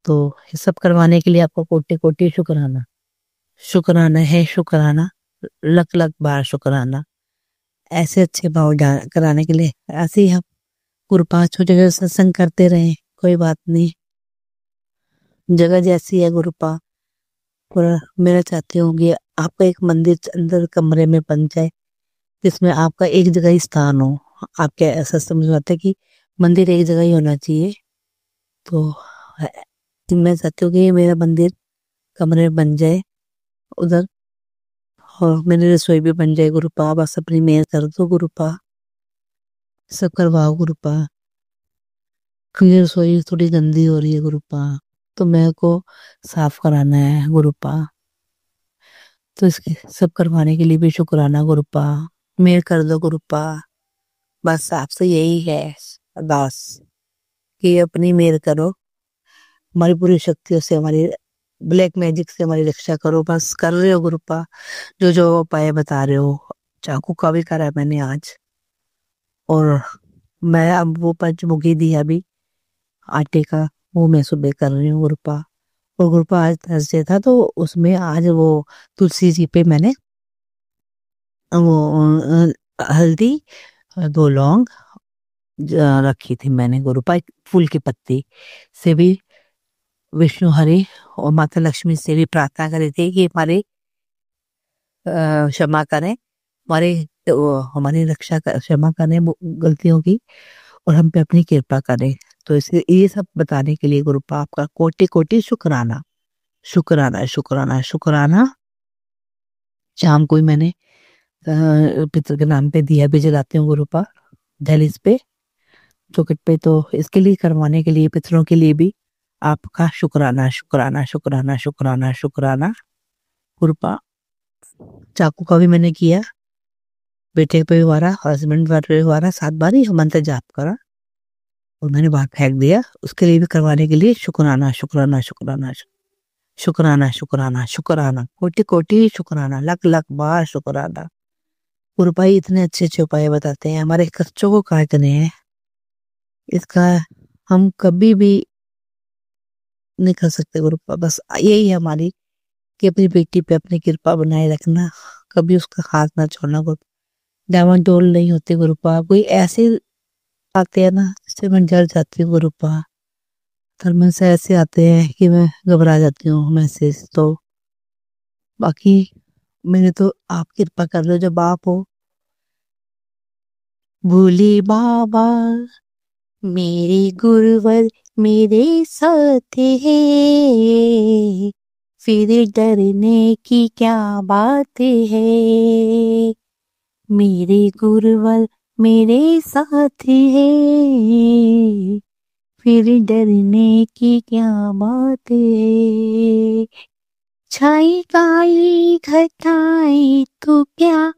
तो ये सब करवाने के लिए आपको कोटि कोटि शुक्राना, शुक्राना है, शुक्राना, लख लख बार शुक्राना। ऐसे अच्छे भाव कराने के लिए ऐसे ही हम गुरु पांच छोटे जगह सत्संग करते रहे, कोई बात नहीं। जगह जैसी है गुरुपा, पर मेरा चाहती हूँ कि आपका एक मंदिर अंदर कमरे में बन जाए जिसमें आपका एक जगह ही स्थान हो। आपके ऐसा समझ आता है कि मंदिर एक जगह ही होना चाहिए। तो मैं चाहती हूँ कि मेरा मंदिर कमरे में बन जाए उधर, और मेरी रसोई भी बन जाए गुरुपा। बस अपनी मेहर कर दो गुरुपा, सब करवाओ गुरुपा। मेरी रसोई थोड़ी गंदी हो रही है गुरुपा, तो मेरे को साफ कराना है गुरुपा। तो इसके सब करवाने के लिए भी शुक्राना गुरुपा, मेहर कर दो गुरुपा। बस आपसे यही है अरदास कि अपनी मेहर करो, हमारी पूरी शक्तियों से, हमारी ब्लैक मैजिक से हमारी रक्षा करो। बस कर रहे हो गुरुपा, जो जो उपाय बता रहे हो। चाकू का भी करा है मैंने आज, और मैं अब वो पंचमुखी दिया भी आटे का, वो मैं सुबह कर रही हूँ गुरुपा। और गुरुपा आज थर्सडे था तो उसमें आज वो तुलसी जी पे मैंने वो हल्दी, 2 लौंग रखी थी मैंने गुरुपा। एक फूल की पत्ती से भी विष्णु हरि और माता लक्ष्मी से भी प्रार्थना करी थी कि हमारे क्षमा करें, हमारे हमारी रक्षा क्षमा करें गलतियों की, और हम पे अपनी कृपा करें। तो इसे ये सब बताने के लिए गुरुपा आपका कोटि कोटि शुक्राना, शुक्राना, शुक्राना, शुक्राना। शाम को ही मैंने पितर के नाम पे दिया भी जलाती हूँ गुरुपा, दहलीज पे, चौखट पे। तो इसके लिए करवाने के लिए पितरों के लिए भी आपका शुक्राना, शुक्राना, शुक्राना, शुक्राना, शुक्राना गुरुपा। चाकू का भी मैंने किया, बेटे पे भी मारा, हस्बैंड पर भी मारा, 7 बार ही मंत्र जाप करा और मैंने बाहर फेंक दिया। उसके लिए भी करवाने के लिए शुक्राना, शुक्राना, शुक्राना, शुक्राना, शुक्राना, शुक्राना, कोटि कोटि शुक्राना, लख लख बार शुक्राना। गुरु भाई इतने अच्छे अच्छे उपाय बताते हैं, हमारे कष्टों को काटने हैं। इसका हम कभी भी नहीं कर सकते गुरुपा। बस यही है हमारी कि अपनी बेटी पे अपनी कृपा बनाए रखना, कभी उसका हाथ ना छोड़ना गुरु। डामाडोल नहीं होते गुरुपा, कोई ऐसे आते हैं ना जिससे मैं डर जाती हूँ गुरुपा। थर्मन से ऐसे आते हैं कि मैं घबरा जाती हूँ मैसेज। तो बाकी मैंने तो आप कृपा कर लो, जब आप हो। भोले बाबा मेरे गुरुवर मेरे साथ है, फिर डरने की क्या बात है। मेरे गुरुवर मेरे साथ है, फिर डरने की क्या बात है। छाई काई घटाई तो क्या,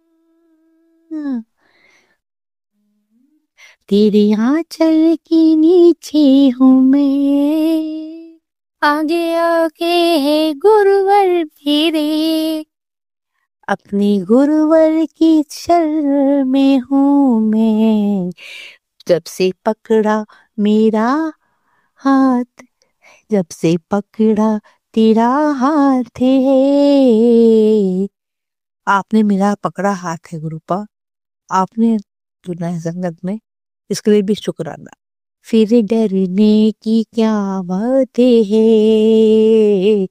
तेरे आंचल के नीचे हूँ मैं। आगे आगे है गुरुवर मेरे, अपने गुरुवर की शरण में हूँ मैं। जब से पकड़ा मेरा हाथ, जब से पकड़ा तेरा हाथ है। आपने मेरा पकड़ा हाथ है गुरुपा, आपने चुना है संगत में, इसके लिए भी शुक्राना। फिर डरने की क्या बात है,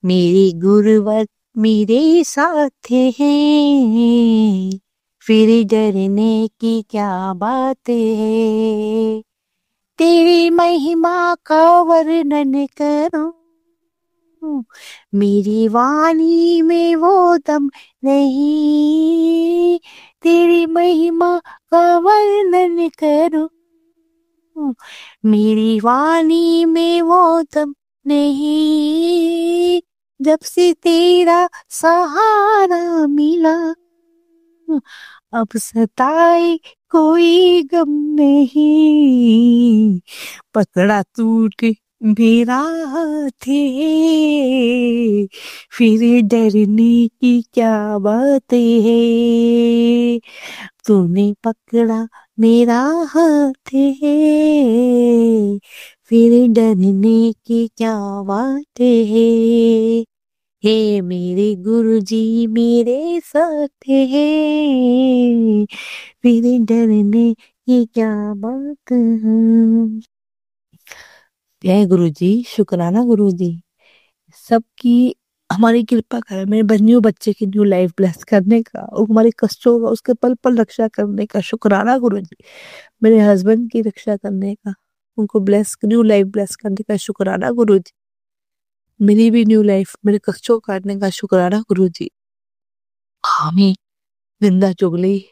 मेरे गुरुवर मेरे साथ हैं, फिर डरने की क्या बात है। तेरी महिमा का वर्णन करूं, मेरी वाणी में वो दम नहीं। तेरी महिमा का वर्णन करूं, मेरी वाणी में वो दम नहीं। जब से तेरा सहारा मिला, अब सताए कोई गम नहीं, पकड़ा टूट मेरा थे, फिर डरने की क्या बात है, तूने पकड़ा मेरा हाथ है, फिर डरने की क्या बात है, हे मेरे गुरुजी मेरे साथ है, फिर डरने की क्या बात है। जय गुरुजी, शुक्राना गुरुजी, सबकी हमारी कृपा करे, मेरे न्यू बच्चे की न्यू लाइफ ब्लेस करने का और हमारे कष्टों का उसके पल पल रक्षा करने का शुक्राना गुरुजी, मेरे हस्बैंड की रक्षा करने का, उनको ब्लेस न्यू लाइफ ब्लेस करने का शुक्राना गुरुजी, मेरी भी न्यू लाइफ मेरे कष्टों काटने का शुक्राना गुरुजी, हमें जिंदा चुगली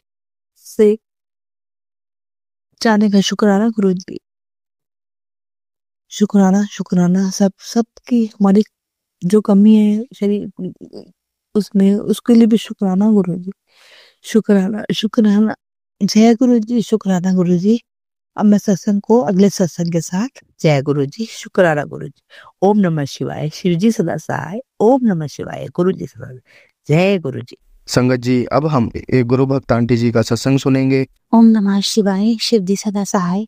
से जाने का शुक्राना गुरुजी, शुक्राना शुक्राना सबकी हमारी जो कमी है शरीर उसमें उसके लिए भी शुक्राना गुरुजी, शुक्राना शुक्राना। जय गुरुजी, शुक्राना गुरुजी। अब मैं सत्संग को अगले सत्संग के साथ, जय गुरुजी, शुक्राना गुरुजी, ओम नमः शिवाय, शिवजी सदा सहाय, ओम नमः शिवाय, गुरुजी सदा, जय गुरुजी। संगत जी, अब हम एक गुरु भक्त आंटी जी का सत्संग सुनेंगे। ओम नमः शिवाय, शिवजी सदा सहाय,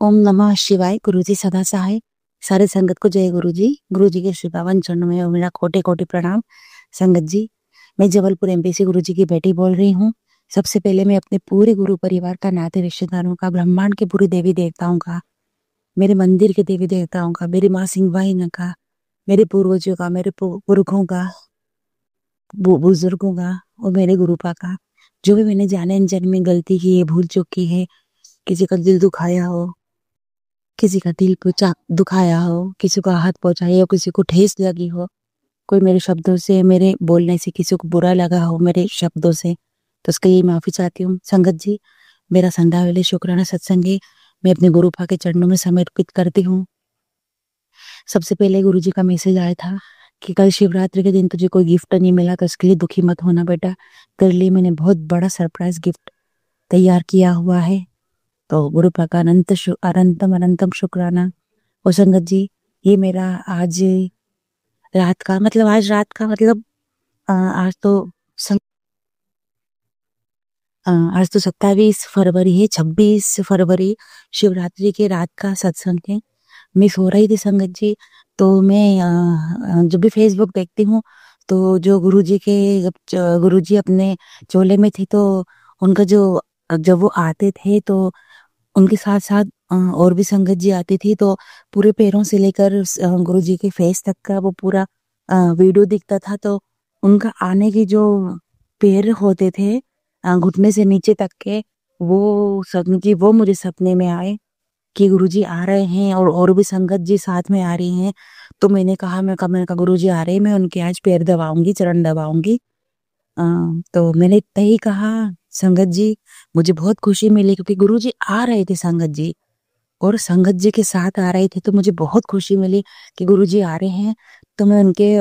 ओम नमः शिवाय, गुरुजी सदा सहाय। सारे संगत को जय गुरुजी, गुरुजी के श्री पावन चरणों में मेरा कोटि कोटि प्रणाम। संगत जी, मैं जबलपुर एमपीसी गुरुजी की बेटी बोल रही हूँ। सबसे पहले मैं अपने पूरे गुरु परिवार का, नाते रिश्तेदारों का, ब्रह्मांड के पूरे देवी देवताओं का, मेरे मंदिर के देवी देवताओं का, मेरी माँ सिंहवाहिनी का, मेरे पूर्वजों का, मेरे पुरखों का, बुजुर्गों का और मेरे गुरुपा का, जो भी मैंने जाने अनजाने में गलती की है, भूल चुकी है, किसी का दिल दुखाया हो, किसी का दिल दुखाया हो, किसी को हाथ पहुंचाया हो, किसी को ठेस लगी हो, कोई मेरे शब्दों से, मेरे बोलने से किसी को बुरा लगा हो मेरे शब्दों से, तो उसके लिए माफी चाहती हूँ। संगत जी, मेरा संध्या वेले शुक्राना सत्संगी मैं अपने गुरुपा के चरणों में समर्पित करती हूँ। सबसे पहले गुरुजी का मैसेज आया था कि कल शिवरात्रि के दिन तुझे कोई गिफ्ट नहीं मिला तो उसके लिए दुखी मत होना बेटा, तेरे लिए मैंने बहुत बड़ा सरप्राइज गिफ्ट तैयार किया हुआ है। तो गुरुपा का अनंतम शुक्राना। और संगत जी, ये मेरा आज रात का मतलब आज तो 27 फरवरी है, 26 फरवरी शिवरात्रि के रात का सत्संग है। मैं सो रही थी संगत जी, तो मैं जब भी फेसबुक देखती हूँ तो जो गुरुजी अपने चोले में थे, तो उनका जब वो आते थे तो उनके साथ साथ और भी संगत जी आती थी, तो पूरे पैरों से लेकर गुरुजी के फेस तक का वो पूरा वीडियो दिखता था। तो उनका आने के जो पैर होते थे घुटने से नीचे तक के, वो संगत जी वो मुझे सपने में आए कि गुरुजी आ रहे हैं और भी संगत जी साथ में आ रही हैं। तो मैंने कहा गुरुजी आ रहे हैं, मैं उनके आज पैर दबाऊंगी, चरण दबाऊंगी। तो मैंने इतना ही कहा संगत जी, मुझे बहुत खुशी मिली क्योंकि गुरुजी आ रहे थे संगत जी, और संगत जी के साथ आ रहे थे, तो मुझे बहुत खुशी मिली कि गुरुजी आ रहे हैं, तो मैं उनके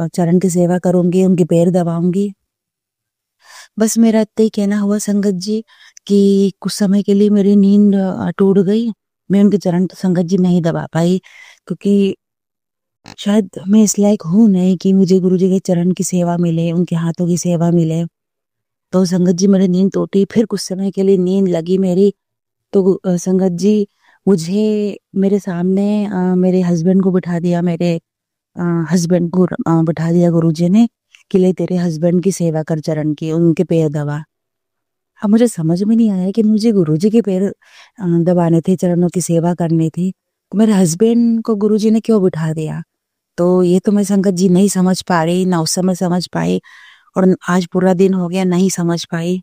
चरण की सेवा करूंगी, उनके पैर दबाऊंगी। बस मेरा इतना ही कहना हुआ संगत जी कि कुछ समय के लिए मेरी नींद टूट गई। मैं उनके चरण तो संगत जी नहीं दबा पाई क्योंकि शायद मैं इस लायक हूँ नहीं कि मुझे गुरुजी के चरण की सेवा मिले, उनके हाथों की सेवा मिले। तो संगत जी मेरी नींद टूटी, फिर कुछ समय के लिए नींद लगी मेरी। तो संगत जी मुझे मेरे सामने मेरे हस्बैंड को बिठा दिया, मेरे हस्बैंड को बिठा दिया गुरुजी ने कि ले तेरे हस्बैंड की सेवा कर, चरण की, उनके पैर दबा। अब मुझे समझ में नहीं आया कि मुझे गुरुजी के पैर दबाने थे, चरणों की सेवा करनी थी, तो मेरे हस्बैंड को गुरुजी ने क्यों बिठा दिया। तो ये तो मैं संगत जी नहीं समझ पा रही, ना उस समय समझ पाई और आज पूरा दिन हो गया नहीं समझ पाई।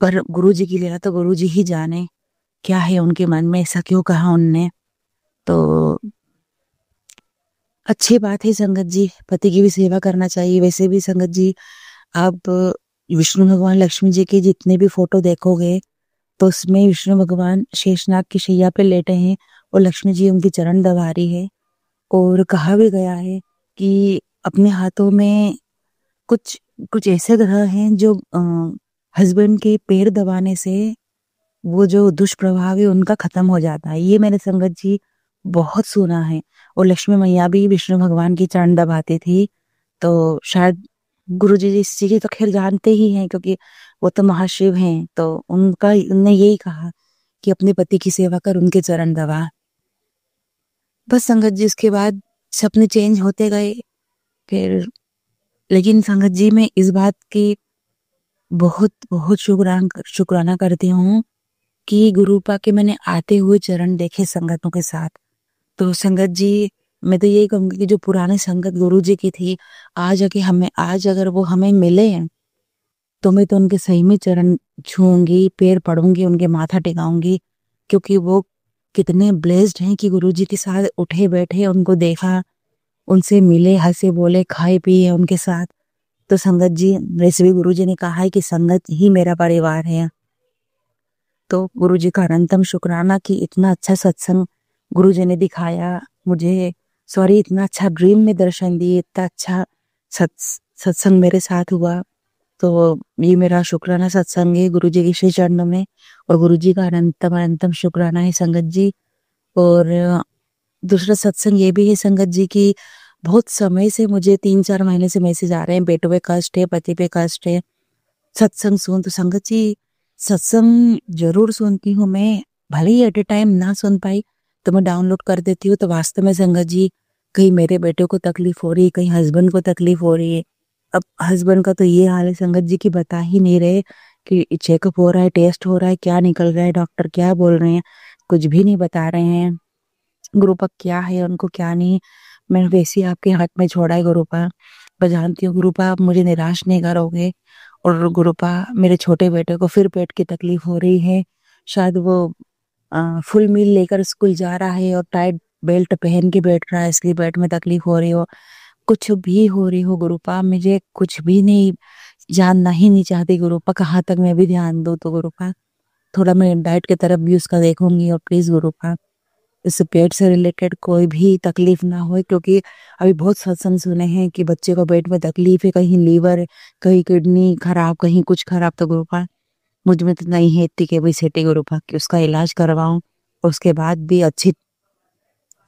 पर गुरुजी की लीला तो गुरुजी ही जाने, क्या है उनके मन में, ऐसा क्यों कहा उनने। तो अच्छी बात है संगत जी, पति की भी सेवा करना चाहिए। वैसे भी संगत जी, आप विष्णु भगवान लक्ष्मी जी के जितने भी फोटो देखोगे तो उसमें विष्णु भगवान शेषनाग की शैया पे लेटे हैं और लक्ष्मी जी उनकी चरण दबा रही है। और कहा भी गया है कि अपने हाथों में कुछ ऐसे ग्रह हैं जो हस्बैंड के पैर दबाने से वो जो दुष्प्रभाव है उनका खत्म हो जाता है। ये मैंने संगत जी बहुत सुना है। और लक्ष्मी मैया भी विष्णु भगवान की चरण दबाती थी। तो शायद गुरु जी इस चीज तो खैर जानते ही हैं, क्योंकि वो तो महाशिव हैं। तो उनने यही कहा कि अपने पति की सेवा कर, उनके चरण दबा। बस संगत जी उसके बाद सपने चेंज होते गए फिर। लेकिन संगत जी मैं इस बात की बहुत बहुत शुक्राना करती हूँ कि गुरुपा के मैंने आते हुए चरण देखे संगतों के साथ। तो संगत जी मैं तो यही कहूंगी कि जो पुराने संगत गुरु जी की थी, आज अगर वो हमें मिले हैं तो मैं तो उनके सही में चरण छूऊंगी, पैर पड़ूंगी, उनके माथा टिकाऊंगी, क्योंकि वो कितने ब्लेस्ड हैं कि गुरु जी के साथ उठे बैठे, उनको देखा, उनसे मिले, हंसे बोले, खाए पिए उनके साथ। तो संगत जी वैसे भी गुरु जी ने कहा है कि संगत ही मेरा परिवार है। तो गुरु जी का अनंतम शुक्राना कि इतना अच्छा सत्संग गुरु जी ने दिखाया मुझे। सॉरी, इतना अच्छा ड्रीम में दर्शन दिए, इतना अच्छा सत्संग मेरे साथ हुआ। तो ये मेरा शुक्राना सत्संग है गुरु जी के श्री चरणों में, और गुरु जी का अनंतम अनंतम शुक्राना है संगत जी। और दूसरा सत्संग ये भी है संगत जी की, बहुत समय से मुझे 3-4 महीने से मैसेज आ रहे हैं, बेटों पे कष्ट है, पति पे कष्ट है, सत्संग सुन। तो संगत जी सत्संग जरूर सुनती हूँ मैं, भले ही एट ए टाइम ना सुन पाई तो मैं डाउनलोड कर देती हूँ। तो वास्तव में संगत जी कहीं मेरे बेटे को तकलीफ हो रही है, कहीं हस्बैंड को तकलीफ हो रही है। अब हस्बैंड का तो ये हाल है संगत जी की बता ही नहीं रहे कि चेकअप हो रहा है, टेस्ट हो रहा है, क्या निकल रहा है, डॉक्टर क्या बोल रहे हैं, कुछ भी नहीं बता रहे हैं। गुरुपा क्या है उनको क्या नहीं, मैंने वैसे ही आपके हाथ में छोड़ा है गुरुपा। मैं जानती हूँ गुरुपा आप मुझे निराश नहीं करोगे। और गुरुपा मेरे छोटे बेटे को फिर पेट की तकलीफ हो रही है, शायद वो फुल मील लेकर स्कूल जा रहा है और टाइट बेल्ट पहन के बैठ रहा है, इसलिए पेट में तकलीफ हो रही हो, कुछ भी हो रही हो गुरुपा, मुझे कुछ भी नहीं जानना ही नहीं चाहती गुरुपा, कहाँ तक मैं भी ध्यान दूँ। तो गुरुपा थोड़ा मैं डाइट की तरफ भी उसका देखूंगी। और प्लीज गुरुपा इस पेट से रिलेटेड कोई भी तकलीफ ना हो, क्योंकि अभी बहुत सत्संग सुने हैं कि बच्चे को पेट में तकलीफ है, कहीं लीवर, कहीं किडनी खराब, कहीं कुछ खराब। तो गुरुपा मुझ में तो नहीं है इतनी कैपेसिटी गुरुपा कि उसका इलाज करवाऊं और उसके बाद भी अच्छी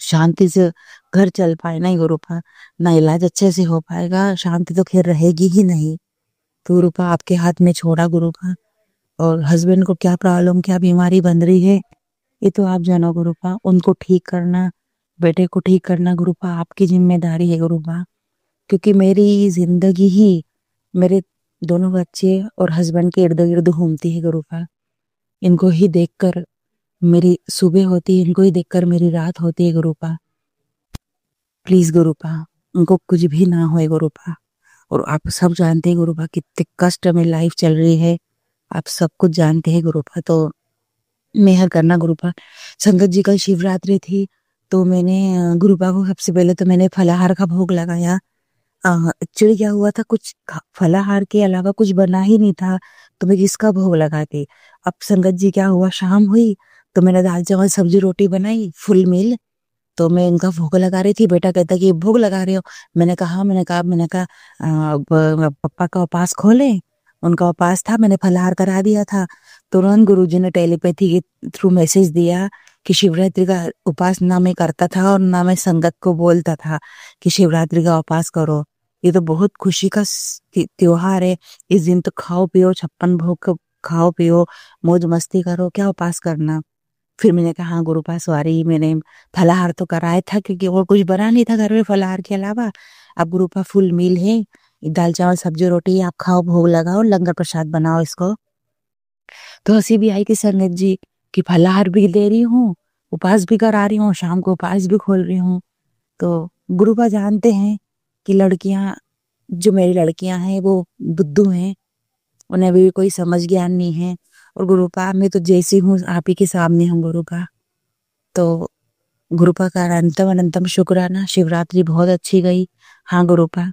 शांति से घर चल पाए। नहीं गुरुपा, ना इलाज अच्छे से हो पाएगा, शांति तो खैर रहेगी ही नहीं। तो गुरुपा आपके हाथ में छोड़ा गुरुपा। और हस्बैंड को क्या प्रॉब्लम, क्या बीमारी बन रही है ये तो आप जानो गुरुपा, उनको ठीक करना, बेटे को ठीक करना गुरुपा आपकी जिम्मेदारी है गुरुपा। क्योंकि मेरी जिंदगी ही मेरे दोनों बच्चे और हस्बैंड के इर्द गिर्द घूमती है गुरुपा। इनको ही देखकर मेरी सुबह होती है, इनको ही देखकर मेरी रात होती है गुरुपा। प्लीज गुरुपा उनको कुछ भी ना होए गुरुपा। और आप सब जानते हैं गुरुपा कितने कष्ट में लाइफ चल रही है, आप सब कुछ जानते हैं गुरुपा। तो मेहर करना गुरुपा। संगत जी कल शिवरात्रि थी, तो मैंने गुरुपा को सबसे पहले तो मैंने फलाहार का भोग लगाया। एक्चुअली क्या हुआ था, कुछ फलाहार के अलावा कुछ बना ही नहीं था, तो मैं किसका भोग लगाती। अब संगत जी क्या हुआ, शाम हुई तो मैंने दाल चावल सब्जी रोटी बनाई फुल मील, तो मैं इनका भोग लगा रही थी। बेटा कहता कि भोग लगा रहे हो, मैंने कहा पप्पा का उपास खोले, उनका उपास था, मैंने फलाहार करा दिया था। तुरंत गुरुजी ने टेलीपैथी के थ्रू मैसेज दिया कि शिवरात्रि का उपास ना मैं करता था और ना मैं संगत को बोलता था कि शिवरात्रि का उपास करो। ये तो बहुत खुशी का त्योहार है, इस दिन तो खाओ पियो, 56 भोग खाओ पियो, मौज मस्ती करो, क्या उपास करना। फिर मैंने कहा हाँ गुरुपा सॉरी, मैंने फलाहार तो कराया था क्योंकि और कुछ बना नहीं था घर में फलाहार के अलावा। अब गुरुपा फुल मील है, दाल चावल सब्जी रोटी आप खाओ, भोग लगाओ, लंगर प्रसाद बनाओ इसको। तो हंसी भी आई कि संगत जी कि फलाहार भी दे रही हूँ, उपास भी करा रही हूँ, शाम को उपास भी खोल रही हूँ। तो गुरुपा जानते हैं कि लड़कियां, जो मेरी लड़कियां हैं वो बुद्धू हैं, उन्हें अभी भी कोई समझ ज्ञान नहीं है। और गुरुपा मैं तो जैसी हूँ आप ही के सामने हूँ गुरुपा। तो गुरुपा का अनंतम अनंतम शुक्राना। शिवरात्रि बहुत अच्छी गई। हाँ गुरुपा,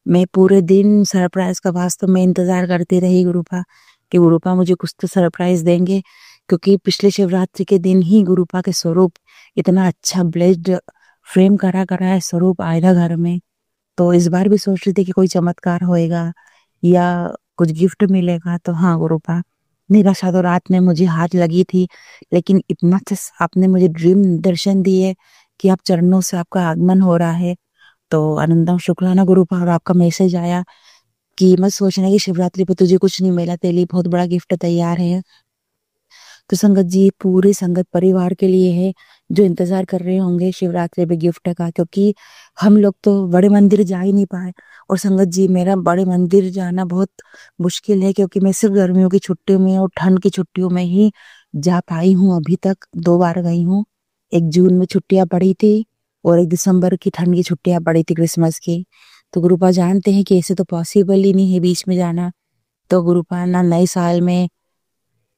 मैं पूरे दिन सरप्राइज का वास्तव में इंतजार करती रही गुरुपा कि गुरुपा मुझे कुछ तो सरप्राइज देंगे, क्योंकि पिछले शिवरात्रि के दिन ही गुरुपा के स्वरूप इतना अच्छा ब्लेस्ड फ्रेम करा है स्वरूप आएगा घर में। तो इस बार भी सोच रही थी कि कोई चमत्कार होएगा या कुछ गिफ्ट मिलेगा। तो हाँ गुरुपा, निराशा तो रात में मुझे हाथ लगी थी, लेकिन इतना अच्छा आपने मुझे ड्रीम दर्शन दिए कि आप चरणों से आपका आगमन हो रहा है। तो अनंतम शुक्राना गुरुपा। और आपका मैसेज आया कि मत सोचना कि शिवरात्रि पे तुझे कुछ नहीं मिला, तेरे लिए बहुत बड़ा गिफ्ट तैयार है। तो संगत जी, पूरी संगत परिवार के लिए है जो इंतजार कर रहे होंगे शिवरात्रि पे गिफ्ट का, क्योंकि हम लोग तो बड़े मंदिर जा ही नहीं पाए। और संगत जी, मेरा बड़े मंदिर जाना बहुत मुश्किल है, क्योंकि मैं सिर्फ गर्मियों की छुट्टियों में और ठंड की छुट्टियों में ही जा पाई हूँ। अभी तक 2 बार गई हूँ। एक जून में छुट्टियां पड़ी थी और एक दिसंबर की ठंड की छुट्टियां पड़ी थी, क्रिसमस की। तो गुरुपा जानते हैं कि ऐसे तो पॉसिबल ही नहीं है बीच में जाना। तो गुरुपा ना नए साल में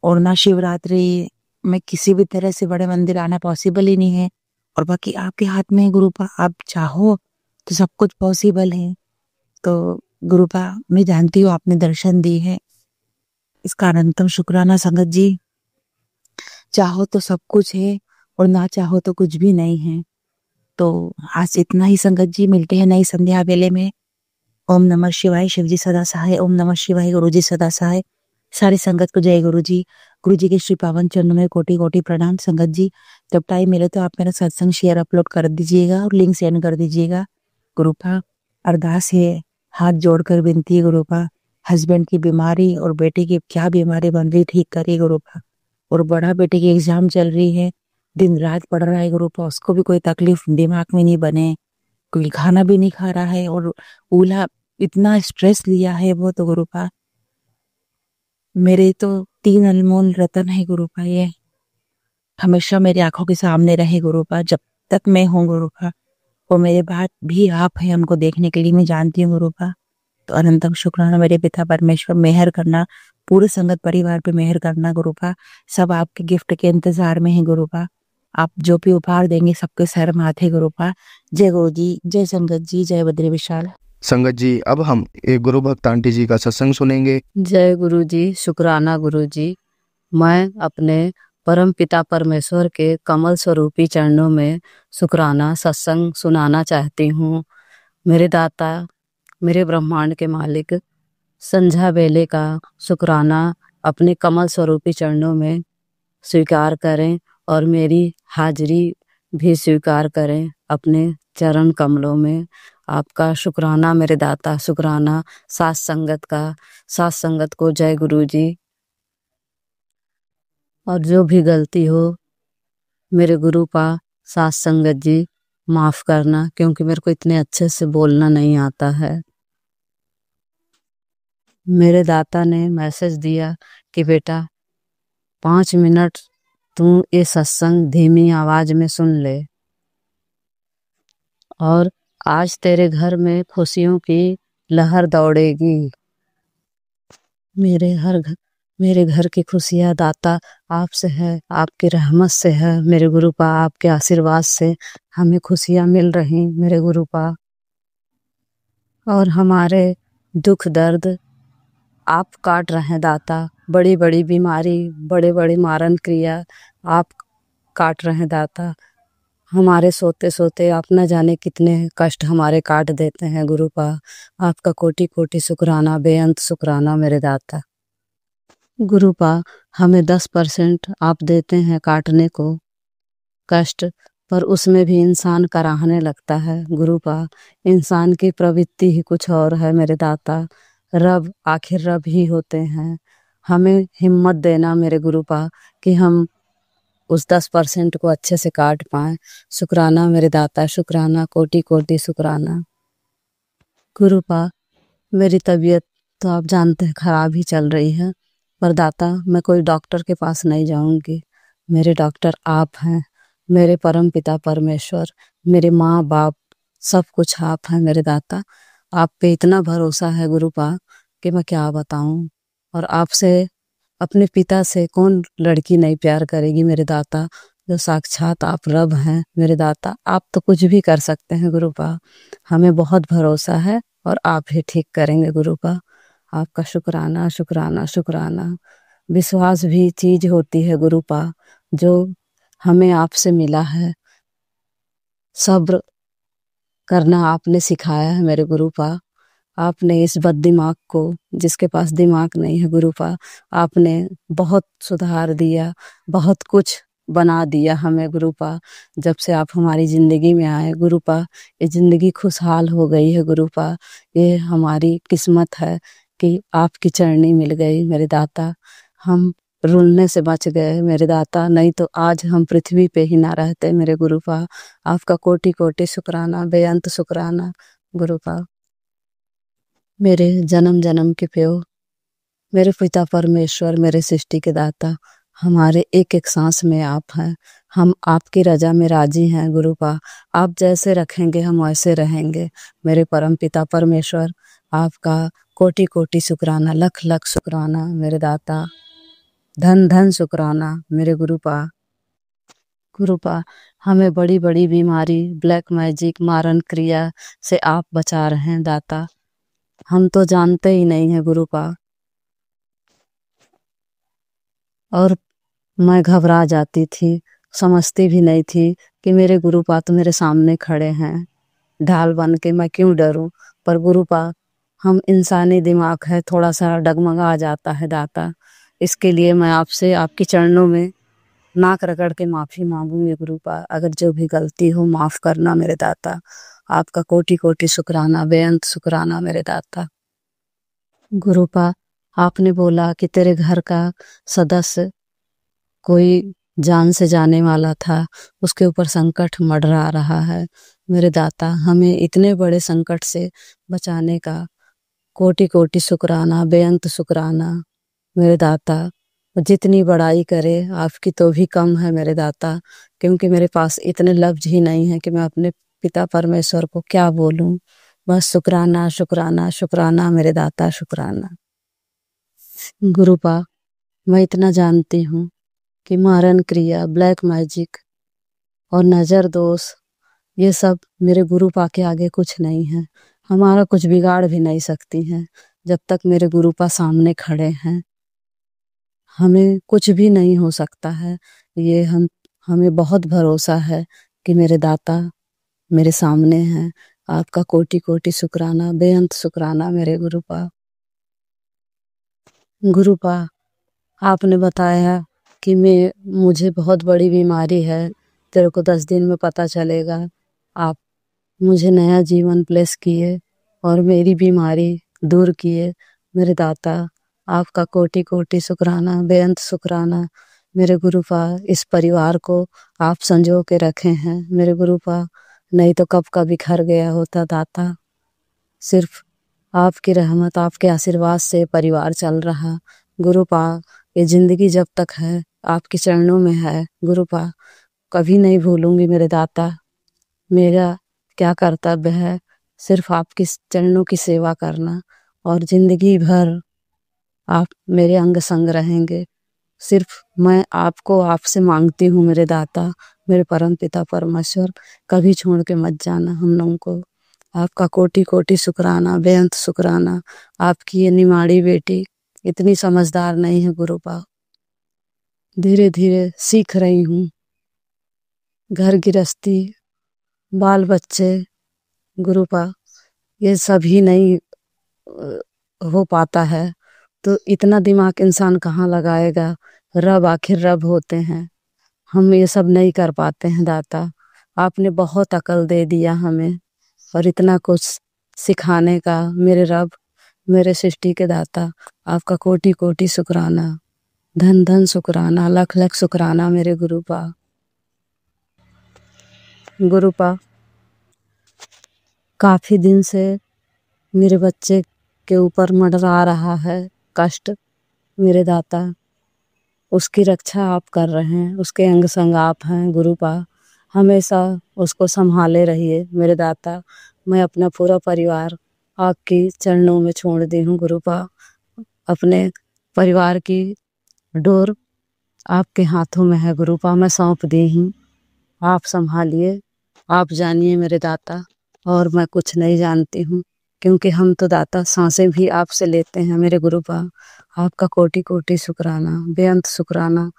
और ना शिवरात्रि में किसी भी तरह से बड़े मंदिर आना पॉसिबल ही नहीं है। और बाकी आपके हाथ में है गुरुपा, आप चाहो तो सब कुछ पॉसिबल है। तो गुरुपा, मैं जानती हूँ आपने दर्शन दी है, इसका अनंतम शुक्राना संगत जी। चाहो तो सब कुछ है और ना चाहो तो कुछ भी नहीं है। तो आज इतना ही संगत जी, मिलते हैं नई संध्या वेले में। ओम नमः शिवाय, शिव जी सदा सहाय। ओम नमः शिवाय, गुरु जी सदा सहाय। सारी संगत को जय गुरु जी। गुरु जी के श्री पावन चरणों में कोटि कोटि प्रणाम संगत जी। जब टाइम मिले तो आप मेरा सत्संग शेयर अपलोड कर दीजिएगा और लिंक सेंड कर दीजिएगा। गुरुपा, अरदास है, हाथ जोड़कर विनती है गुरुपा, हस्बैंड की बीमारी और बेटे की क्या बीमारी बन रही ठीक करिए गुरुपा। और बड़ा बेटे की एग्जाम चल रही है, दिन रात पढ़ रहा है गुरुपा, उसको भी कोई तकलीफ दिमाग में नहीं बने, कोई खाना भी नहीं खा रहा है और उला इतना स्ट्रेस लिया है वो। तो गुरुपा, मेरे तो 3 अनमोल रतन है गुरुपा, ये हमेशा मेरी आंखों के सामने रहे गुरुपा, जब तक मैं हूँ गुरुपा। और मेरे बाद भी आप हैं उनको देखने के लिए, मैं जानती हूँ गुरुपा। तो अनंतम शुक्राना मेरे पिता परमेश्वर, मेहर करना, पूरे संगत परिवार पे मेहर करना गुरुपा। सब आपके गिफ्ट के इंतजार में है गुरुपा। आप जो भी उपहार देंगे सबके सर माथे गुरुपा। जय गुरु जी, जय संगत जी, जय बद्री विशाल। संगत जी, अब हम एक गुरु भक्त आंटी जी का सत्संग सुनेंगे। जय गुरु जी, शुक्राना गुरु जी। मैं अपने परम पिता परमेश्वर के कमल स्वरूपी चरणों में शुक्राना सत्संग सुनाना चाहती हूँ। मेरे दाता, मेरे ब्रह्मांड के मालिक, संध्या बेले का शुक्राना अपने कमल स्वरूपी चरणों में स्वीकार करें और मेरी हाजिरी भी स्वीकार करें अपने चरण कमलों में। आपका शुक्राना मेरे दाता, शुक्राना सात संगत का, सात संगत को जय गुरु जी। और जो भी गलती हो मेरे गुरु पा सात संगत जी माफ करना, क्योंकि मेरे को इतने अच्छे से बोलना नहीं आता है। मेरे दाता ने मैसेज दिया कि बेटा 5 मिनट तू ये सत्संग धीमी आवाज में सुन ले, और आज तेरे घर में खुशियों की लहर दौड़ेगी। मेरे घर की खुशियाँ दाता आपसे है, आपकी रहमत से है मेरे गुरुपा, आपके आशीर्वाद से हमें खुशियाँ मिल रही मेरे गुरुपा। और हमारे दुख दर्द आप काट रहे हैं दाता, बड़ी बड़ी बीमारी, बड़े बड़े मारण क्रिया आप काट रहे हैं दाता। हमारे सोते सोते आप न जाने कितने कष्ट हमारे काट देते हैं गुरुपा। आपका कोटि कोटि शुक्राना, बेअंत शुक्राना मेरे दाता। गुरुपा, हमें 10% आप देते हैं काटने को कष्ट, पर उसमें भी इंसान कराहने लगता है गुरुपा। इंसान की प्रवृत्ति ही कुछ और है मेरे दाता। रब आखिर रब ही होते हैं। हमें हिम्मत देना मेरे गुरुपा कि हम उस 10% को अच्छे से काट पाएं। शुक्राना मेरे दाता, शुक्राना, कोटि कोटि शुक्राना गुरुपा। मेरी तबीयत तो आप जानते हैं खराब ही चल रही है, पर दाता मैं कोई डॉक्टर के पास नहीं जाऊंगी। मेरे डॉक्टर आप हैं, मेरे परम पिता परमेश्वर, मेरे माँ बाप, सब कुछ आप हैं मेरे दाता। आप पे इतना भरोसा है गुरुपा कि मैं क्या बताऊं। और आपसे, अपने पिता से कौन लड़की नहीं प्यार करेगी मेरे दाता, जो साक्षात आप रब हैं मेरे दाता। आप तो कुछ भी कर सकते हैं गुरुपा, हमें बहुत भरोसा है और आप ही ठीक करेंगे गुरुपा। आपका शुक्राना, शुक्राना, शुक्राना। विश्वास भी चीज होती है गुरुपा, जो हमें आपसे मिला है। सब्र करना आपने सिखाया है मेरे गुरुपा। आपने इस बद दिमाग को, जिसके पास दिमाग नहीं है गुरुपा, आपने बहुत सुधार दिया, बहुत कुछ बना दिया हमें गुरुपा। जब से आप हमारी जिंदगी में आए गुरुपा, ये जिंदगी खुशहाल हो गई है गुरुपा। ये हमारी किस्मत है कि आपकी चरनी मिल गई मेरे दाता। हम रुलने से बच गए मेरे दाता, नहीं तो आज हम पृथ्वी पे ही ना रहते मेरे गुरुपा। आपका कोटि कोटि शुक्राना, बेअंत शुक्राना गुरुपा। मेरे जन्म जन्म के प्यो, मेरे पिता परमेश्वर, मेरे सृष्टि के दाता, हमारे एक एक सांस में आप हैं। हम आपकी रजा में राजी हैं गुरुपा। आप जैसे रखेंगे हम वैसे रहेंगे मेरे परम पिता परमेश्वर। आपका कोटि कोटि शुक्राना, लख लख शुक्राना मेरे दाता। धन धन शुक्राना मेरे गुरुपा। गुरुपा, हमें बड़ी बड़ी बीमारी, ब्लैक मैजिक, मारण क्रिया से आप बचा रहे हैं दाता। हम तो जानते ही नहीं है गुरुपा, और मैं घबरा जाती थी, समझती भी नहीं थी कि मेरे गुरुपा तो मेरे सामने खड़े हैं, ढाल बन के मैं क्यों डरूं। पर गुरुपा, हम इंसानी दिमाग है, थोड़ा सा डगमगा जाता है दाता। इसके लिए मैं आपसे, आपके चरणों में नाक रगड़ के माफी मांगूंगी गुरुपा। अगर जो भी गलती हो माफ करना मेरे दाता। आपका कोटि कोटि शुक्राना, बेअंत शुक्राना मेरे दाता। गुरुपा, आपने बोला कि तेरे घर का सदस्य कोई जान से जाने वाला था, उसके ऊपर संकट मंडरा रहा है मेरे दाता। हमें इतने बड़े संकट से बचाने का कोटि कोटि शुक्राना, बेअंत शुक्राना मेरे दाता। जितनी बड़ाई करे आपकी तो भी कम है मेरे दाता, क्योंकि मेरे पास इतने लफ्ज ही नहीं है कि मैं अपने पिता परमेश्वर को क्या बोलूं। बस शुक्राना शुक्राना शुक्राना मेरे दाता, शुक्राना। गुरुपा, मैं इतना जानती हूँ कि मारण क्रिया, ब्लैक मैजिक और नजर दोष, ये सब मेरे गुरुपा के आगे कुछ नहीं है। हमारा कुछ बिगाड़ भी नहीं सकती हैं जब तक मेरे गुरुपा सामने खड़े हैं। हमें कुछ भी नहीं हो सकता है। ये हमें बहुत भरोसा है कि मेरे दाता मेरे सामने हैं। आपका कोटि कोटि शुक्राना, बेअंत शुक्राना मेरे गुरुपा। गुरुपा, आपने बताया कि मुझे बहुत बड़ी बीमारी है, तेरे को 10 दिन में पता चलेगा। आप मुझे नया जीवन प्लेस किए और मेरी बीमारी दूर किए मेरे दाता। आपका कोटि कोटि शुक्राना, बेअंत शुक्राना मेरे गुरुपा। इस परिवार को आप संजो के रखे हैं मेरे गुरुपा, नहीं तो कब का बिखर गया होता दाता। सिर्फ आपकी रहमत, आपके आशीर्वाद से परिवार चल रहा गुरुपा। ये जिंदगी जब तक है आपके चरणों में है गुरुपा, कभी नहीं भूलूंगी मेरे दाता। मेरा क्या कर्तव्य है, सिर्फ आपके चरणों की सेवा करना, और जिंदगी भर आप मेरे अंग संग रहेंगे। सिर्फ मैं आपको आपसे मांगती हूँ मेरे दाता, मेरे परम पिता परमेश्वर, कभी छोड़ के मत जाना हम लोगों को। आपका कोटि कोटि शुक्राना, बेअंत शुक्राना। आपकी ये निमाड़ी बेटी इतनी समझदार नहीं है गुरुपा, धीरे धीरे सीख रही हूँ। घर गृहस्थी, बाल बच्चे गुरुपा, ये सभी नहीं हो पाता है, तो इतना दिमाग इंसान कहाँ लगाएगा। रब आखिर रब होते हैं, हम ये सब नहीं कर पाते हैं दाता। आपने बहुत अकल दे दिया हमें, और इतना कुछ सिखाने का मेरे रब, मेरे सृष्टि के दाता। आपका कोटि कोटि शुक्राना, धन धन शुक्राना, लख लख शुक्राना मेरे गुरुपा। गुरुपा, काफी दिन से मेरे बच्चे के ऊपर मंडरा रहा है कष्ट मेरे दाता। उसकी रक्षा आप कर रहे हैं, उसके अंग संग आप हैं गुरुपा। हमेशा उसको संभाले रहिए मेरे दाता। मैं अपना पूरा परिवार आपकी चरणों में छोड़ दी हूँ गुरुपा। अपने परिवार की डोर आपके हाथों में है गुरुपा, मैं सौंप दी हूँ। आप संभालिए, आप जानिए मेरे दाता, और मैं कुछ नहीं जानती हूँ, क्योंकि हम तो दाता सांसें भी आपसे लेते हैं मेरे गुरुपा। आपका कोटि कोटि शुक्राना, बेअंत शुक्राना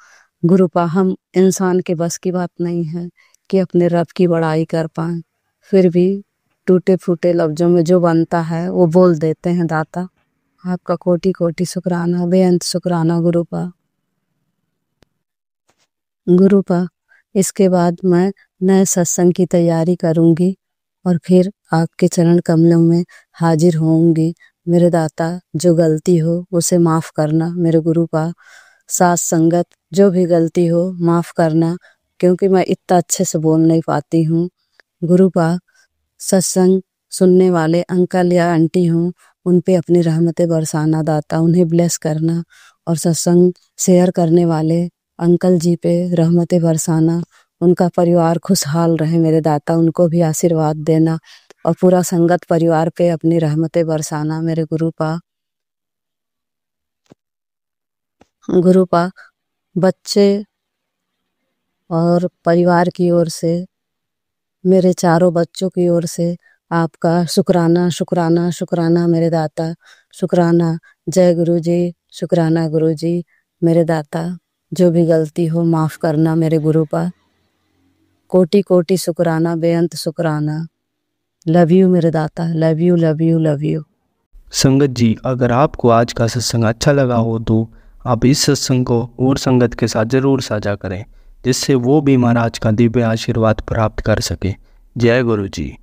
गुरुपा। हम इंसान के बस की बात नहीं है कि अपने रब की बड़ाई कर पाएं, फिर भी टूटे फूटे लफ्जों में जो बनता है वो बोल देते हैं दाता। आपका कोटि कोटि शुक्राना, बेअंत शुक्राना गुरुपा। गुरुपा, इसके बाद मैं नए सत्संग की तैयारी करूंगी और फिर आपके चरण कमलों में हाजिर होऊंगी। मेरे दाता, जो गलती हो उसे माफ़ करना मेरे गुरुपा। साथ संगत जो भी गलती हो माफ़ करना, क्योंकि मैं इतना अच्छे से बोल नहीं पाती हूँ। गुरुपा, सत्संग सुनने वाले अंकल या आंटी हों, उन पे अपनी रहमतें बरसाना दाता, उन्हें ब्लेस करना। और सत्संग शेयर करने वाले अंकल जी पे रहमतें बरसाना, उनका परिवार खुशहाल रहे मेरे दाता, उनको भी आशीर्वाद देना। और पूरा संगत परिवार पे अपनी रहमतें बरसाना मेरे गुरुपा। गुरुपा, बच्चे और परिवार की ओर से, मेरे चारों बच्चों की ओर से आपका शुक्राना शुक्राना शुक्राना मेरे दाता, शुक्राना। जय गुरु जी, शुक्राना गुरु जी। मेरे दाता, जो भी गलती हो माफ़ करना मेरे गुरुपा। कोटि कोटि शुक्राना, बेअंत शुक्राना। लव यू मेरे दाता, love you love you love you. संगत जी, अगर आपको आज का सत्संग अच्छा लगा हो तो आप इस सत्संग को और संगत के साथ ज़रूर साझा करें, जिससे वो भी महाराज का दिव्य आशीर्वाद प्राप्त कर सके। जय गुरु जी।